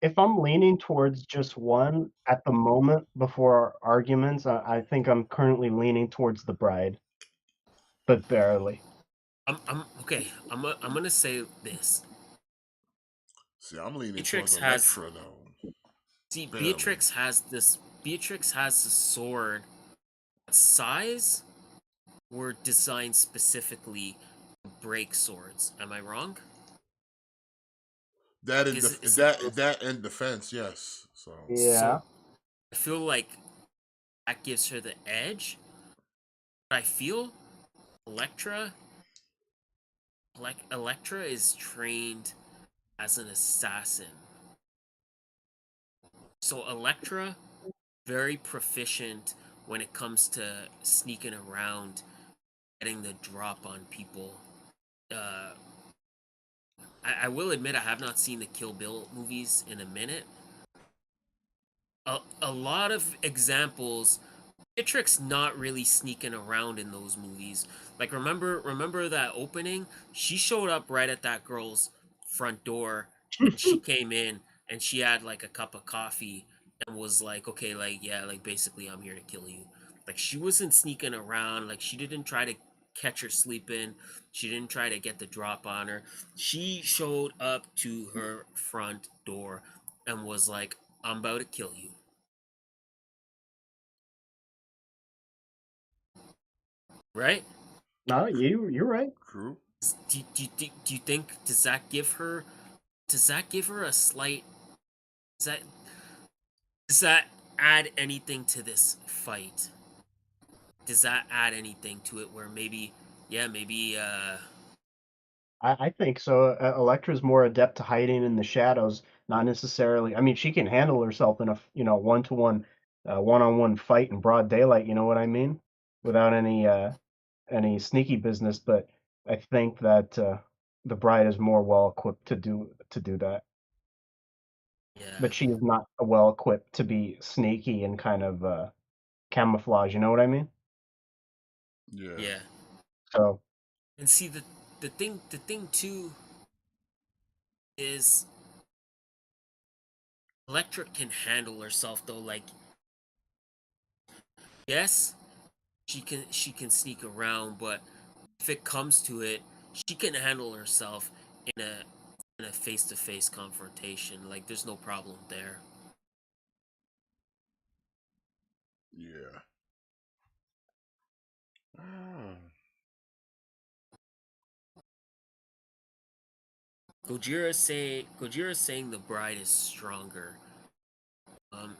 If I'm leaning towards just one at the moment before our arguments, I think I'm currently leaning towards the Bride, but barely. I'm okay. I'm gonna say this. See, I'm leaning towards Elektra though. See, barely. Beatrix has the sword. Sais were designed specifically to break swords. Am I wrong? That in defense, yes. So yeah, I feel like that gives her the edge. But I feel Elektra is trained as an assassin. So Elektra, very proficient when it comes to sneaking around, getting the drop on people. I will admit I have not seen the Kill Bill movies in a minute. A lot of examples, Beatrix not really sneaking around in those movies. Like remember that opening? She showed up right at that girl's front door, and she came in and she had like a cup of coffee and was like, okay, like, yeah, like basically I'm here to kill you. Like she wasn't sneaking around, like she didn't try to catch her sleeping. She didn't try to get the drop on her. She showed up to her front door and was like, I'm about to kill you. Right? No, you're right. True. Do you think does that give her a slight does that does that add anything to this fight? Does that add anything to it where maybe yeah, maybe I think so. Elektra's more adept to hiding in the shadows, not necessarily. I mean, she can handle herself in a one-to-one, one-on-one fight in broad daylight. You know what I mean? Without any sneaky business. But I think that the bride is more well equipped to do that. yeah. But she is not well equipped to be sneaky and kind of camouflage. You know what I mean? Yeah. Yeah. So And see the thing too is Electra can handle herself though. Like yes, she can sneak around, but if it comes to it, she can handle herself in a face-to-face confrontation. Like there's no problem there. Yeah. Ah. Gojira saying the bride is stronger. Um,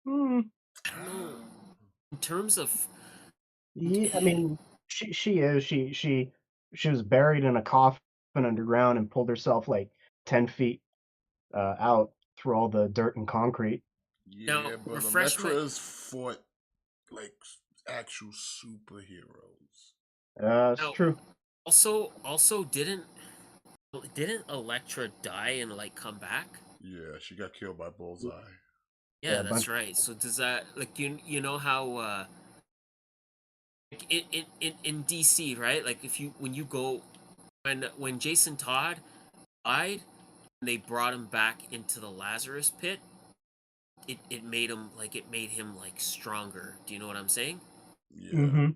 hmm, I don't know. In terms of yeah, I mean, she is she was buried in a coffin underground and pulled herself like 10 feet out through all the dirt and concrete. now Yeah, but refresh Elektra my has fought like actual superheroes. It's now true. also didn't Electra die and like come back? Yeah, she got killed by Bullseye. Yeah, Yeah, a bunch. that's right. So does that like you know how like in DC, right? Like if you when you go when Jason Todd died and they brought him back into the Lazarus pit, it made him like stronger. Do you know what I'm saying? Yeah. Mm-hmm.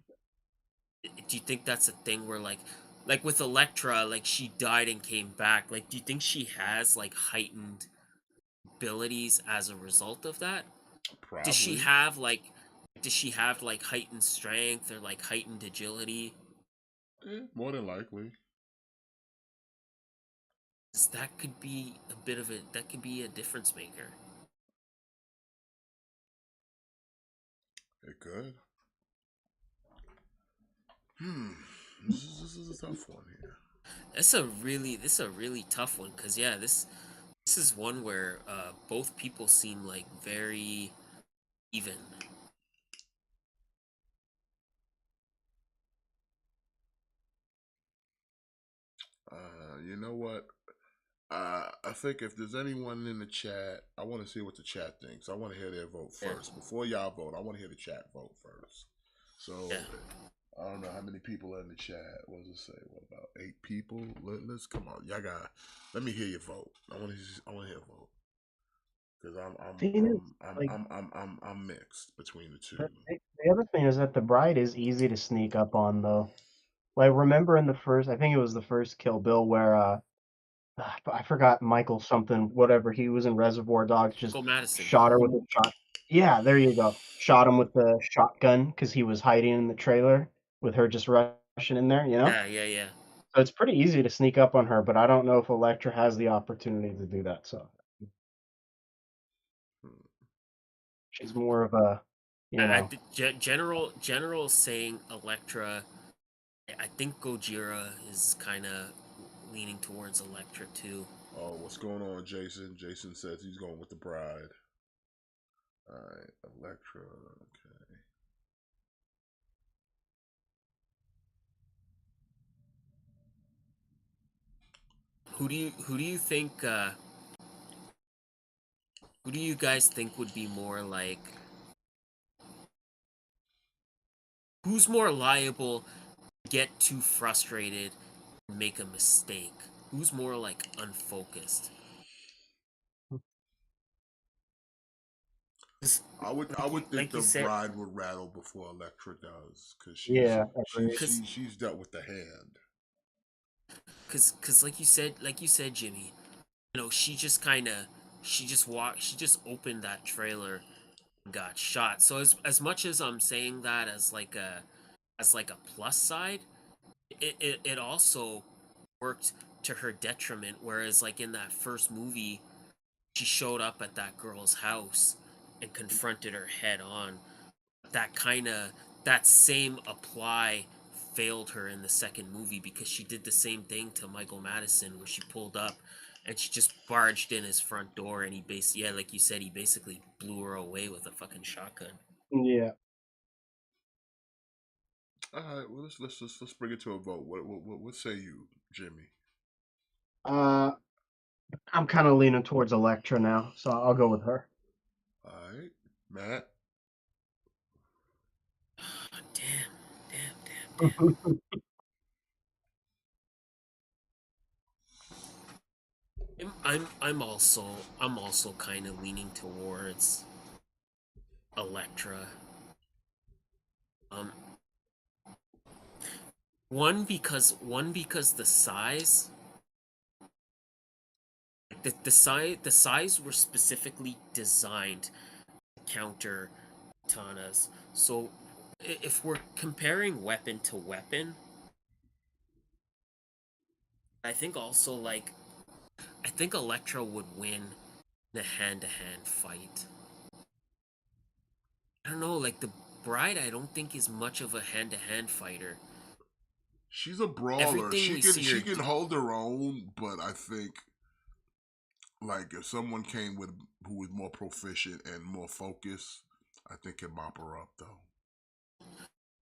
Do you think that's a thing where like with Elektra, like she died and came back, like do you think she has like heightened abilities as a result of that? Does she Probably. have like heightened strength or like heightened agility? More than likely. 'Cause that could be a bit of it. That could be a difference maker. It could. Hmm. This is a tough one here. This is a really tough one because yeah, this is one where both people seem like very even. You know what? I think if there's anyone in the chat, I want to see what the chat thinks. I want to hear their vote Yeah. first. Before y'all vote, I want to hear the chat vote first. So Yeah. I don't know how many people are in the chat. What does it say? What about 8 people? Let's come on. Y'all got. Let me hear your vote. I want to hear a vote because Thing is, like I'm mixed between the two. the other thing is that the bride is easy to sneak up on though. Like remember in the first, I think it was the first Kill Bill where I forgot Michael something, whatever. He was in Reservoir Dogs, just Go Madison. shot her with a shot. Yeah, there you go. Shot him with the shotgun because he was hiding in the trailer with her just rushing in there, you know? Yeah, yeah, yeah. So it's pretty easy to sneak up on her, but I don't know if Elektra has the opportunity to do that. So she's more of a, you I know, think general saying Electra. I think Gojira is kind of leaning towards Electra too. Oh, what's going on, Jason? Jason says he's going with the bride. All right, Electra. Okay. Who do you think? Who do you guys think would be more like? Who's more liable to get too frustrated and make a mistake? who's more like unfocused? I would think Like you the said, bride would rattle before Elektra does, because Yeah, agreed. she's dealt with the hand. cause like you said, Jimmy, you know, she just opened that trailer and got shot. So as much as I'm saying that as like a plus side, it also worked to her detriment. Whereas like in that first movie, she showed up at that girl's house and confronted her head on. That kind of that same apply failed her in the second movie because she did the same thing to Michael Madison, where she pulled up and she just barged in his front door, and he basically, yeah, like you said, he basically blew her away with a fucking shotgun. Yeah. All right, well let's bring it to a vote. What say you, Jimmy? Uh, I'm kind of leaning towards Elektra now, so I'll go with her. All right, Matt. Damn. I'm also kind of leaning towards Electra. Um, one because the size were specifically designed to counter katanas. So if we're comparing weapon to weapon, I think also like I think Electra would win the hand-to-hand fight. I don't know, like the Bride I don't think is much of a hand-to-hand fighter. She's a brawler. Everything we see She her can do, hold her own, but I think like if someone came with who was more proficient and more focused, I think can mop her up though.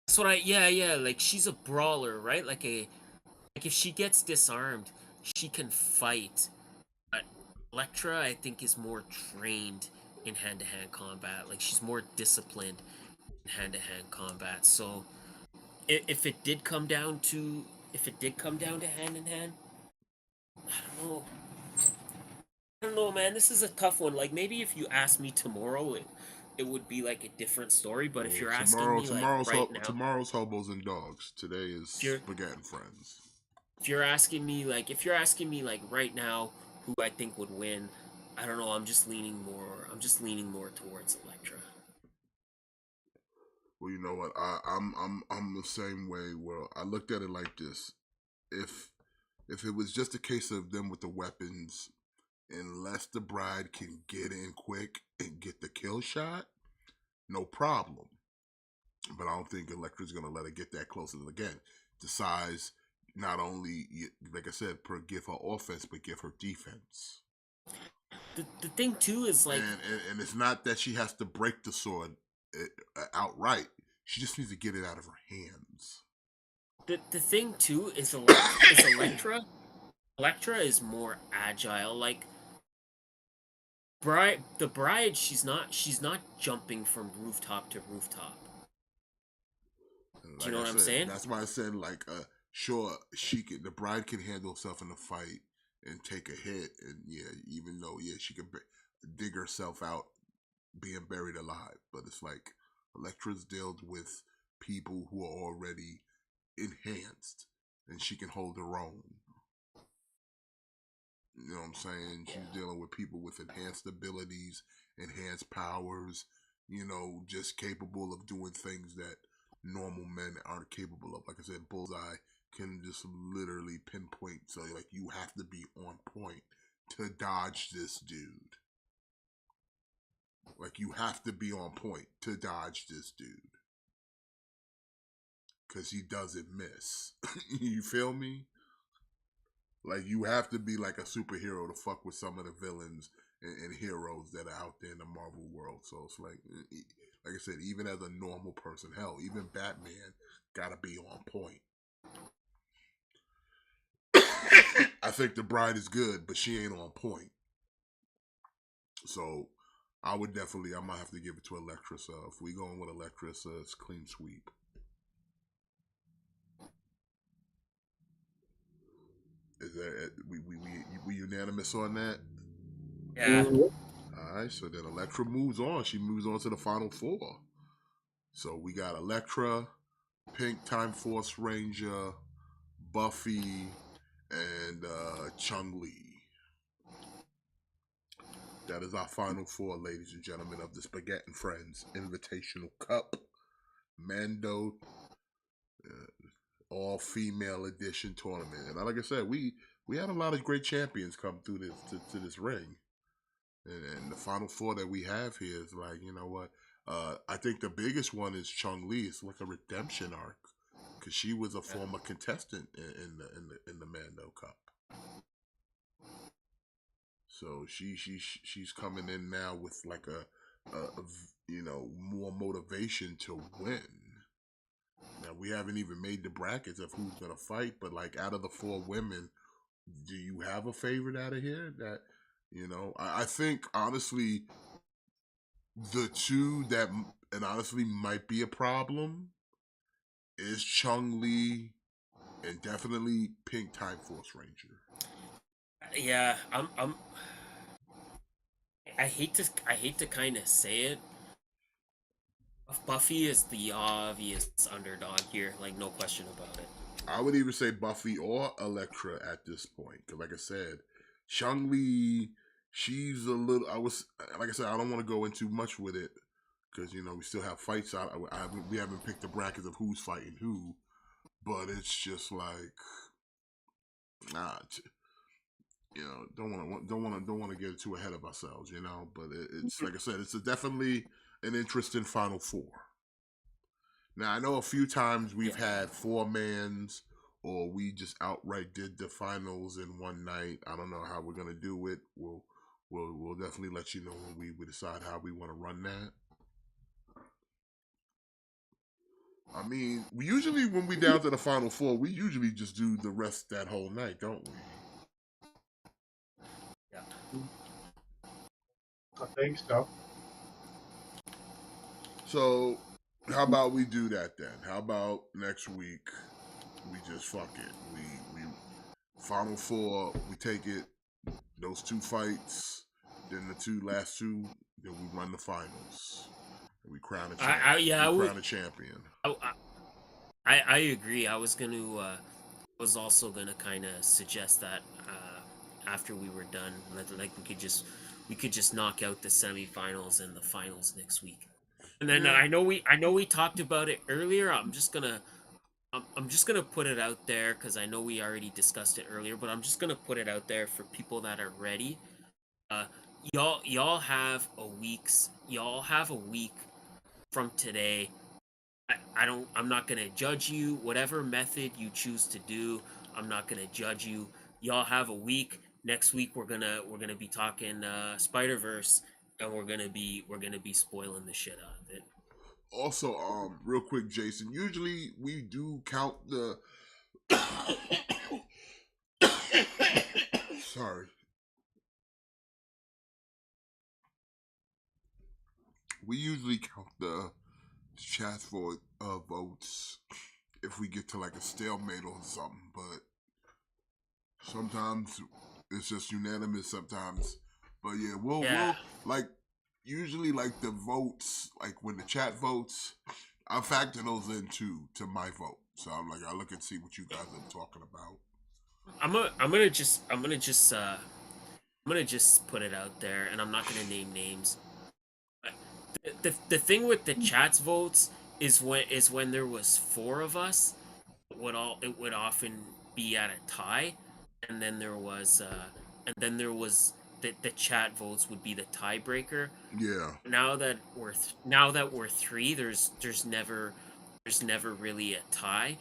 that's what yeah, like she's a brawler, right? Like if she gets disarmed, she can fight. But Electra, I think, is more trained in hand-to-hand combat. Like she's more disciplined in hand-to-hand combat. So if it did come down to hand in hand, I don't know. I don't know, man. This is a tough one. Like maybe if you asked me tomorrow, it would be like a different story. But if Well, you're asking me like right now, tomorrow's hobos and dogs. Today is Spaghett Friends. if you're asking me like right now who I think would win, I don't know. I'm just leaning more towards Electra. Well, you know what? I'm the same way. Well, I looked at it like this: if it was just a case of them with the weapons, unless the bride can get in quick and get the kill shot, no problem. But I don't think Electra's gonna let her get that close. And again, the size not only, like I said, give her offense, but give her defense. The thing too is like, and it's not that she has to break the sword outright. She just needs to get it out of her hands. the thing too is Electra. Electra is more agile. Like the bride, she's not jumping from rooftop to rooftop. Do you know what I'm saying? That's why I said like sure the bride can handle herself in a fight and take a hit, and yeah, even though she could dig herself out being buried alive, but it's like Electra's dealt with people who are already enhanced, and she can hold her own. You know what I'm saying? She's dealing with people with enhanced abilities, enhanced powers, just capable of doing things that normal men aren't capable of. Like I said, Bullseye can just literally pinpoint. So, like, you have to be on point to dodge this dude. Like, you have to be on point to dodge this dude. Because he doesn't miss. You feel me? Like, you have to be like a superhero to fuck with some of the villains and heroes that are out there in the Marvel world. So it's like I said, even as a normal person, hell, even Batman gotta be on point. I think the bride is good, but she ain't on point. So I might have to give it to Elektra. So if we going with Elektra, it's clean sweep. Is we unanimous on that? Yeah. All right, so then Elektra moves on. She moves on to the final four. So we got Elektra, Pink Time Force Ranger, Buffy, and Chung-Li. That is our final four, ladies and gentlemen, of the Spaghett Friends Invitational Cup Mando all-female edition tournament. And like I said, we had a lot of great champions come through this to this ring. And the final four that we have here is like, you know what? I think the biggest one is Chung-Li. It's like a redemption arc because she was a former contestant in the Mando Cup. So she's coming in now with like a you know, more motivation to win. Now we haven't even made the brackets of who's gonna fight, but like out of the four women, do you have a favorite out of here? That, you know, I think honestly, the two that and honestly might be a problem is Chung-Li and definitely Pink Time Force Ranger. Yeah, I hate to kind of say it. Buffy is the obvious underdog here, like no question about it. I would even say Buffy or Elektra at this point, because like I said, Chung-Li, she's a little. Like I said, I don't want to go into much with it because you know we still have fights out. We haven't picked the brackets of who's fighting who, but it's just like, you know, don't want to get too ahead of ourselves, you know. But it's like I said, it's definitely an interesting Final Four. Now I know a few times we've had four-mans, or we just outright did the finals in one night. I don't know how we're gonna do it. We'll definitely let you know when we decide how we want to run that. I mean, we usually when we down to the Final Four, we usually just do the rest that whole night, don't we? I think so. So, how about we do that then? How about next week we just fuck it? We Final Four, we take it, those two fights, then the last two, then we run the finals. And we crown a champion. I agree. I was also gonna kind of suggest that after we were done, like we could just knock out the semifinals and the finals next week. And then I know we talked about it earlier. I'm just gonna put it out there because I know we already discussed it earlier, but I'm just gonna put it out there for people that are ready. Y'all have a week from today. I'm not gonna judge you. Whatever method you choose to do, I'm not gonna judge you. Y'all have a week. Next week we're gonna be talking Spider-Verse, and we're gonna be spoiling the shit out of it. Also, real quick, Jason. Usually we do count the. Sorry. We usually count the chat votes if we get to like a stalemate or something, but sometimes it's just unanimous. Sometimes, but yeah, we'll like. Usually, like the votes, like when the chat votes, I factor those into my vote. So I'm like, I look and see what you guys are talking about. I'm gonna just put it out there, and I'm not gonna name names. The thing with the chat's votes is when there was four of us, it would often be at a tie, and then there was the chat votes would be the tiebreaker. Yeah. Now that we're three, there's never really a tie.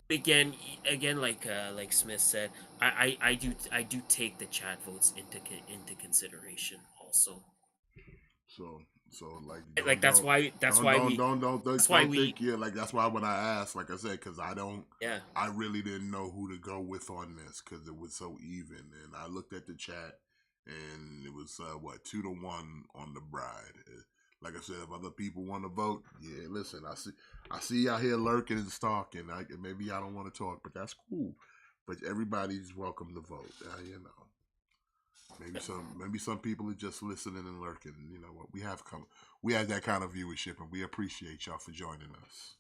Again, like Smith said, I do take the chat votes into consideration also. So that's why when I asked, like I said, because I really didn't know who to go with on this because it was so even, and I looked at the chat and it was 2-1 on the bride. Like I said, if other people want to vote, yeah, listen, I see y'all here lurking and stalking. Maybe y'all don't want to talk, but that's cool. but everybody's welcome to vote. You know, maybe some people are just listening and lurking. You know what? We have that kind of viewership, and we appreciate y'all for joining us.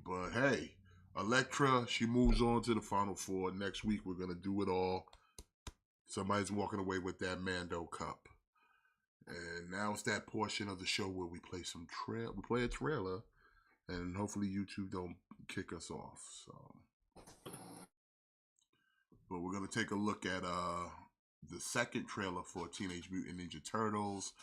But hey, Elektra, she moves on to the Final Four. Next week, we're going to do it all. Somebody's walking away with that Mando Cup. And now it's that portion of the show where we play we play a trailer, and hopefully YouTube don't kick us off. So, but we're going to take a look at the second trailer for Teenage Mutant Ninja Turtles,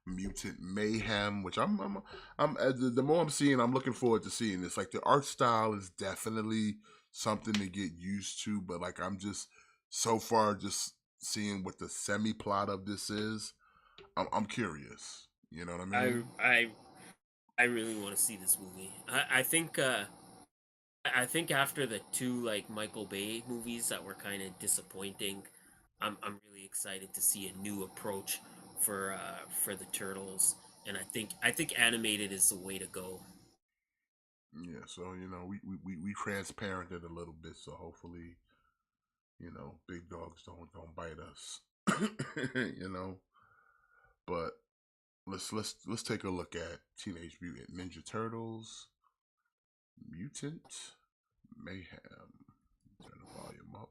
Mutant Mayhem, which the more I'm seeing, I'm looking forward to seeing this. Like, the art style is definitely something to get used to, but like, I'm just so far just seeing what the semi-plot of this is. I'm curious. You know what I mean? I really want to see this movie. I think after the two like Michael Bay movies that were kind of disappointing, I'm really excited to see a new approach for the Turtles, and I think animated is the way to go. Yeah, so you know, we transparented a little bit, so hopefully, you know, big dogs don't bite us. You know, but let's take a look at Teenage Mutant Ninja Turtles, Mutant Mayhem. Turn the volume up.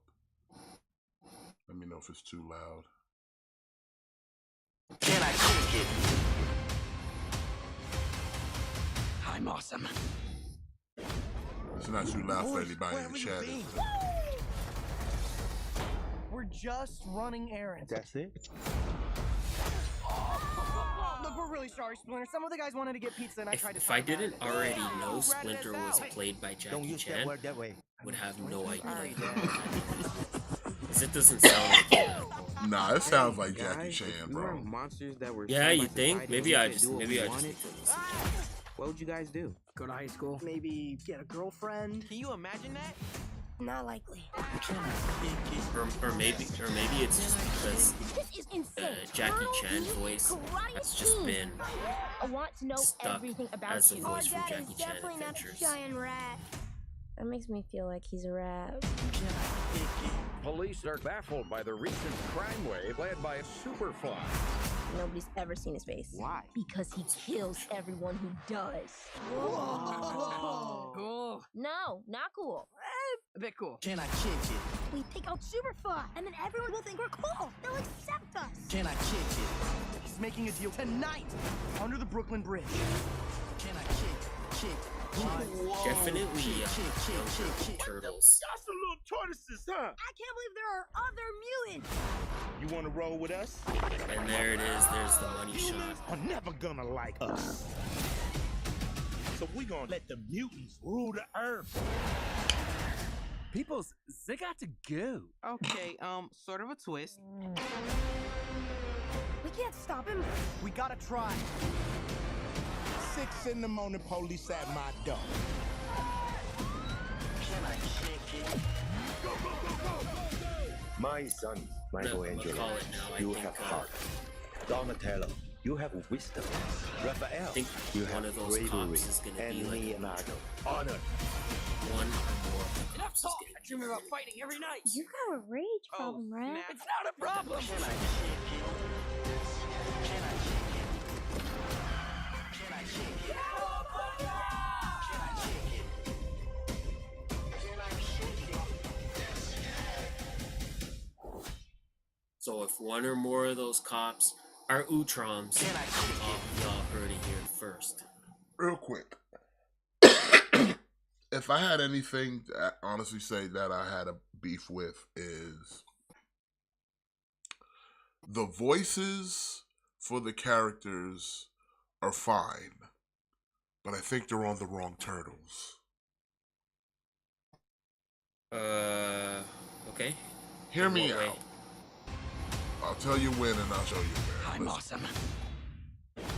Let me know if it's too loud. Can I kick it? I'm awesome. It's not too loud for anybody in the chat. We're just running errands. That's it? Look, we're really sorry, Splinter. Some of the guys wanted to get pizza, and I tried to. If I didn't already know Splinter was played by Don't Jackie use that Chan, word that way. would have no idea. Because it doesn't sound like that. Nah, it sounds like Jackie Chan, bro. Monsters that were Yeah, you think? Maybe I just wanted. think What would you guys do? Go to high school. Maybe get a girlfriend. Can you imagine that? Not likely. or maybe it's just because This is insane. Jackie Chan's voice has just been I want to know stuck everything about as the you. voice from Dad Jackie is Chan definitely not Adventures. a giant rat. That makes me feel like he's a rat. Police are baffled by the recent crime wave led by a superfly. Nobody's ever seen his face. Why? Because he kills everyone who does. Whoa. Cool. No, not cool. A bit cool. Can I kick it? We take out Superfly, and then everyone will think we're cool. They'll accept us. Can I kick it? He's making a deal tonight under the Brooklyn Bridge. Can I kick? Definitely Turtles. Y'all some little tortoises, huh? I can't believe there are other mutants. You want to roll with us? And there it is, there's the money shot. Are never gonna like us. So we gonna let the mutants rule the earth. Peoples, they got to go. Okay, sort of a twist. We can't stop him. We gotta try. 6 in the morning, police at my door. Can I kick it? Go, go, go, go! My son, Michelangelo, call it now. I you think, have heart. Donatello, you have wisdom. Raphael, think you one have of those bravery. cops is gonna And be like Leonardo, honor. one or more of the cops is Talk. gonna I dream about fighting every night. You got a rage problem, right? snap. It's not a problem. Can I kick it? Can I kick it? Can I kick it? Can I kick it? Can I kick it? So if one or more of those cops are Utroms, Can I kick it? y'all heard it here first. Real quick. If I had anything to honestly say that I had a beef with is the voices for the characters are fine, but I think they're on the wrong turtles. Okay. Hear me What way? out. I'll tell you when and I'll show you where. I'm Listen. awesome.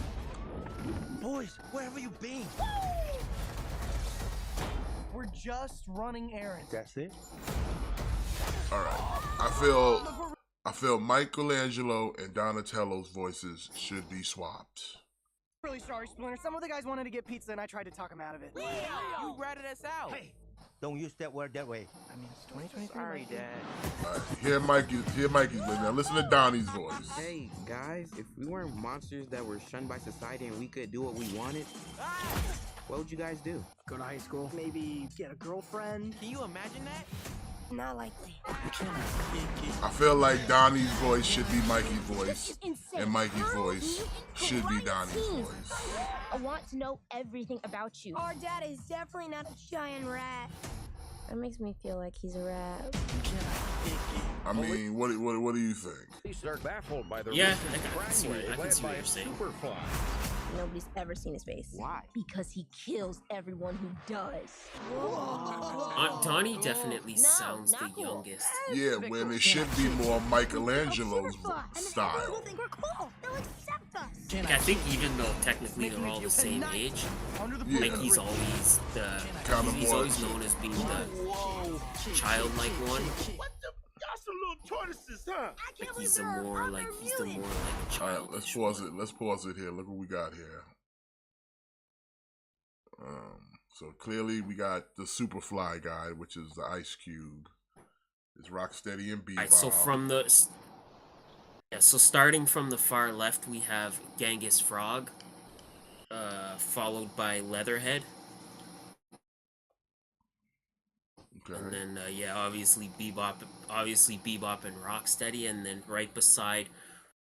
Boys, where have you been? We're just running errands. That's it? All right. I feel Michelangelo and Donatello's voices should be swapped. Really sorry, Splinter. Some of the guys wanted to get pizza, and I tried to talk them out of it. You ratted us out. Hey, Don't use that word that way. I mean, it's 2023. Sorry, Dad. Here Mikey's living. Now listen to Donnie's voice. Hey, guys, if we weren't monsters that were shunned by society and we could do what we wanted, what would you guys do? Go to high school. Maybe get a girlfriend. Can you imagine that? Not likely. I feel like Donnie's voice should be Mikey's voice, and Mikey's voice should be Donnie's voice. I want to know everything about you. Our dad is definitely not a giant rat. That makes me feel like he's a rat. I mean, what do you think? Police are baffled by the Yeah, recent I can crime see wave what led by you're a saying. Superfly. Nobody's ever seen his face. Why? Because he kills everyone who does. Donnie definitely No, sounds the not cool. youngest. Yeah, when it should be more Michelangelo's style. We'll think we're cool. They'll accept us. Like, I think even though technically they're all the same age, Yeah. Mikey's always the Kinda he's more- always known as being the childlike one. What the? Y'all some little tortoises, huh? Like he's the more like a All child. right, let's pause it. Let's pause it here. Look what we got here. So clearly we got the Superfly guy, which is the Ice Cube. It's Rocksteady and Bebop. Alright, so from the so starting from the far left, we have Genghis Frog, followed by Leatherhead, and then obviously Bebop and Rocksteady, and then right beside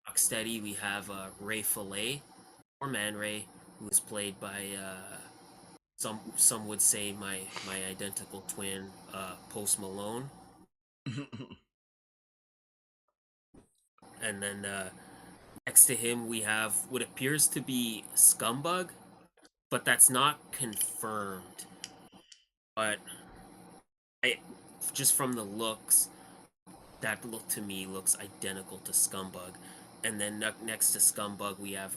Rocksteady we have Ray Fillet, or Man Ray, who is played by some would say my identical twin, Post Malone. And then next to him we have what appears to be Scumbug, but that's not confirmed. But just from the looks, that look to me looks identical to Scumbug. And then next to Scumbug we have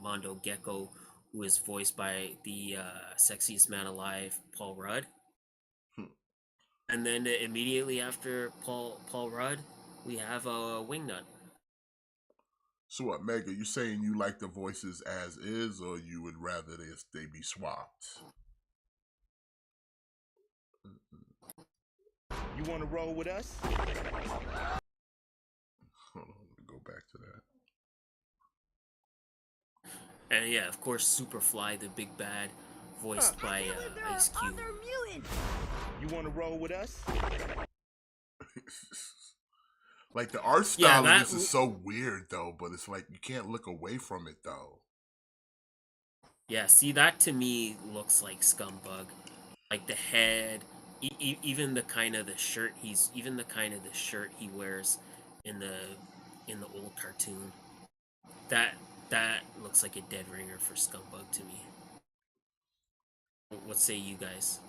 Mondo Gecko, who is voiced by the sexiest man alive, Paul Rudd. And then immediately after Paul Rudd, we have a Wingnut. So what, Mega? You saying you like the voices as is, or you would rather they be swapped? You want to roll with us? Hold on, let me go back to that. And yeah, of course, Superfly, the big bad, voiced by Ice Cube. You want to roll with us? Like the art style Yeah, of this is so weird though, but it's like you can't look away from it though. Yeah, see, that to me looks like Scumbug. Like the head, even the kind of the shirt he wears in the old cartoon. That looks like a dead ringer for Scumbug to me. What say you guys?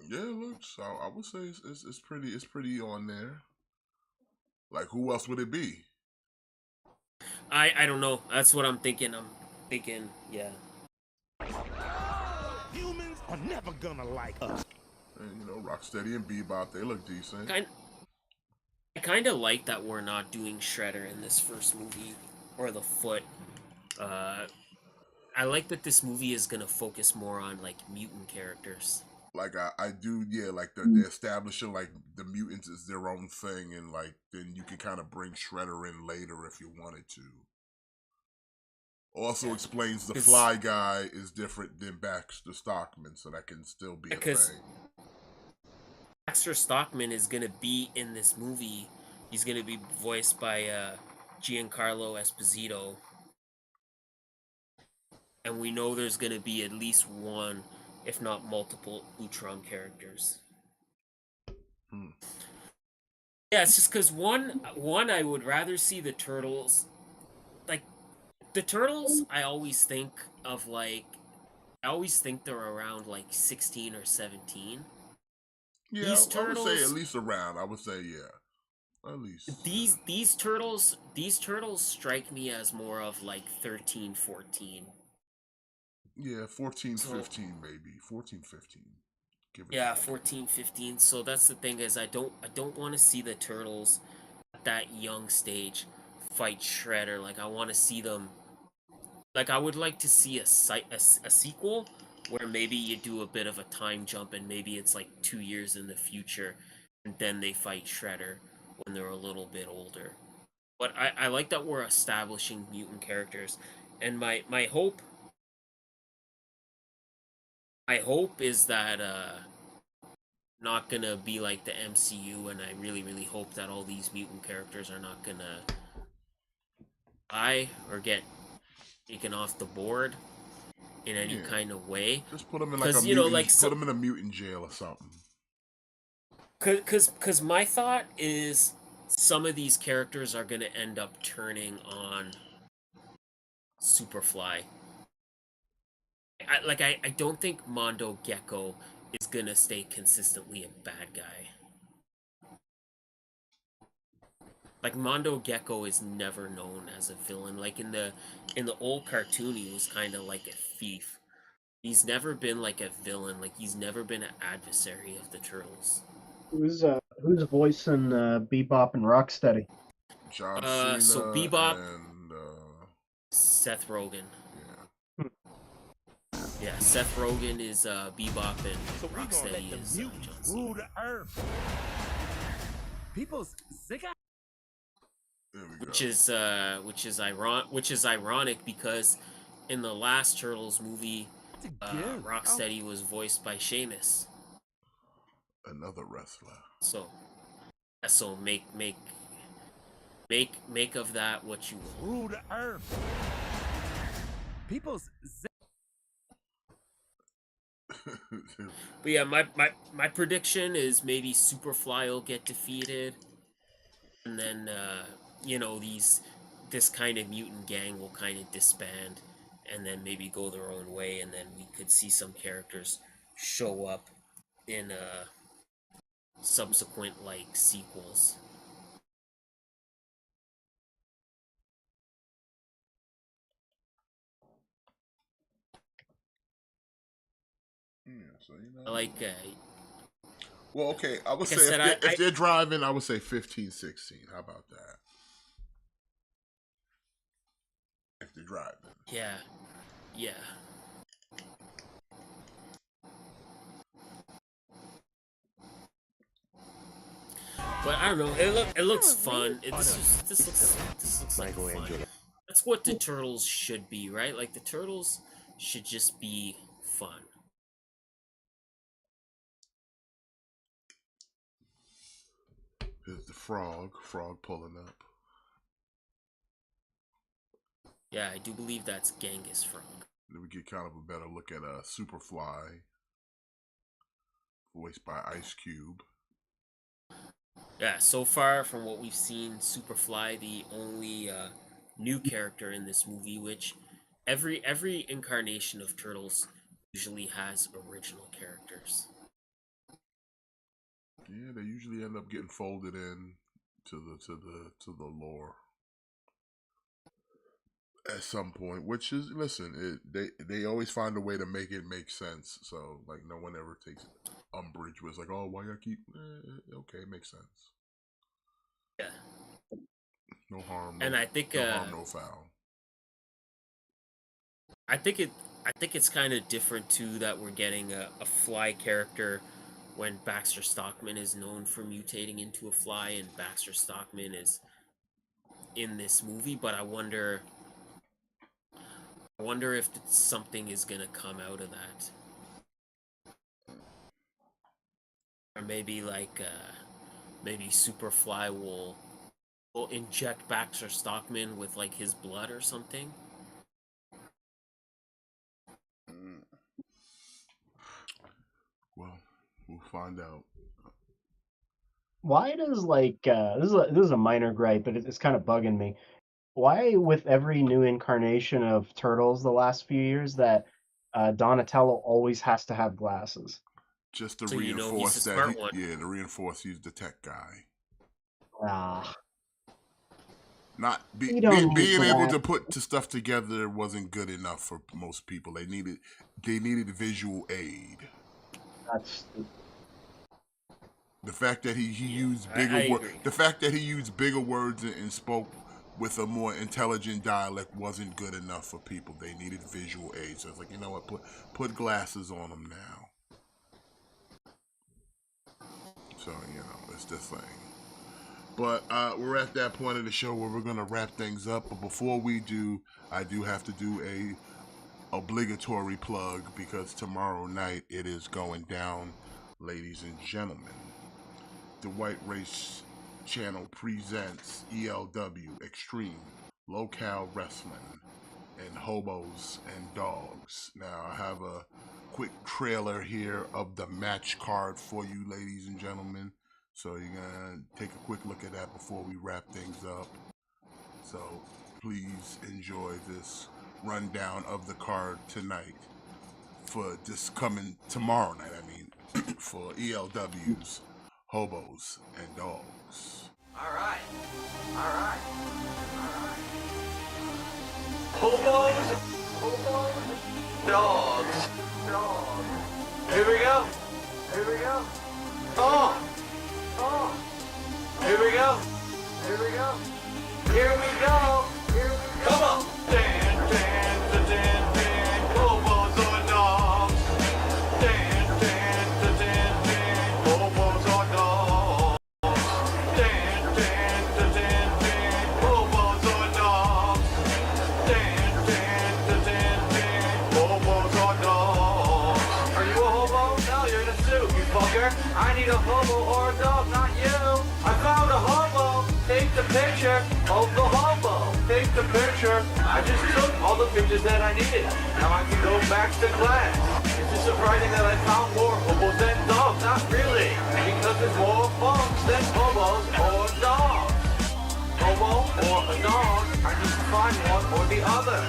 Yeah, it looks. I would say it's pretty on there. Like, who else would it be? I don't know. That's what I'm thinking. Yeah. Humans are never gonna like us. And, Rocksteady and Bebop, they look decent. I kind of like that we're not doing Shredder in this first movie, or the Foot. I like that this movie is gonna focus more on like mutant characters. Like I do, yeah. Like they're establishing like the mutants is their own thing, and like then you can kind of bring Shredder in later if you wanted to. Also explains the Fly guy is different than Baxter Stockman, so that can still be a thing. Baxter Stockman is gonna be in this movie. He's gonna be voiced by Giancarlo Esposito, and we know there's gonna be at least one, if not multiple, Utrom characters. Yeah, it's just because one I would rather see the Turtles. Like the Turtles, I always think they're around like 16 or 17. Yeah, These I would say Turtles, at least around. I would say yeah, at least. These Turtles strike me as more of like 13, 14. Yeah, 14, 15 maybe. 14, 15. Yeah, 14, 15. So that's the thing is I don't want to see the Turtles at that young stage fight Shredder. Like I want to see them. Like I would like to see a sequel where maybe you do a bit of a time jump and maybe it's like 2 years in the future, and then they fight Shredder when they're a little bit older. But I like that we're establishing mutant characters, and my hope is that not gonna be like the MCU, and I really hope that all these mutant characters are not gonna die or get taken off the board in any kind of way. Just put them in like a put them in a mutant jail or something. Cause my thought is some of these characters are gonna end up turning on Superfly. I don't think Mondo Gecko is gonna stay consistently a bad guy. Like Mondo Gecko is never known as a villain. Like in the old cartoon, he was kind of like a thief. He's never been like a villain. Like he's never been an adversary of the Turtles. Who's voicing Bebop and Rocksteady? John Cena so Bebop and Seth Rogen. Yeah, Seth Rogen is Bebop and Rocksteady is John Cena. Rule the earth. People's sick of. Which is ironic because in the last Turtles movie, Rocksteady was voiced by Sheamus, another wrestler. So make of that what you will. Rule the earth. People's. But yeah, my prediction is maybe Superfly will get defeated, and then this kind of mutant gang will kind of disband, and then maybe go their own way, and then we could see some characters show up in subsequent like sequels. Yeah, so well, okay, I would say if they're driving, I would say 15, 16. How about that? If they're driving. Yeah. But I don't know. It looks fun. This looks like fun. That's what the Turtles should be, right? Like the Turtles should just be fun. There's the frog pulling up. Yeah, I do believe that's Genghis Frog. Then we get kind of a better look at Superfly, voiced by Ice Cube. Yeah, so far from what we've seen, Superfly, the only new character in this movie, which every incarnation of Turtles usually has original characters. Yeah, they usually end up getting folded in to the lore at some point. Which is, listen, they always find a way to make it make sense. So like no one ever takes umbrage with like, oh, why you keep? Okay, it makes sense. Yeah. No harm. And I think no harm, no foul. I think it's kind of different too that we're getting a fly character when Baxter Stockman is known for mutating into a fly, and Baxter Stockman is in this movie. But I wonder if something is gonna come out of that, or maybe like maybe Superfly will inject Baxter Stockman with like his blood or something. Well, we'll find out. Why does this is a minor gripe, but it's kind of bugging me. Why, with every new incarnation of Turtles the last few years, that Donatello always has to have glasses? Just to reinforce to reinforce he's the tech guy. Not being able to put stuff together wasn't good enough for most people. They needed visual aid. That's the fact that he used bigger words and spoke with a more intelligent dialect wasn't good enough for people. They needed visual aids. So it's like, you know what, put glasses on them now. So, you know, it's the thing. But we're at that point of the show where we're going to wrap things up. But before we do, I do have to do a obligatory plug, because tomorrow night it is going down, ladies and gentlemen. The White Race Channel presents ELW Extreme Locale Wrestling and Hobos and Dogs. Now, I have a quick trailer here of the match card for you, ladies and gentlemen. So you're gonna take a quick look at that before we wrap things up. So please enjoy this rundown of the card tonight for this coming tomorrow night. I mean, for ELW's Hobos and Dogs. All right. Hobos, dogs. Here we go. Oh. Here we go. Come on. Dan, hobos or dogs. Dan, hobos or dogs. Dan, hobos or dogs. Dan, hobos or dogs. Are you a hobo? No, you're in a suit, you fucker. I need a hobo or a dog, not you. I found a hobo. Take the picture of the hobo. Take the picture. I just took all the pictures that I needed. Now I can go back to class. Is it surprising that I found more hobos than dogs? Not really. Because there's more punks than hobos or dogs. Hobo or a dog, I need to find one or the other.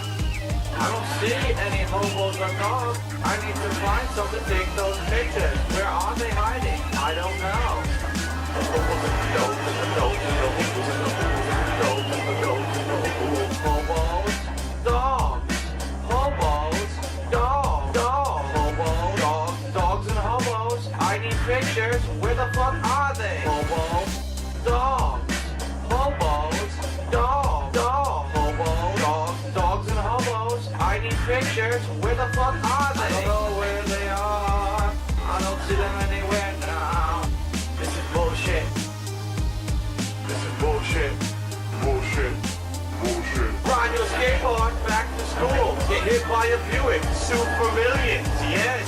I don't see any hobos or dogs. I need to find some to take those pictures. Where are they hiding? I don't know. Hobos, dogs. Hobos, dogs. Dogs and hobos. I need pictures. Where the fuck are they? Hobos, dogs. Hobos, dogs. Dogs and hobos. I need pictures. Where the fuck are they? I don't know where they are. I don't see them anywhere now. This is bullshit. Ride your skateboard back to school. Get hit by a Buick. Sue for millions. Yes.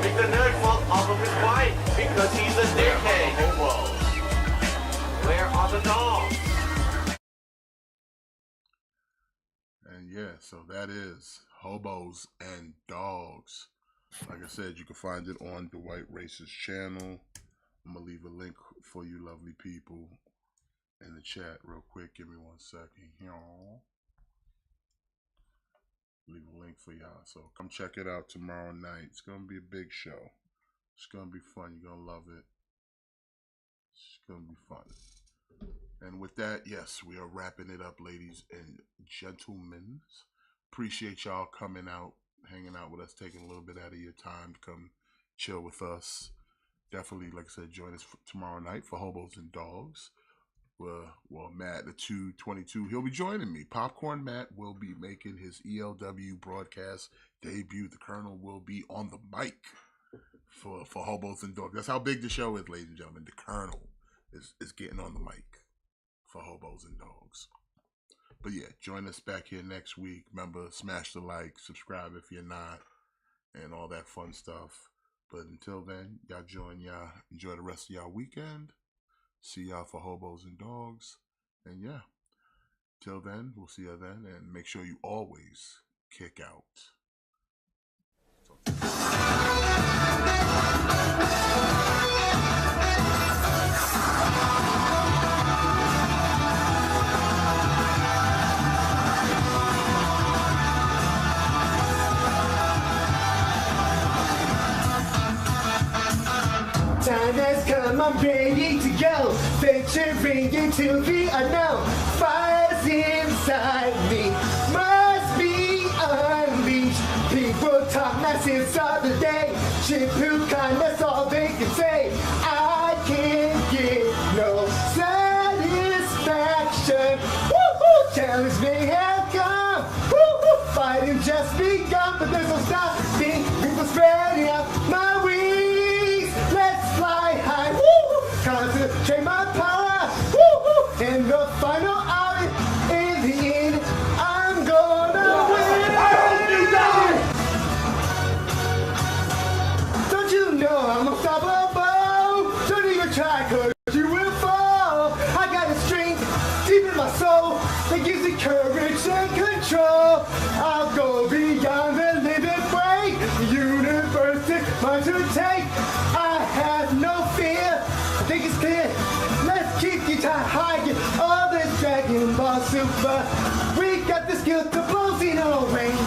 Make the nerd fall off of his bike because he's a dickhead. Hobos. Where are the dogs? And yeah, so that is Hobos and Dogs. Like I said, you can find it on the White Races channel. I'm going to leave a link for you lovely people in the chat real quick. Give me 1 second here. Leave a link for y'all. So come check it out tomorrow night. It's going to be a big show. It's going to be fun. You're going to love it. It's going to be fun. And with that, yes, we are wrapping it up, ladies and gentlemen. Appreciate y'all coming out, hanging out with us, taking a little bit out of your time to come chill with us. Definitely, like I said, join us tomorrow night for Hobos and Dogs. Well, Matt, the 222, he'll be joining me. Popcorn Matt will be making his ELW broadcast debut. The Colonel will be on the mic for Hobos and Dogs. That's how big the show is, ladies and gentlemen. The Colonel is getting on the mic for Hobos and Dogs. But yeah, join us back here next week. Remember, smash the like, subscribe if you're not, and all that fun stuff. But until then, y'all enjoy the rest of y'all weekend. See y'all for Hobos and Dogs. And yeah, till then, we'll see you then. And make sure you always kick out. Time has come, I'm ready to go. Venturing into the unknown. Fire's inside me, must be unleashed. People talk nonsense all the day. Shippuden, that's all they can say. I can't get no satisfaction. Woo! but there's no stopping me from spreading out my wings. Let's fly high, woo! Concentrate my power, woo! In the final hour, in the end, I'm gonna win. I hope you die. Don't you know I'm unstoppable? Don't even try, 'cause you will fall. I got a strength deep in my soul that gives me courage and control. I'll go beyond the limit break. The universe is mine to take. I have no fear. I think it's clear. Let's keep you tight high. Get all this Dragon Ball Super. We got the skill to blow Xeno rain.